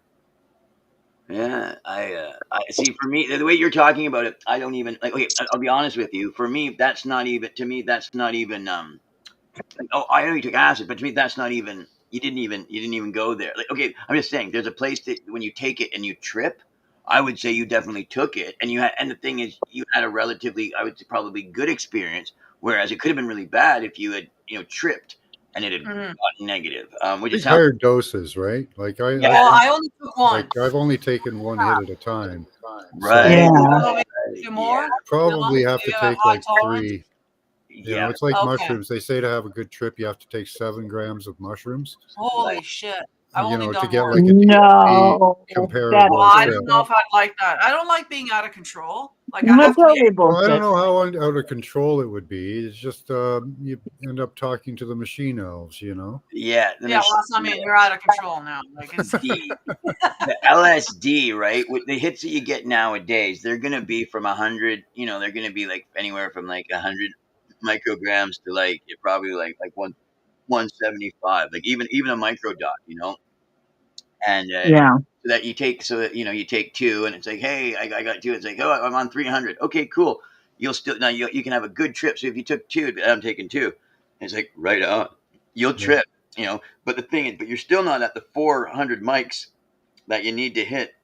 Yeah. I see. For me, the way you're talking about it, I don't even like. Okay, I'll be honest with you. For me, that's not even. To me, that's not even. Like, oh, I know you took acid, but to me, that's not even. You didn't even go there. Like, okay, I'm just saying. There's a place that when you take it and you trip, I would say you definitely took it, and you had. And the thing is, you had a relatively, I would say, probably good experience. Whereas it could have been really bad if you had, tripped and it had Mhm. gotten negative. Which It's is how. higher doses, right? Like Yeah. Well, I only took one. I've only taken one hit at a time. Right. Yeah. Oh, maybe Right. two more? Probably have Maybe to I have take high like tolerance. 3. Yeah. It's like Okay. mushrooms. They say to have a good trip, you have to take 7 grams of mushrooms. Holy shit. I've only To done get one. like a No, comparable that's Well, I trip. don't know if I'd like that. I don't like being out of control. Like I That's have to be. totally Well, I don't bullshit. know how out of control it would be. It's just you end up talking to the machine elves, Yeah. Well, that's I mean, you're out of control now. Like it's The LSD, right? With the hits that you get nowadays, they're gonna be from 100. They're gonna be like anywhere from like 100 micrograms to like probably like 175. Like even a microdot. And Yeah. that you take, so that you take 2, and it's like, hey, I got 2. It's like, oh, I'm on 300. Okay, cool. You'll still now you can have a good trip. So if you took 2, I'm taking 2. It's like right on. You'll trip, But the thing is, but you're still not at the 400 mics that you need to hit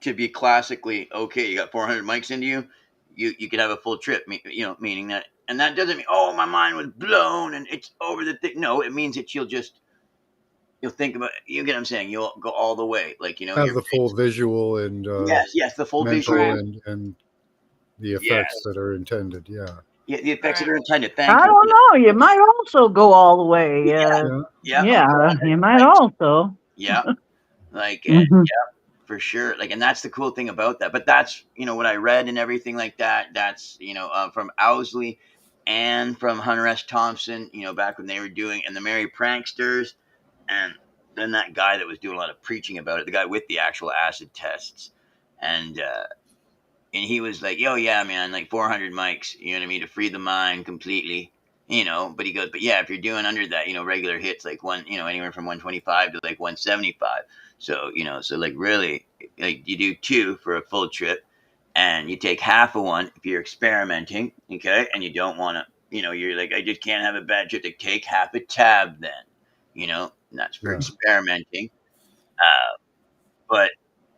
to be classically okay. You got 400 mics into you. You can have a full trip. Meaning that, and that doesn't mean my mind was blown and it's over the thing. No, it means that you'll think about. You get what I'm saying? You'll go all the way, like have the full visual and yes, the full mental visual. and the effects that are intended. Yeah. Yeah, the effects that Right. are intended. Thank I you. don't know. You might also go all the way. Yeah. Yeah. You might also. Yeah. Like, Mhm. for sure. Like, and that's the cool thing about that. But that's, what I read and everything like that. That's, from Owsley and from Hunter S. Thompson, back when they were doing, and the Merry Pranksters. And then that guy that was doing a lot of preaching about it, the guy with the actual acid tests. And he was like, "Yo, yeah, man, like 400 mics, you know what I mean, to free the mind completely, But he goes, but yeah, if you're doing under that, regular hits like anywhere from 125 to like 175. So so like really, like you do two for a full trip, and you take half of one if you're experimenting, okay, and you don't want to, you're like, I just can't have a bad trip. Like take half a tab then, and that's for Yeah. experimenting. But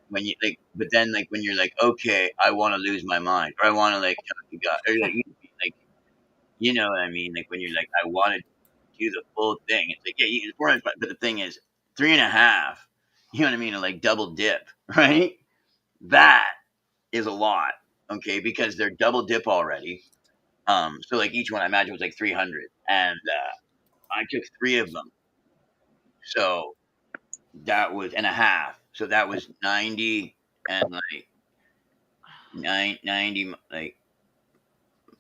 when you like, but then like when you're like, okay, I want to lose my mind, or I want to like talk to God, or like, you know what I mean? Like when you're like, I want to do the full thing. It's like, yeah, but the thing is, 3.5. You know what I mean? To like double dip, right? That is a lot, okay, because they're double dip already. So like each one, I imagine was like 300, and I took 3 of them, so that was and a half. So that was 90 and like 90, like,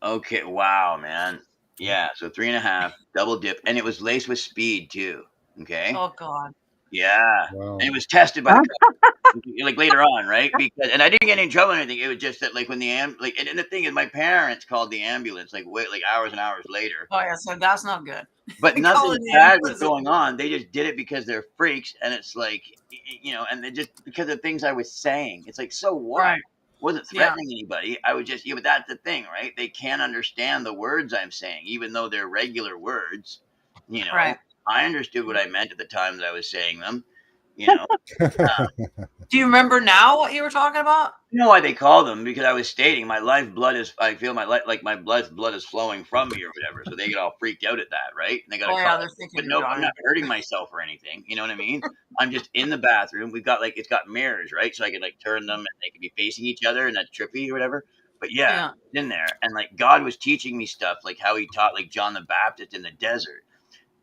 okay, wow, man. Yeah, so 3.5, double dip, and it was laced with speed too. Okay. Oh God. Yeah. Wow. And it was tested by the company, like later on, right? Because and I didn't get in trouble or anything. It was just that like when the and the thing is my parents called the ambulance like wait like hours and hours later. Oh yeah. So that's not good. But nothing Calling the bad was ambulance. going on. They just did it because they're freaks, and it's like, and they just because of things I was saying. It's like, so what? Right. Wasn't Yeah. threatening anybody. I was just, but that's the thing, right? They can't understand the words I'm saying, even though they're regular words. Right. I understood what I meant at the time that I was saying them. You know, Do you remember now what you were talking about? You know why they call them? Because I was stating my lifeblood is. I feel my like my blood is flowing from me or whatever. So they get all freaked out at that, right? And they got to Oh call. yeah, they're thinking But you're no, I'm dying. not hurting myself or anything. You know what I mean? I'm just in the bathroom. We've got like it's got mirrors, right? So I can like turn them and they can be facing each other, and that's trippy or whatever. But yeah, Yeah. in there, and like God was teaching me stuff, like how He taught like John the Baptist in the desert,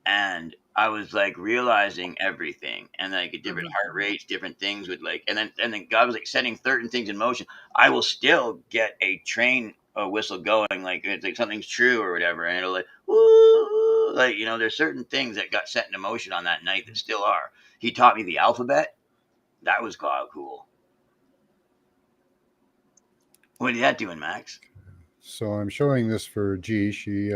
and I was like realizing everything and like at different heart rates, different things would like, and then God was like setting certain things in motion. I will still get a train whistle going, like it's like something's true or whatever, and it'll like, woo, like there's certain things that got set into motion on that night that still are. He taught me the alphabet. That was cool. What are you doing, Max? So I'm showing this for G. She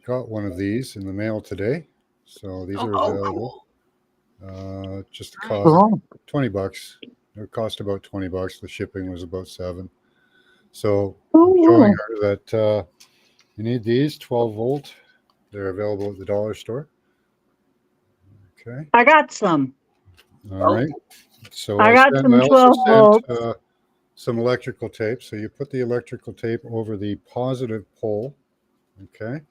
got one of these in the mail today. So these are available. Cool. Just the Nice. cost Cool. $20. It cost about $20. The shipping was about $7. So Ooh. I'm showing her that you need these 12 volt. They're available at the dollar store. Okay. I got some. All right. So I got some I 12 also volts. sent some electrical tape. So you put the electrical tape over the positive pole. Okay.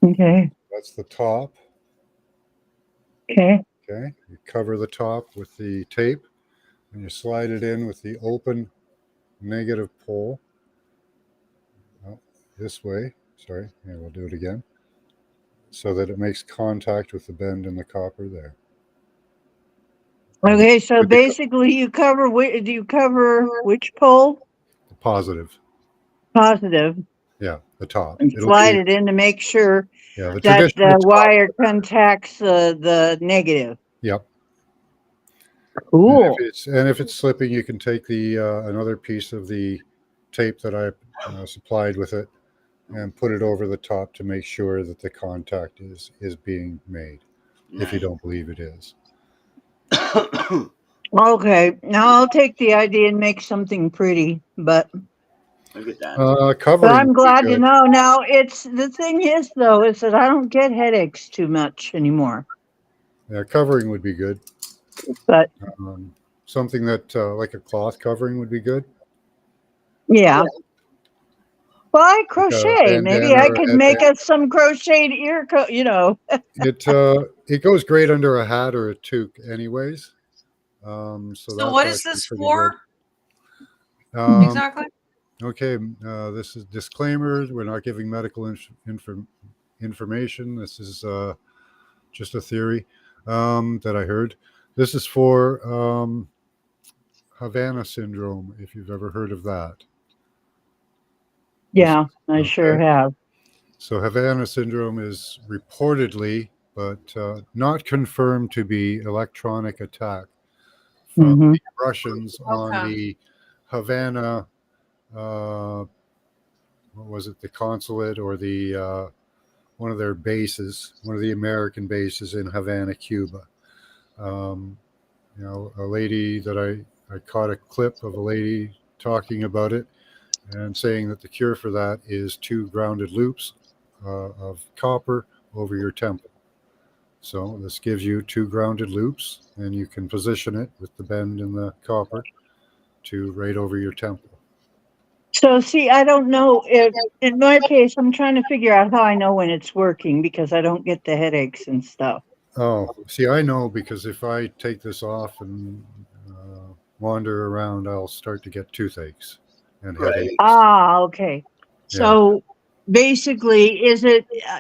Okay. That's the top. Okay. Okay. You cover the top with the tape and you slide it in with the open negative pole. Oh, this way. Sorry. Yeah, we'll do it again. So that it makes contact with the bend in the copper there. Okay. So With the basically, you cover which pole? the positive. Positive. Yeah, the top. And It'll slide be it in to make sure the that traditional the top. wire contacts the negative. Yep. Cool. And if it's slipping, you can take the another piece of the tape that I supplied with it and put it over the top to make sure that the contact is being made. If you don't believe it is. Okay. Now I'll take the idea and make something pretty, but Look at that. Covering. I'm would be glad to good. know. Now it's the thing is though is that I don't get headaches too much anymore. Yeah, covering would be good. But Something that like a cloth covering would be good. yeah. Well, I Like a crochet. Maybe bandana I or a could make headband. us some crocheted ear coat. It goes great under a hat or a toque, anyways. So So that's what is actually this pretty for good. exactly? Okay, this is disclaimer. We're not giving medical information. This is just a theory that I heard. This is for Havana syndrome, if you've ever heard of that. Yeah, I sure Okay. have. So Havana syndrome is reportedly, but not confirmed to be electronic attack from Mhm. the Russians on Okay. the Havana, what was it, the consulate or the one of their bases, one of the American bases in Havana, Cuba. A lady that I caught a clip of a lady talking about it and saying that the cure for that is 2 grounded loops of copper over your temple. So this gives you 2 grounded loops, and you can position it with the bend in the copper to right over your temple. So see, I don't know if in my case, I'm trying to figure out how I know when it's working because I don't get the headaches and stuff. Oh, see, I know because if I take this off and wander around, I'll start to get toothaches and Right. headaches. Ah, okay. So basically,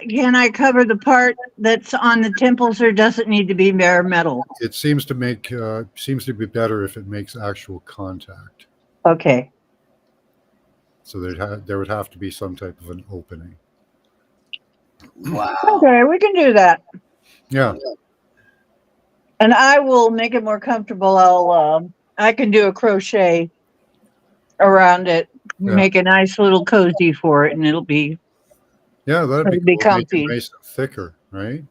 can I cover the part that's on the temples or does it need to be bare metal? It seems to be better if it makes actual contact. Okay. So there would have to be some type of an opening. Wow. Okay, we can do that. Yeah. And I will make it more comfortable. I can do a crochet around it, make a nice little cozy for it, and it'll be Yeah, that'd be cool. Make comfy. it nice and thicker, right?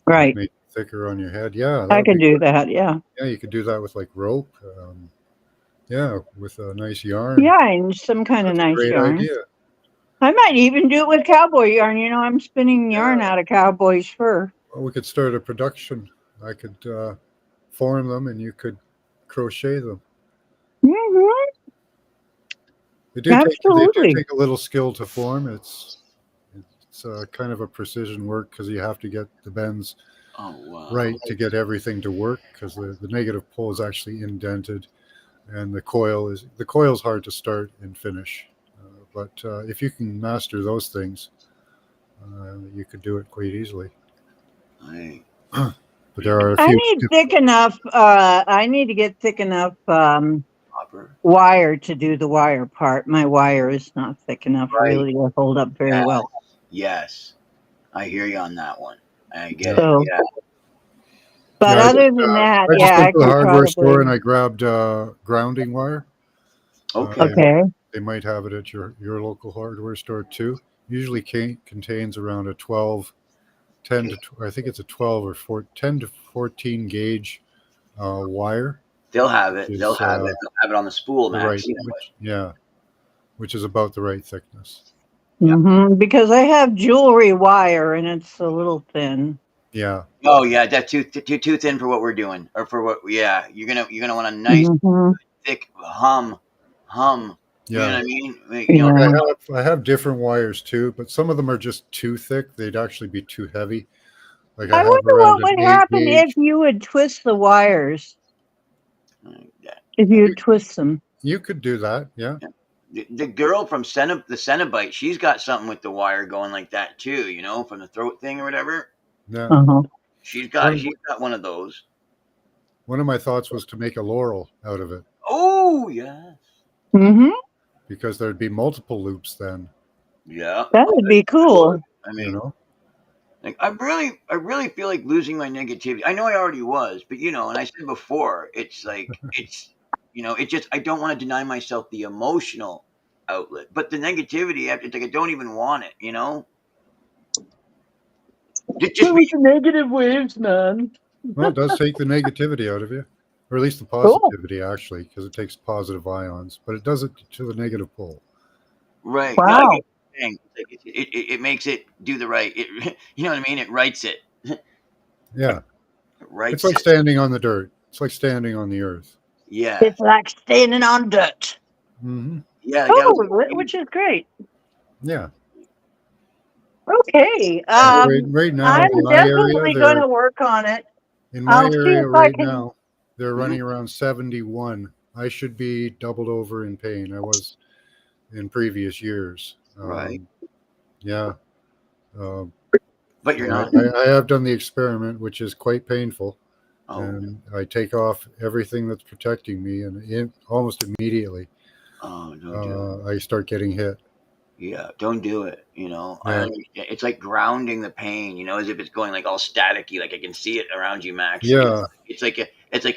Right. Make it thicker on your head. Yeah, I that'd can be do good. that. Yeah. Yeah, you could do that with like rope. With a nice yarn. Yeah, and some kind of That's a nice great yarn. idea. I might even do it with cowboy yarn. You know, I'm spinning yarn out of cowboy's fur. Well, we could start a production. I could form them, and you could crochet them. Mhm. They do Absolutely. take a little skill to form. It's kind of a precision work because you have to get the bends Oh wow. right to get everything to work because the negative pole is actually indented, and the coil's hard to start and finish. But if you can master those things, you could do it quite easily. Right. But there are a I few. need thick enough. I need to get thick enough Copper. wire to do the wire part. My wire is not thick enough Right. really to hold up very well. Yes. I hear you on that one. I get So- it. Yeah. But Yeah, I other than that, I just yeah, went I to the could hardware store probably. and I grabbed grounding wire. Okay. Okay. They might have it at your local hardware store too. Usually contains around a 12, 10 to I think it's a 12 or 10 to 14 gauge wire. They'll have it. Which They'll is, have it. They'll have it on the spool, the Max. right, You know it. which is about the right thickness. Because I have jewelry wire and it's a little thin. Yeah. Oh yeah, that's too thin for what we're doing, or for what. Yeah, you're gonna want a nice Mhm. thick hum. You know what Yeah. I mean? You know, Yeah. I have different wires too, but some of them are just too thick. They'd actually be too heavy. Like I I have wonder around what an would 8 happen gauge. if you would twist the wires. yeah. If you would twist them. You could do that. Yeah. The girl from the Cenobite, she's got something with the wire going like that too. You know, from the throat thing or whatever. Yeah. Uh-huh. She's got one of those. One of my thoughts was to make a laurel out of it Oh yeah. Mm-hmm. because there'd be multiple loops then, Yeah. That would be cool. I mean, you know? like I really feel like losing my negativity. I know I already was, but you know, and I said before, it's like it's just I don't want to deny myself the emotional outlet, but the negativity, it's like I don't even want it. You know, just With the negative waves, man. Well, it does take the negativity out of you, or at least the positivity, actually, because it takes positive ions, but it does it to the negative pole. right. Wow. No, I get what you're saying. Like, it makes it do the right. You know what I mean? It writes it. Yeah. It writes It's like it. standing on the dirt. It's like standing on the earth. Yeah. It's like standing on dirt. Mm-hmm. Yeah. Like, Oh, which is great. Yeah. Okay. Right now, I'm in my definitely area, going to work on it. in my I'll see area if I right can- now, they're running around 71. I should be doubled over in pain. I was in previous years. Right. Yeah. But you're not. I have done the experiment, which is quite painful. Oh, And I take off everything that's protecting me, and almost immediately oh, don't do it. I start getting hit. Yeah, don't do it. I Yeah. understand. It's like grounding the pain, as if it's going like all staticky, like I can see it around you, Max. Yeah. It's like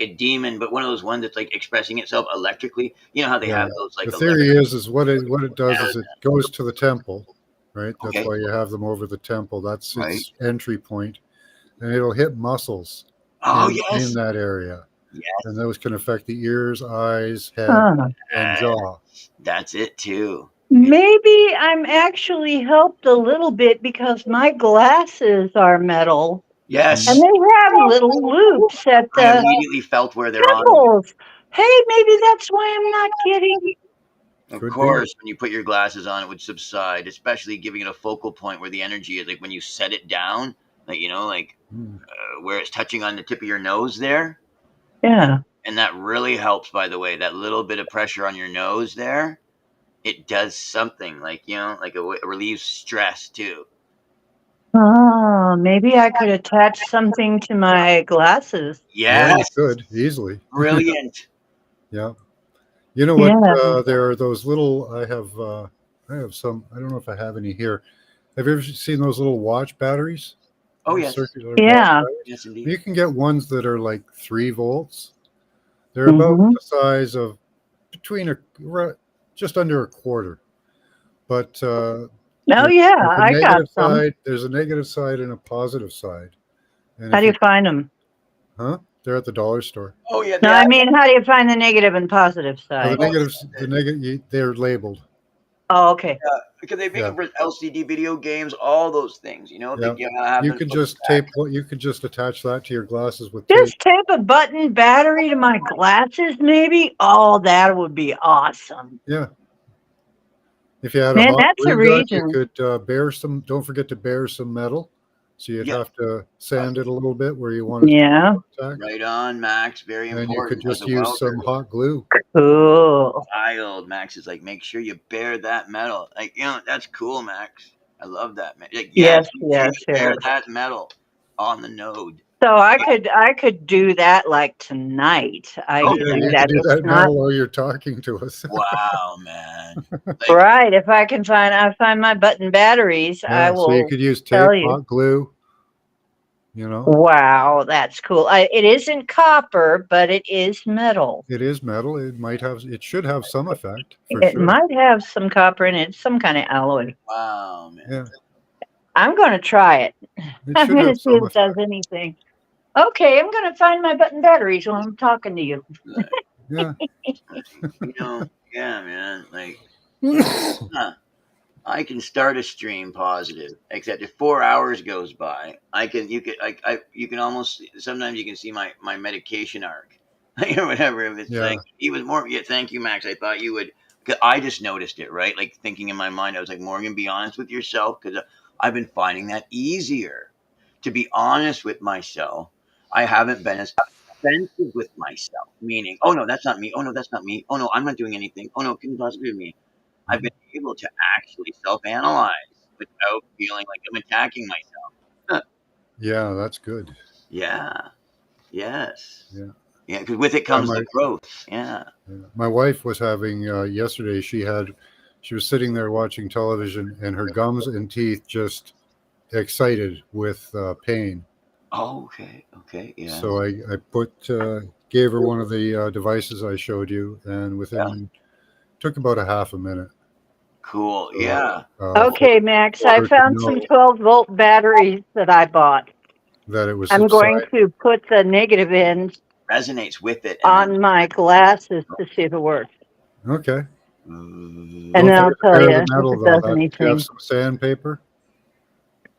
a demon, but one of those ones that's like expressing itself electrically. You know how they Yeah. have those like The theory is what it does is it goes to the temple, right? That's Okay. why you have them over the temple. That's Right. its entry point, and it'll hit muscles Oh in yes. that area. Yes. And those can affect the ears, eyes, head, Huh. and jaw. That's it too. Maybe I'm actually helped a little bit because my glasses are metal Yes. and they have little loops at I the immediately felt where they're on. temples. Hey, maybe that's why I'm not getting. Of Could be. course, when you put your glasses on, it would subside, especially giving it a focal point where the energy is. Like when you set it down, like Hmm. where it's touching on the tip of your nose there. Yeah. And that really helps, by the way. That little bit of pressure on your nose there, it does something like it relieves stress too. Oh, maybe I could attach something to my glasses. Yeah, you Yes, could easily. brilliant. Yeah. You know what? Yeah. There are those little. I have some. I don't know if I have any here. Have you ever seen those little watch batteries? Oh Those yes, circular Yeah. watch batteries? yes indeed. You can get ones that are like 3 volts. They're about Mhm. the size of just under a quarter. But Oh there's yeah, a I got negative some. side. There's a negative side and a positive side. And How if do you find them? they're at the dollar store. Oh yeah, No, I mean, how do you find the negative and positive Now, side? the negative, they're labeled. Oh, okay. because they make Yeah. them for LCD video games, all those things. Yeah. They gotta have You them could for just the back. you could just attach that to your glasses with tape. Just tape a button battery to my glasses, maybe? Oh, that would be awesome. Yeah. If you had a Man, hot that's a glue gun, you reason. could bare some. Don't forget to bare some metal. So you'd Yeah. have to sand it a little bit where you want it Yeah. to attack. Right on, Max. Very And you important. could just as a use welder. some hot glue. Cool. Wild. Max is like, make sure you bare that metal. Like, that's cool, Max. I love that, man. Like, Yes, make sure yes, you bare yes. that metal on the node. So I could do that like tonight. I Oh, could Yeah, do you that. could do that It's now not while you're talking to us. Wow, man. Like, right. If I find my button batteries, I Yeah, so you will could use tell tape, you. hot glue. You know, Wow, that's cool. It isn't copper, but it is metal. it is metal. It should have some effect for It sure. might have some copper in it, some kind of alloy. wow, man. Yeah, I'm going to try it. it I'm should going to have see some if it does effect. anything. Okay, I'm going to find my button batteries while I'm talking to you. Yeah. Yeah, man. Like, huh, I can start a stream positive, except if 4 hours goes by, you can almost, sometimes you can see my medication arc or whatever. If it's Yeah. like, even more, yeah, thank you, Max. I thought you would, 'cause I just noticed it, right? Like thinking in my mind, I was like, Morgan, be honest with yourself. Cause I've been finding that easier to be honest with myself. I haven't been as offensive with myself, meaning, oh no, that's not me. Oh no, that's not me. Oh no, I'm not doing anything. Oh no, it couldn't possibly be me. I've been able to actually self-analyze without feeling like I'm attacking myself. Yeah, that's good. Yeah. Yes. Yeah. Yeah, because with it comes my- the growth. Yeah. Yeah. My wife was having yesterday. She was sitting there watching television, and her gums and teeth just excited with pain. Oh, okay. Okay. Yeah. So I gave her one of the devices I showed you, and took about a half a minute. Cool. Yeah. Okay, Max, for I her to found know some 12-volt batteries that I bought. that it was I'm going subsiding. to put the negative ends Resonates with it. on my glasses to see if it works. Okay. Mm. And then I'll tell Compare you the if metal, it though. does Do you anything. have some sandpaper?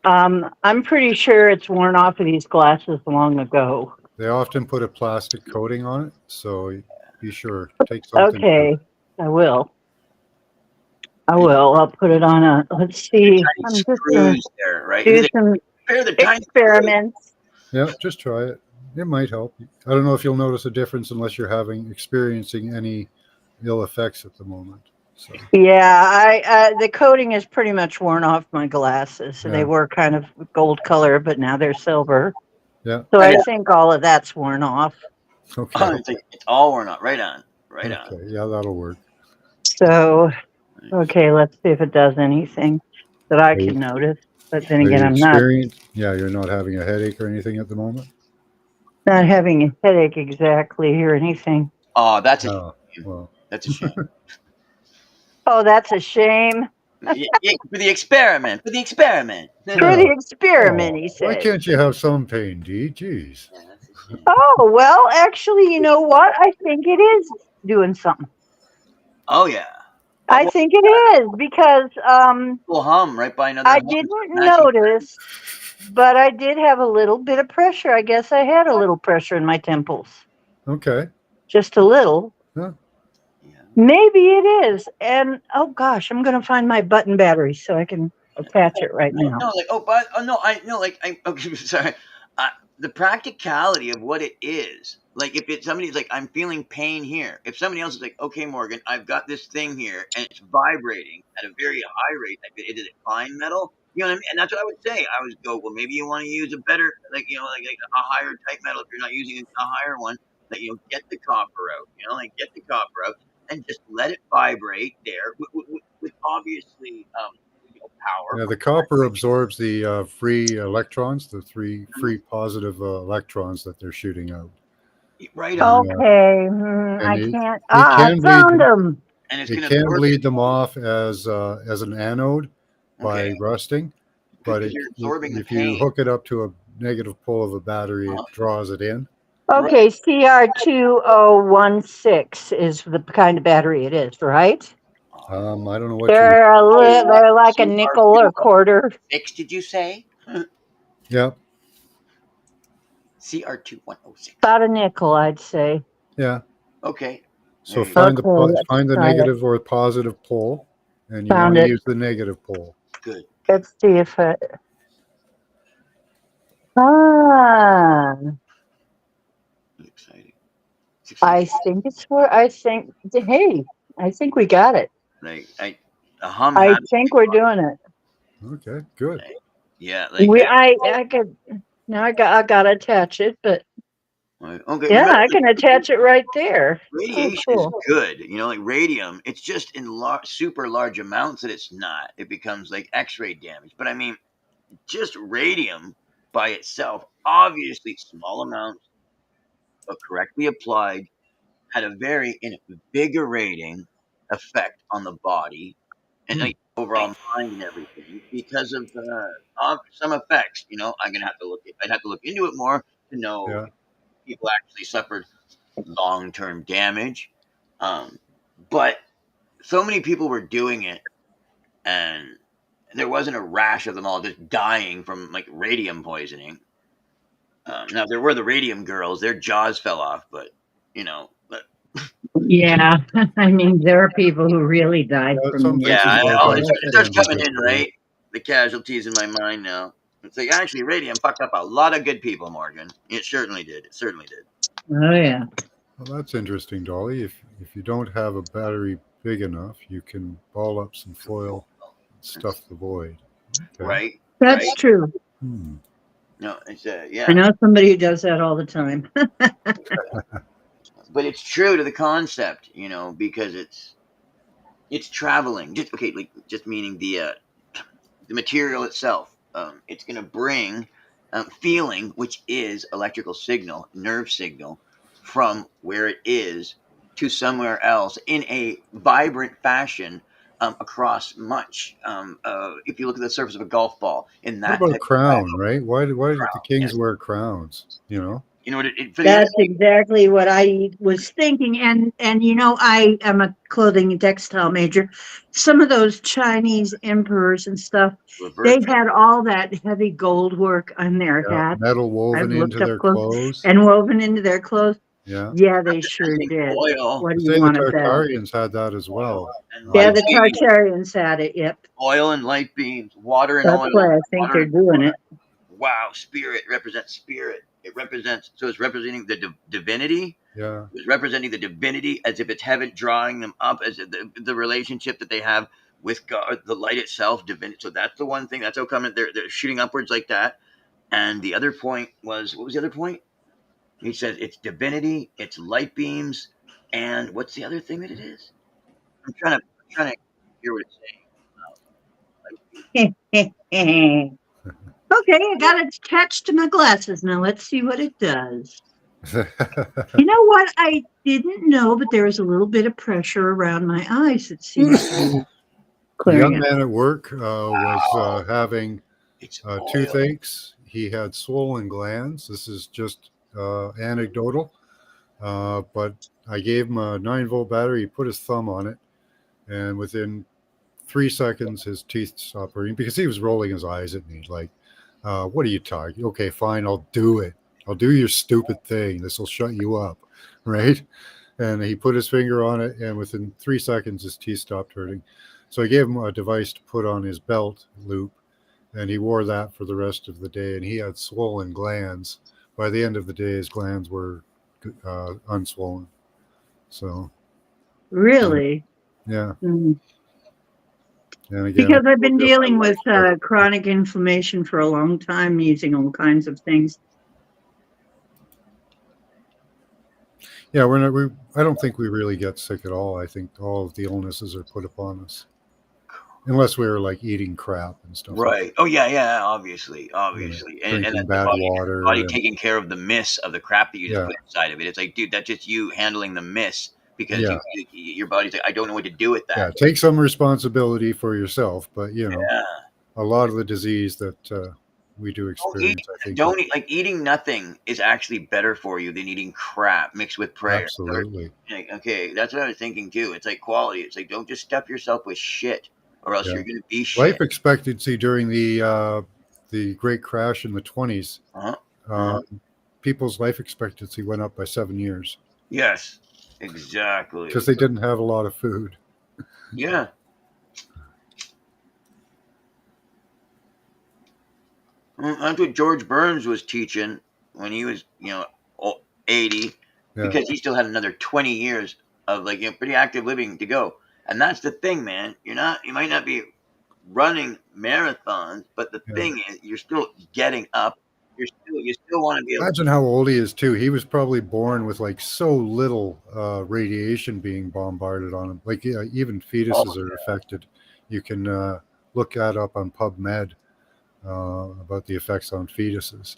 I'm pretty sure it's worn off of these glasses long ago. They often put a plastic coating on it, so be sure. Take something. Okay, I will. I'll put it on let's see. I'm Tiny just going screws there, right? to do some Compare the tiny experiments. Yeah, just try it. It might help. I don't know if you'll notice a difference unless you're experiencing any ill effects at the moment. So Yeah, the coating is pretty much worn off my glasses. They Yeah. were kind of gold color, but now they're silver. yeah, So I Yeah. think all of that's worn off. okay, It's all or not. Right on. Right on. okay, yeah, that'll work. So, Nice. okay, let's see if it does anything that I Are you- can notice. But then Are again, you I'm not Yeah, you're not having a headache or anything at the moment. having a headache exactly or anything. Oh, that's a Oh, shame. well, That's a shame. Oh, that's a shame. Yeah, for the experiment. For the experiment. For Yeah. the experiment, Oh, he why said. can't you have some pain, Dee? Jeez. Yeah, that's a shame. Oh, well, actually, you know what? I think it is doing something. Oh yeah. I think it is because Little hum right by another I hum. didn't Matching- notice, but I did have a little bit of pressure. I guess I had a little pressure in my temples. Okay. Just a little. Yeah. Maybe it is. And oh gosh, I'm going to find my button battery so I can attach it right now. No, like but no, I no, like I okay, sorry. The practicality of what it is, like if it's somebody's like I'm feeling pain here. If somebody else is like, okay, Morgan, I've got this thing here and it's vibrating at a very high rate. Like, is it fine metal? You know what I mean? And that's what I would say. I would go, well, maybe you want to use a better, like like a higher type metal if you're not using a higher one. Like get the copper out. Like get the copper out and just let it vibrate there with obviously power. Yeah, the copper absorbs the free electrons, the three free positive electrons that they're shooting out. Right on. Okay, And I it- can't. it I can found bleed- them. And it's It going can to bleed them off as an anode by Okay. rusting, but Because you're absorbing the if you pain. hook it up to a negative pole of a battery, it draws it in. Okay, CR2016 is the kind of battery it is, right? I don't know what you. They're like a nickel or quarter. Six, did you say? Yeah, CR2106. About a nickel, I'd say. yeah. Okay. So There you find go. the Okay, let's find the try it. negative or positive pole, and you Found want to it. use the negative pole. Good. Let's see if it. Ah, Exciting. It's I exciting. think it's where I think. Hey, I think we got it. Like a hum. I happens. think we're doing it. Okay, good. Yeah. Like I could. Now I got to attach it, but okay. yeah, remember, I can attach it right there. radiation cool. is good. Like radium, it's just in super large amounts that it's not. It becomes like X-ray damage. But I mean, just radium by itself, obviously small amounts, but correctly applied, had a very invigorating effect on the body and like overall mind and everything because of some effects. I'm gonna have to I'd have to look into it more to know Yeah. if people actually suffered long-term damage. But so many people were doing it, and there wasn't a rash of them all just dying from like radium poisoning. Now there were the radium girls; their jaws fell off, but but Yeah, I mean there are people who really died Yeah, from some it. yeah, places I where know. guys It starts can coming get in, through. right? The casualties in my mind now. It's like actually radium fucked up a lot of good people, Morgan. It certainly did. It certainly did. Oh yeah. Well, that's interesting, Dolly. If you don't have a battery big enough, you can ball up some foil, and stuff the void. Okay. Right? That's Right? true. Hmm. No, it's I yeah. know somebody who does that all the time. But it's true to the concept, because it's traveling. Just meaning the material itself. It's going to bring feeling, which is electrical signal, nerve signal, from where it is to somewhere else in a vibrant fashion across much. If you look at the surface of a golf ball, in What that about type crown, right? Why did the kings yes. wear crowns? for the That's exactly what I was thinking. And I am a clothing and textile major. Some of those Chinese emperors and stuff, reverse. they had all that heavy gold work on their hats. Metal I've woven looked into up their close clothes. and woven into their clothes. Yeah. Yeah, they sure think did. oil. What do Say you the want to bet? Tartarians had that as well. And Yeah, light the beams, Tartarians had it. Yep. oil and light beams, water and That's oil. why I think water they're and doing it. Wow, spirit represents spirit. It represents, so it's representing the divinity, Yeah. It was representing the divinity as if it's heaven drawing them up, as the relationship that they have with God, the light itself, divinity. So that's the one thing. That's how come they're shooting upwards like that. And the other point was, what was the other point? He says it's divinity, it's light beams, and what's the other thing that it is? I'm trying to hear what it's saying. Okay, I got it attached to my glasses. Now let's see what it does. You know what? I didn't know, but there was a little bit of pressure around my eyes. It seems to be The clearing young it. man at work was having It's oil. toothaches. He had swollen glands. This is just anecdotal, but I gave him a 9-volt battery. He put his thumb on it, and within 3 seconds, his teeth stopped hurting because he was rolling his eyes at me like, what are you talking? Okay, fine, I'll do it. I'll do your stupid thing. This will shut you up, right? And he put his finger on it, and within 3 seconds, his teeth stopped hurting. So I gave him a device to put on his belt loop, and he wore that for the rest of the day. And he had swollen glands. By the end of the day, his glands were unswollen. So, Really? yeah. Mm. And again, Because I've been dealing with chronic inflammation for a long time, using all kinds of things. yeah, we're not. I don't think we really get sick at all. I think all of the illnesses are put upon us, unless we're like eating crap and stuff. Right. Oh yeah. Obviously, and Drinking that's the bad body, water. body and- taking care of the miss of the crap that you just Yeah. put inside of it. It's like, dude, that's just you handling the miss because Yeah. your body's like, I don't know what to do with yeah, that. take some responsibility for yourself. But you know, Yeah. a lot of the disease that we do experience, I think, Don't eat, like eating nothing is actually better for you than eating crap mixed with prayer. absolutely. Like, okay, that's what I was thinking too. It's like quality. It's like, don't just stuff yourself with shit, or else Yeah. you're gonna be shit. Life expectancy during the Great Crash in the 20s, Uh-huh. people's life expectancy went up by 7 years Yes, exactly. because they didn't have a lot of food. Yeah. Well, that's what George Burns was teaching when he was, 80, Yeah. because he still had another 20 years of pretty active living to go. And that's the thing, man. You might not be running marathons, but the Yeah. thing is, you're still getting up. You still want to be able. Imagine how old he is too. He was probably born with like so little radiation being bombarded on him. Like even fetuses are affected. You can look that up on PubMed about the effects on fetuses.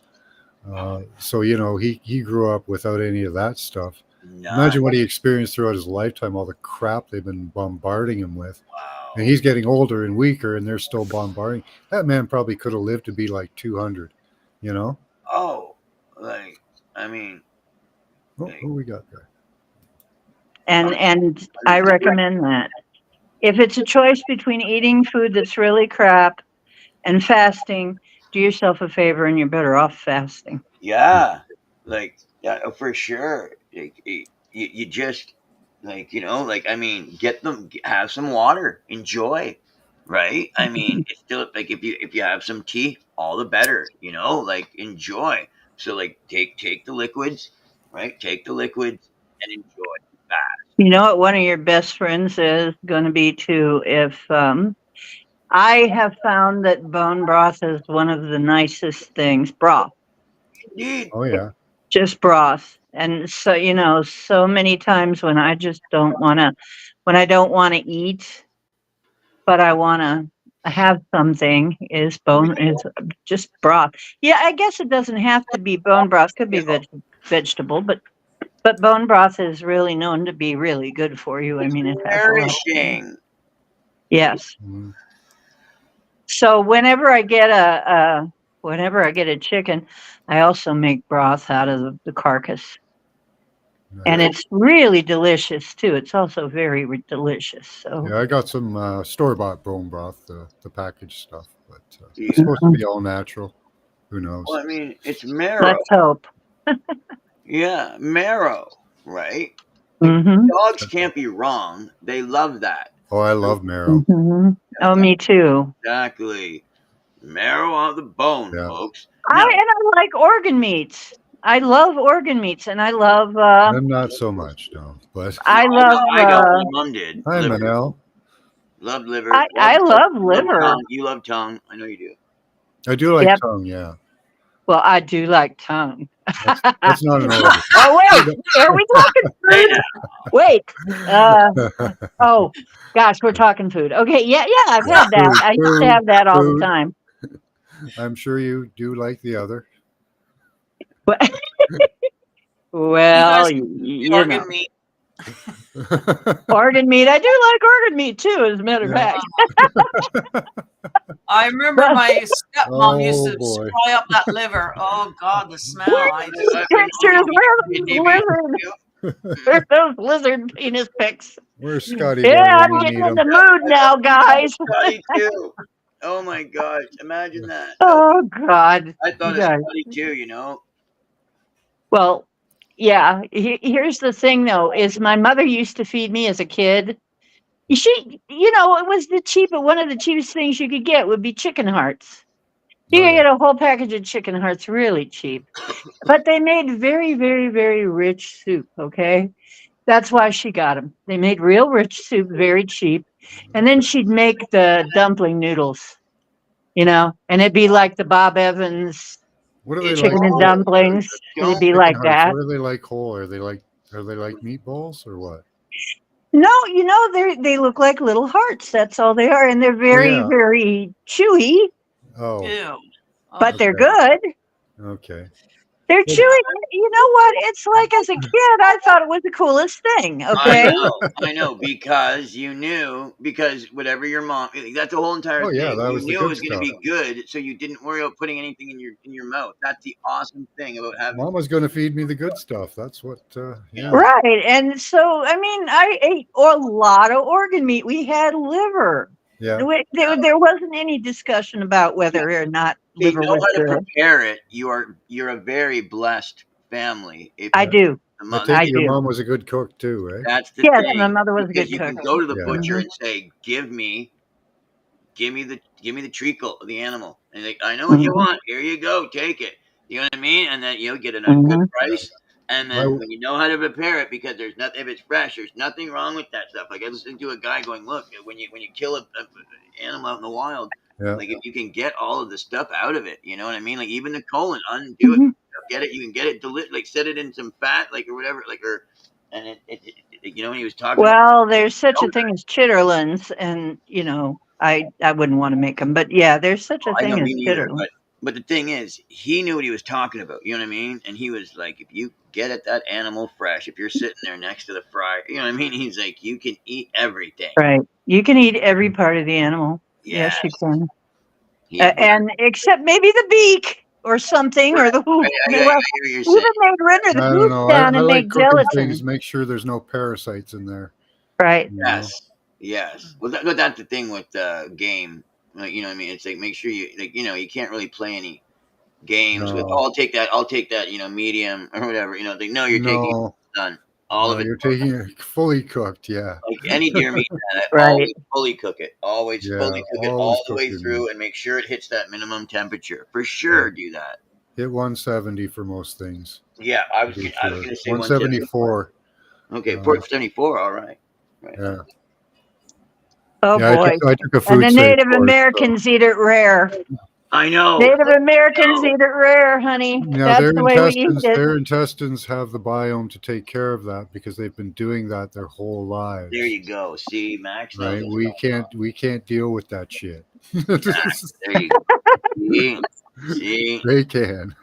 So he grew up without any of that stuff. Imagine what he experienced throughout his lifetime, all the crap they've been bombarding him with. Wow. And he's getting older and weaker, and they're still bombarding. That man probably could have lived to be like 200, Oh, Who we got there? And I recommend that. If it's a choice between eating food that's really crap and fasting, do yourself a favor and you're better off fasting. yeah, for sure. You just get them, have some water, enjoy, right? I mean, it's still like if you have some tea, all the better, enjoy. So take the liquids, right? Take the liquids and enjoy that. You know what one of your best friends is going to be too? If I have found that bone broth is one of the nicest things. Broth, Indeed. Oh yeah. just broth. And so, so many times when I just don't want to eat, but I want to have something, is just broth. Yeah, I guess it doesn't have to be bone broth. Could be vegetable, but bone broth is really known to be really good for you. I mean, it has a lot. Nourishing. Yes. Mm-hmm. So whenever I get a chicken, I also make broth out of the carcass. And it's really delicious too. It's also very delicious. So Yeah, I got some store-bought bone broth, the packaged stuff, but it's supposed to be all natural. Who knows? Well, I mean, it's marrow. let's hope. Yeah, marrow, right? Mm-hmm. Dogs can't be wrong. They love that. Oh, I love marrow. Mm-hmm. Oh, me too. Exactly. Marrow on the bone, Yeah. folks. I like organ meats. I love organ meats, and I love I'm not so much, no. But I No, love I don't. My mom did. hi, Liver. Manel. Love liver. I love liver. tongue. You love tongue. I know you do. I do like Yep. tongue. Yeah, Well, I do like tongue. that's not an organ. Oh wait, are we talking Hey, food? Wait. Oh gosh, we're talking food. Okay, yeah, I've had that. Food, I used to food, have that all the food. time. I'm sure you do like the other. But guys well, you know, organ meat. organ meat. I do like organ meat too, as a matter of Yeah. fact. I remember my stepmom used Oh, to boy. fry up that liver. Oh God, the smell! I just, Pictures, Kidney where beef. where's those lizard penis pics? Where's Scotty? Yeah, Boy I'm when you getting need in the him? mood now, guys. Scotty too. Oh my gosh! Imagine that. Oh God. I thought You of guys. Scotty too. You know. Well, yeah. Here's the thing, though: is my mother used to feed me as a kid. She, it was one of the cheapest things you could get would be chicken hearts. You Oh, could yeah. get a whole package of chicken hearts really cheap, but they made very, very, very rich soup. Okay, that's why she got them. They made real rich soup, very cheap, and then she'd make the dumpling noodles. And it'd be like the Bob Evans What are they chicken like? and dumplings. It'd be Chicken like hearts, that. what are they like whole? Are they like meatballs or what? No, they look like little hearts. That's all they are, and they're very, yeah. very chewy, Oh, ew. Oh, but they're Okay. good. okay. They're chewy. You know what? It's like as a kid, I thought it was the coolest thing. Okay. I know, because you knew, because whatever your mom, that's the whole entire Oh, thing. yeah, that You was the knew it good was going to stuff. be good, so you didn't worry about putting anything in your mouth. That's the awesome thing about having. Mama's going to feed me the good stuff. That's what. Yeah. Right. And so, I mean, I ate a lot of organ meat. We had liver. Yeah. There wasn't any discussion about whether or not If you liver know was how to good. prepare it, you're a very blessed family. If I do. the I mother, take I it your do. mom was a good cook too, eh? that's the Yes, thing. my mother was a Because good you cook. can go to the Yeah. butcher Mhm. and say, give me the treacle of the animal, and like, I know what you Mhm. want. Here you go, take it. You know what I mean? And then you'll get a good Mhm. price. And I then w- when you know how to prepare it, because there's nothing, if it's fresh, there's nothing wrong with that stuff. Like I listened to a guy going, look, when you kill a animal out in the wild, Yeah. like if you can get all of the stuff out of it, you know what I mean? Like even the colon, undo it, Mhm. get it. You can get it like set it in some fat, like or whatever, and when he was talking about. Well, there's such a thing as chitterlings, and I wouldn't want to make them, but yeah, there's such a I know, thing as me neither. chitterlings. But the thing is, he knew what he was talking about. You know what I mean? And he was like, if you get at that animal fresh, if you're sitting there next to the fryer, you know what I mean? He's like, you can eat everything. Right. You can eat every part of the animal. Yes, you can. And except maybe the beak or something, or the hoof. I They hear left, what you're even saying. they'd render the I don't hoof know. down I and like make cooking gelatin. things. Make sure there's no parasites in there. Right. You know? Yes. Well, that's the thing with game. You know what I mean? It's like make sure you can't really play any games with. No. Oh, I'll take that. Medium or whatever. You're taking No. done. All of it. You're taking it fully cooked. Yeah. Like any deer meat, Right. always fully cook it. Always Yeah, fully cook it always all the cook way your through, meat. and make sure it hits that minimum temperature. For sure, do that. Hit 170 for most things. Yeah, I was Be going sure. to say 174. Okay, 74. All right. Yeah. Oh Yeah, boy. I took a And food the safe Native course, so- Americans eat it rare. I know. Native Americans eat it rare, honey. Yeah, That's the way we eat it. their intestines have the biome to take care of that because they've been doing that their whole lives. There you go. See, Max. knows Right? what's We can't deal with that shit. There you go. See? They can.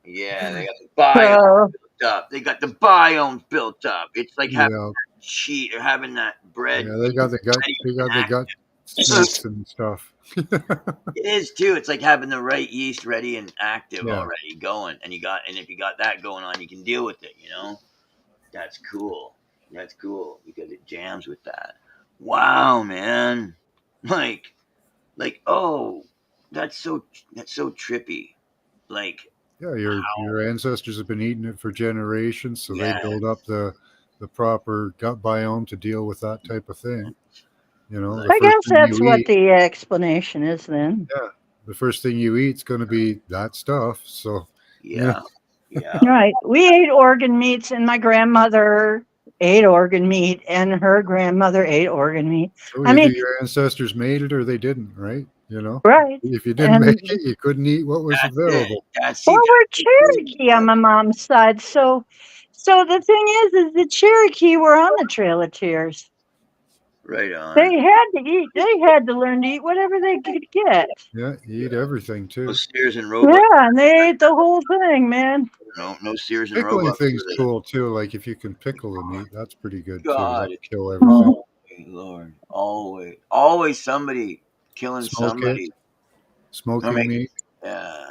Yeah, they got the biome built up. They got the biome built up. It's like having Yeah, that cheat or having that bread. yeah, they got the gut snakes and stuff. It is too. It's like having the right yeast ready and active Yeah. already going, and if you got that going on, you can deal with it. That's cool. That's cool because it jams with that. Wow, man! Like, oh, that's so trippy. Like, Yeah, your ancestors have been eating it for generations, so Yeah. they build up the proper gut biome to deal with that type of thing. The I first guess thing that's you what eat- the explanation is then. the first thing you eat is going to be that stuff. So yeah, Yeah. Right. We ate organ meats, and my grandmother ate organ meat, and her grandmother ate organ meat. So I either mean, your ancestors made it or they didn't, right? You know, right. if you didn't make And it, you couldn't eat what was That's it. available. well, See, we're Cherokee on my mom's side, so the thing is the Cherokee were on the Trail of Tears. right on. They had to eat. They had to learn to eat whatever they could get. Yeah, you eat everything No too. Sears and Roebuck. Yeah, and they ate the whole thing, man. No Sears and Pickling Roebuck. thing's really. cool too. Like if you can pickle the meat, that's pretty good too. God. That'll kill everything. Lord, always somebody killing Smoke somebody. it, smoking I mean, meat. Yeah.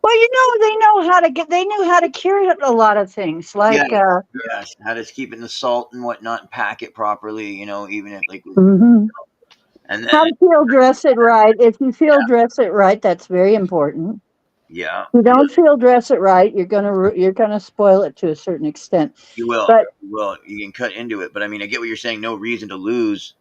Well, they know how to get. They knew how to cure a lot of things, like Yes. How to keep it in the salt and whatnot and pack it properly, even if like mhm. and How then to field dress it right. If you field dress it right, that's very important. yeah. If you don't field dress it right, you're gonna spoil it to a certain extent. You will. But You can cut into it, but I mean, I get what you're saying. No reason to lose.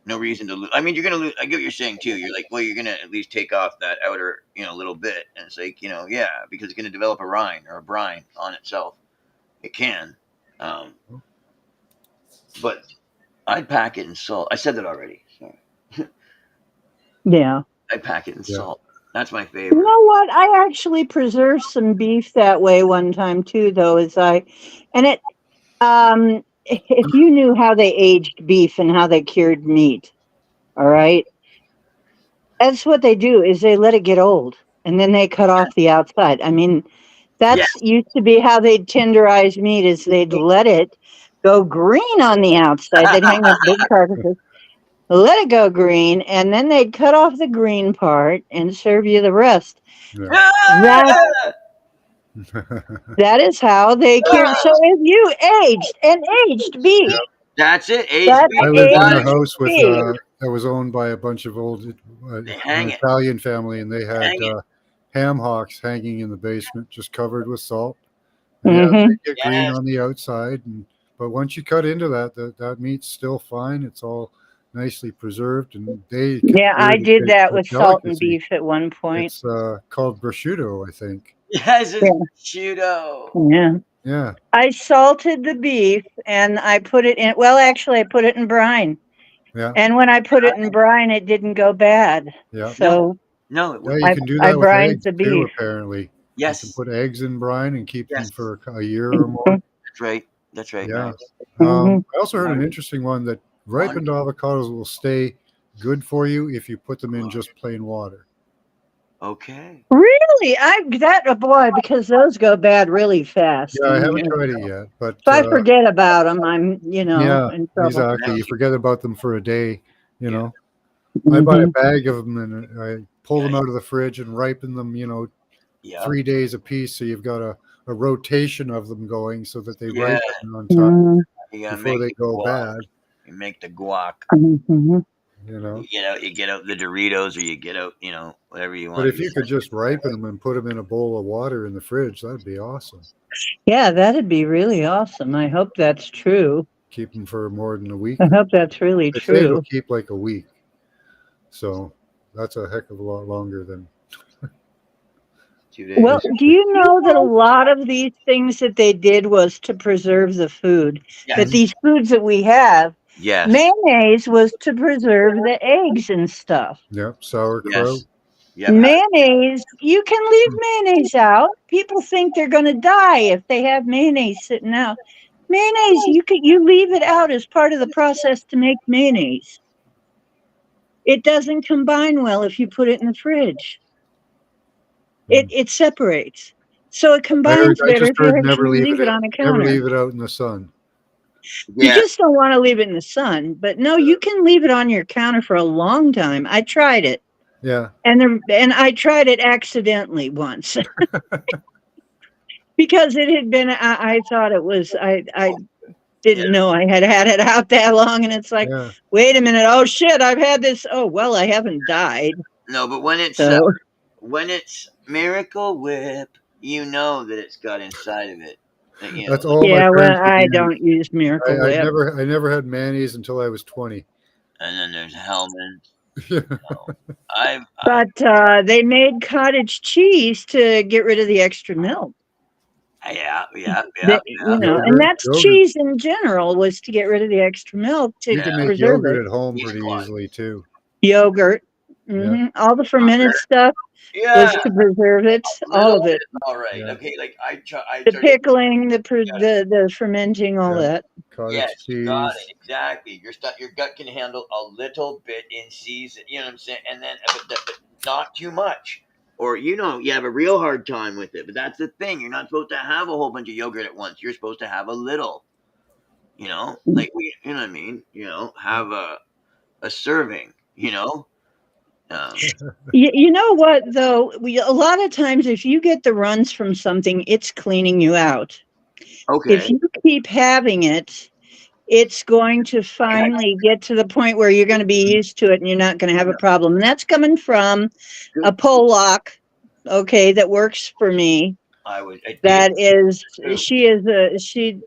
No reason to lose. I mean, you're gonna lose. I get what you're saying too. You're like, well, you're gonna at least take off that outer, little bit, and it's like, yeah, because it's gonna develop a rind or a brine on itself. It can, but I'd pack it in salt. I said that already. Sorry. yeah. I'd pack it in Yeah. salt. That's my You favorite. know what? I actually preserved some beef that way one time too, though. If you knew how they aged beef and how they cured meat, all right, that's what they do is they let it get old and then they cut off the outside. I mean, that's used to be how they'd tenderize meat is they'd let it go green on the outside. They'd hang up big carcasses, let it go green, and then they'd cut off the green part and serve you the rest. Yeah. That is how they cure. So if you aged beef, That's it. that I lived in a aged house with beef. that was owned by a bunch of old They hang an it. Italian family, and they had Hang it. ham hocks hanging in the basement, just covered with salt. And yeah, Mhm. they get green Yes. on the outside, but once you cut into that meat's still fine. It's all nicely preserved, and they Yeah, I consider did it that a with salt and delicacy. beef at one point. It's called prosciutto, I think. Yes, it's Yeah. prosciutto. Yeah. Yeah, I salted the beef and I put it in. Well, actually, I put it in brine. yeah, And when I put it in brine, it didn't go bad. yeah. So No, it Yeah, would. you can do I that with brined eggs the too. beef. Apparently, you Yes. can put eggs in brine and keep them Yes. for a year or more. That's right. That's right, Yeah. Max. I also heard an interesting one that ripened avocados will stay good for you if you put them in just plain water. Okay. Really, boy, because those go bad really fast. Yeah, I And haven't if tried it yet, but I forget about them, I'm yeah, in trouble. exactly. You forget about them for a day. You Yeah. know, I buy a Mhm. bag of them and I pull them out of the fridge and ripen them. Yeah. 3 days a piece, so you've got a rotation of them going so that they Yeah. ripen on time Mhm. You gotta before make they the go guac. bad. You make the guac. Mhm. You know. You get out the Doritos, or you get out, whatever you want. But if you could just ripen them and put them in a bowl of water in the fridge, that'd be awesome. Yeah, that'd be really awesome. I hope that's true. Keep them for more than a week. I hope that's really They say it'll true. keep like a week. So that's a heck of a lot longer than 2 days. Well, do you know that a lot of these things that they did was to preserve the food? That Yes. these foods that we have, Yes. mayonnaise was to preserve the eggs and stuff. sauerkraut. Yes. Yeah. Mayonnaise, you can leave mayonnaise out. People think they're going to die if they have mayonnaise sitting out. Mayonnaise, you leave it out as part of the process to make mayonnaise. It doesn't combine well if you put it in the fridge. It separates. So it combines I better just if you heard never actually leave leave it it on a never counter. leave it out in the sun. You Yeah. just don't want to leave it in the sun. But no, you can leave it on your counter for a long time. I tried it. Yeah. And I tried it accidentally once. Because it had been I thought it was I didn't know I had it out that long, and it's like, Yeah. wait a minute, oh shit, I've had this. Oh well, I haven't died. No, but when it's So Miracle Whip, you know that it's got inside of it. That's all my yeah, well, parents would I use. don't use Miracle I Whip. never had mayonnaise until I was 20. And then there's Hellman's. Yeah. But they made cottage cheese to get rid of the extra milk. Yeah. You know, and Yogurt, that's yogurt. cheese in general, was to get rid of the extra milk to You can make preserve yogurt it. at home Cheese pretty clot. easily too. Yogurt, all the fermented stuff Yeah, was to preserve it, all little of it. bit, all right. Yeah. Okay, like I The started. pickling, the fermenting, all Yeah. that. Cottage Yes, you got cheese. it exactly. Your gut can handle a little bit in season. You know what I'm saying? And then but not too much, or you have a real hard time with it. But that's the thing. You're not supposed to have a whole bunch of yogurt at once. You're supposed to have a little. Like you know what I mean. Have a serving. Um, You know what though? A lot of times, if you get the runs from something, it's cleaning you out. If okay. you keep having it, it's going to finally get to the point where you're going to be used to it and you're not going to have a problem. And that's coming from a Polak, okay, that works for me. I did. That is, True. she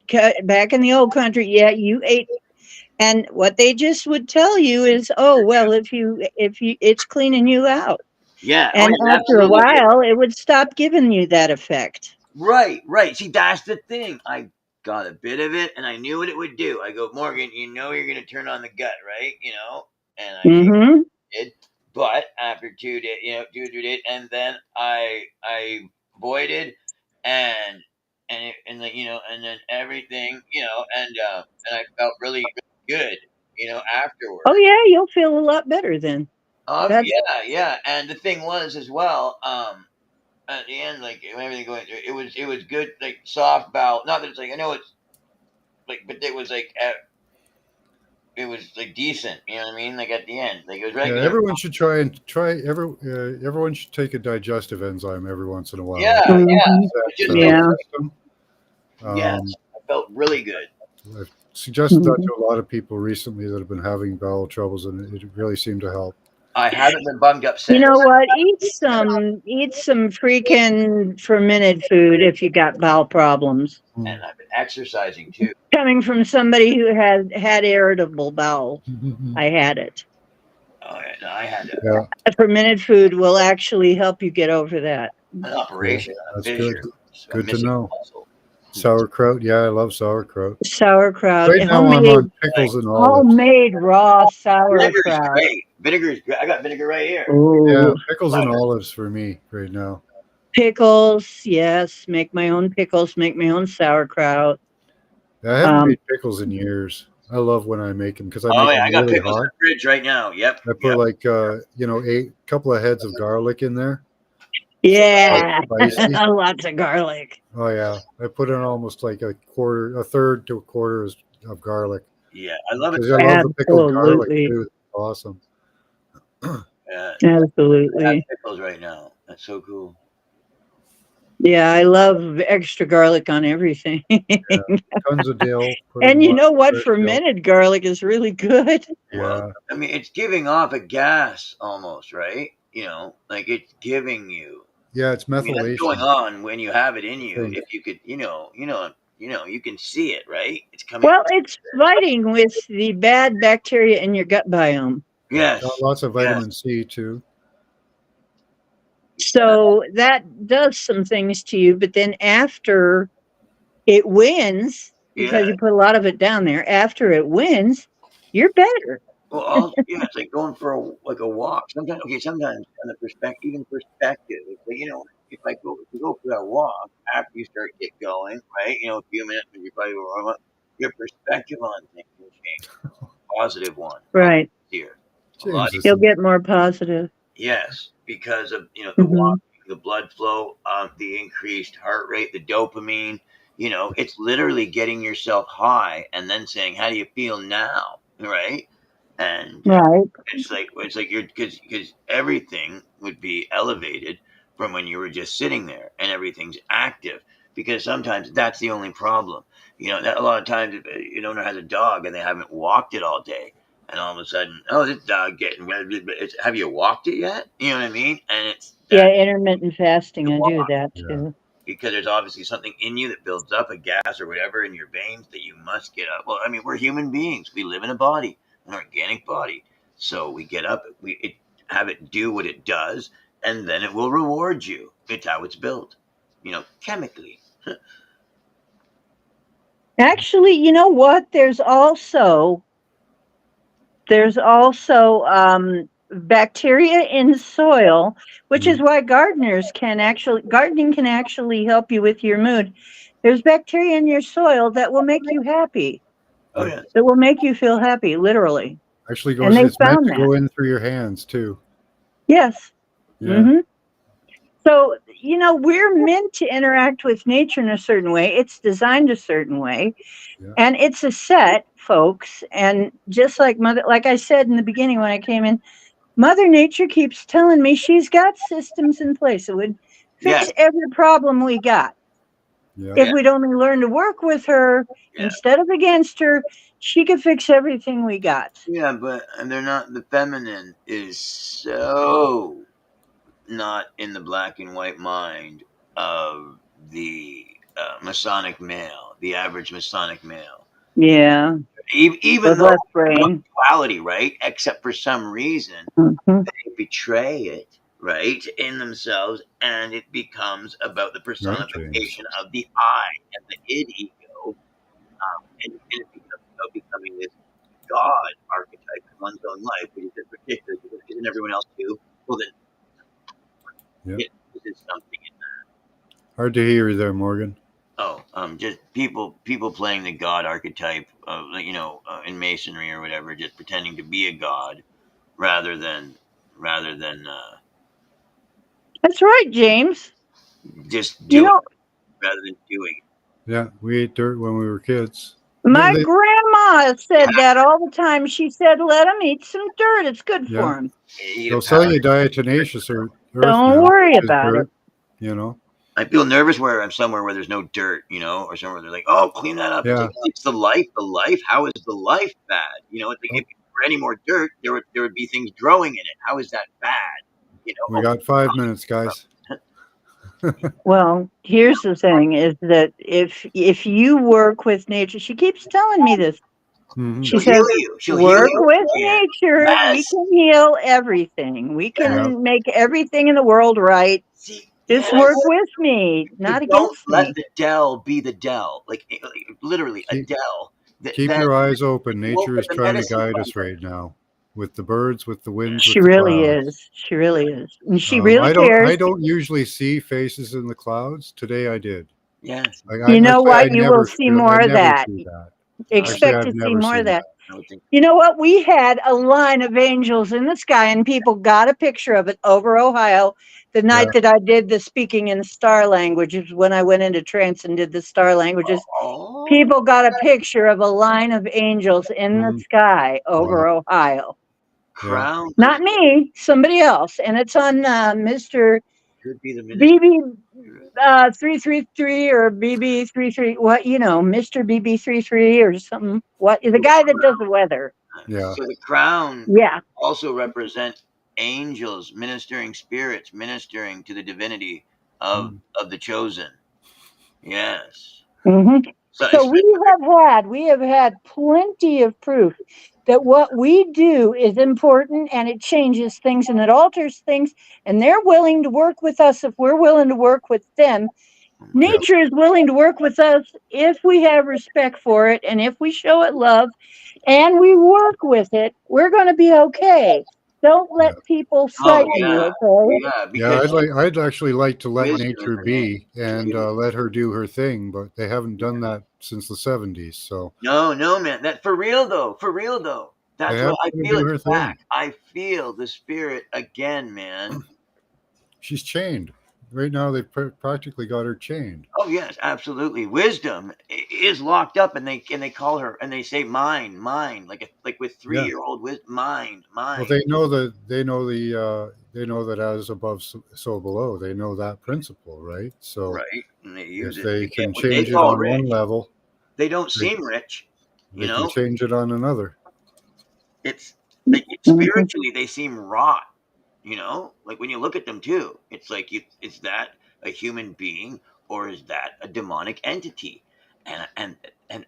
back in the old country. Yeah, you ate. And what they just would tell you is, oh, well, if you, it's cleaning you out. Yeah. And it after a absolutely is. while, it would stop giving you that effect. Right. See, that's the thing. I got a bit of it, and I knew what it would do. I go, Morgan, you're going to turn on the gut, right? And I Mm-hmm. did. But after 2 days, 2 days, and then I voided, and and then everything, and I felt really good, afterwards. Oh, yeah, you'll feel a lot better then. That's- Yeah. And the thing was as well, at the end, like everything going through, it was good, like soft bowel. Not that it's like I know it's like, but it was like it was like decent. You know what I mean? Like at the end, like it was Yeah, regular. everyone should everyone should take a digestive enzyme every once in a while. Yeah, Mhm. Just Yeah. System. yes, I felt really good. I've suggested that to a lot of people recently that have been having bowel troubles, and it really seemed to help. I haven't been bummed up since. You know what? Eat some freaking fermented food if you got bowel problems. And I've been exercising too. Coming from somebody who had irritable bowel, I had it. Oh, yeah, no, I had Yeah, A fermented food will actually help you get over that. an operation. that's on a good. fissure, so Good to missing know. muscle. sauerkraut. Yeah, I love sauerkraut. Sauerkraut, Right now I'm homemade, on pickles and olives. homemade raw Vinegar is sauerkraut. great. Vinegar is great. I got vinegar right here. Ooh. Yeah, pickles and olives for me right now. Pickles, yes. Make my own pickles. Make my own sauerkraut. Yeah, I haven't Um, made pickles in years. I love when I make them because I Oh make yeah, I them got really pickles in hot. the fridge right now. Yep. I put like a couple of heads of garlic in there. Yeah, Spicy. lots of garlic. Oh yeah, I put in almost like a third to a quarter of garlic Yeah, I love it. because I love the pickled garlic Absolutely. too. Awesome. Yeah, I Absolutely. have pickles right now. That's so cool. Yeah, I love extra garlic on everything. Tons of dill. put And in you lots know of what? fresh dill. Fermented garlic is really good. Yeah, I mean, it's giving off a gas almost, right? Like it's giving you. yeah, it's I mean, that's going methylation. on when you have it in you. Think. If you could, you can see it, right? It's coming. Well, it's fighting with the bad bacteria in your gut biome. Yes. Got lots of vitamin C too. So that does some things to you, but then after it wins, because Yeah. you put a lot of it down there, after it wins, you're better. Well, it's like going for a walk. Sometimes, sometimes on the perspective, but if you go for that walk after you start get going, right? A few minutes, you probably will your perspective on things will change. Positive one, Right. here. A lot Changes. You'll get more positive. Yes, because of the Mhm. walking, the blood flow, the increased heart rate, the dopamine. It's literally getting yourself high and then saying, "How do you feel now?" Right? And Right. it's like you're because everything would be elevated from when you were just sitting there, and everything's active. Because sometimes that's the only problem. That a lot of times if an owner has a dog and they haven't walked it all day. And all of a sudden, oh, this dog getting red. But have you walked it yet? You know what I mean? And it's Yeah, intermittent fasting. You I do walk. that Yeah. too. because there's obviously something in you that builds up a gas or whatever in your veins that you must get up. Well, I mean, we're human beings. We live in a body, an organic body. So we get up, have it do what it does, and then it will reward you. It's how it's built, chemically. Actually, you know what? There's also bacteria in soil, which is why gardening can actually help you with your mood. There's bacteria in your soil that will make you happy, Oh yeah. that will make you feel happy, literally. Actually And goes. they It's meant found to that. go in through your hands too. Yes. Yeah. hmm So, we're meant to interact with nature in a certain way. It's designed a certain way. Yeah. And it's a set, folks. And just like I said in the beginning when I came in, Mother Nature keeps telling me she's got systems in place that would Yeah. fix every problem we got. Yeah. If we'd only learn to work with her Yeah. instead of against her, she could fix everything we got. Yeah, and they're not. The feminine is so not in the black and white mind of the Masonic male, the average Masonic male. Yeah. Even With though less brain. duality, right? Except for some reason, Mhm. they betray it, right, in themselves, and it becomes about the personification of the I and the id ego, and it becomes about becoming this God archetype in one's own life, which is just ridiculous. Because isn't everyone else too? Well, then, this is something. Hard to hear you there, Morgan. Oh, just people playing the God archetype, in masonry or whatever, just pretending to be a god rather than That's right, James. just You doing know, rather than doing. Yeah, we ate dirt when we were kids. my They- grandma said that all the time. She said, "Let them eat some dirt. It's good Yeah. for them." They'll sell you diatomaceous earth Don't now, worry which is about dirt, it. I feel nervous where I'm somewhere where there's no dirt, or somewhere they're like, "Oh, clean that up." Yeah. It's like, it's the life. The life. How is the life bad? It's like if there were any more dirt, there would be things growing in it. How is that bad? We got 5 minutes, guys. Well, here's the thing: is that if you work with nature, she keeps telling me this. Mhm. She She'll says, heal you. She'll heal "Work you. with Yeah. nature. We Yes. can heal everything. We can make everything in the world right. See, Just yes. work with me, not But don't against let me." the Dell be the Dell. Like literally a Keep- Dell. Keep your eyes open. Nature is the trying to medicine guide us button. right now with the birds, with the winds, She with the really clouds. is. She really is, and she really I cares. don't usually see faces in the clouds. Today I did. Yes. You know Actually, what? You will see more of that. see that. Expect I've to see never more of seen that. I would think. You know what? We had a line of angels in the sky, and people got a picture of it over Ohio the night that I did the speaking in star languages. When I went into trance and did the star languages, Oh, people got a picture of a line of angels in the sky over Ohio. crown Not me, somebody else, and it's on Mr. could be the minister. BB 333 or BB 33. What Mr. BB 33 or something. What the guy that does the weather? Yeah. So the crown Yeah. also represent angels, ministering spirits, ministering to the divinity of the chosen. Yes. Mm-hmm. So So we have had plenty of proof that what we do is important, and it changes things and it alters things, and they're willing to work with us if we're willing to work with them. Nature is willing to work with us if we have respect for it and if we show it love and we work with it. We're going to be okay. Don't let people frighten you, okay? Yeah, Yeah, because I'd actually like to let wisdom nature is her be and let her do her thing, but they haven't done that since the 70s. So no, man. That for real though. That's They what I have to feel. do her It's thing. back. I feel the spirit again, man. she's chained. Right now, they've practically got her chained. Oh yes, absolutely. Wisdom is locked up, and they call her and they say mine, like with 3-year-old with mine. Well, they know that as above, so below. They know that principle, right? So Right, and they use if it. they to can get what they change it call on rich. one level, They don't they- seem rich. they can change it on another. It's like spiritually they seem rot. Like when you look at them too, it's like is that a human being or is that a demonic entity? And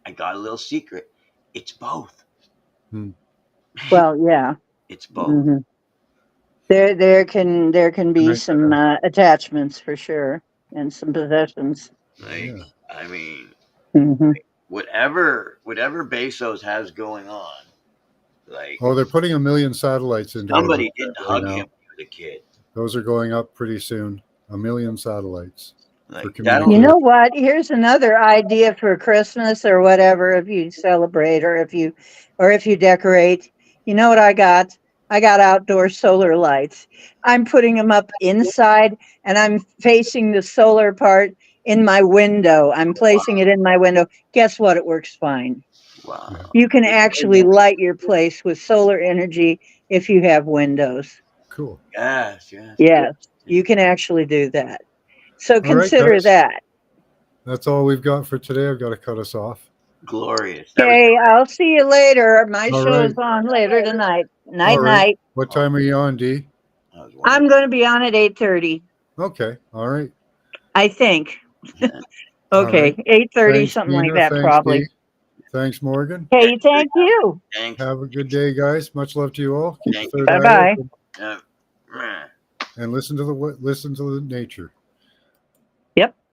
I got a little secret. It's both. Well, yeah. It's both. Mm-hmm. There can be some attachments for sure and some possessions. I mean, Mm-hmm. whatever Bezos has going on, like Oh, they're putting 1 million satellites into somebody orbit didn't right hug now. him when he was a kid. Those are going up pretty soon. 1 million satellites. Like For that communication. You know what? Here's another idea for Christmas or whatever, if you celebrate or if you decorate. You know what I got? I got outdoor solar lights. I'm putting them up inside and I'm facing the solar part in my window. I'm placing it in my window. Guess what? It works fine. wow. You can actually light your place with solar energy if you have windows. Cool. Yes. Yes, you can actually do that. So right, consider guys. that. That's all we've got for today. I've got to cut us off. Glorious. That was Okay, I'll see you later. My All show's right. on later tonight. Night, All right. night. What time are you on, Dee? that was I'm wonderful. going to be on at 8:30, Okay. All right. I think. All Okay, right. 8:30, Thanks, something like Tina. that, Thanks, probably. Dee. Thanks, Morgan. Okay, thank you. Thanks. Have a good day, guys. Much love to you all. Keep Thank the third eye Bye-bye. open Uh, and listen to the nature. Yep.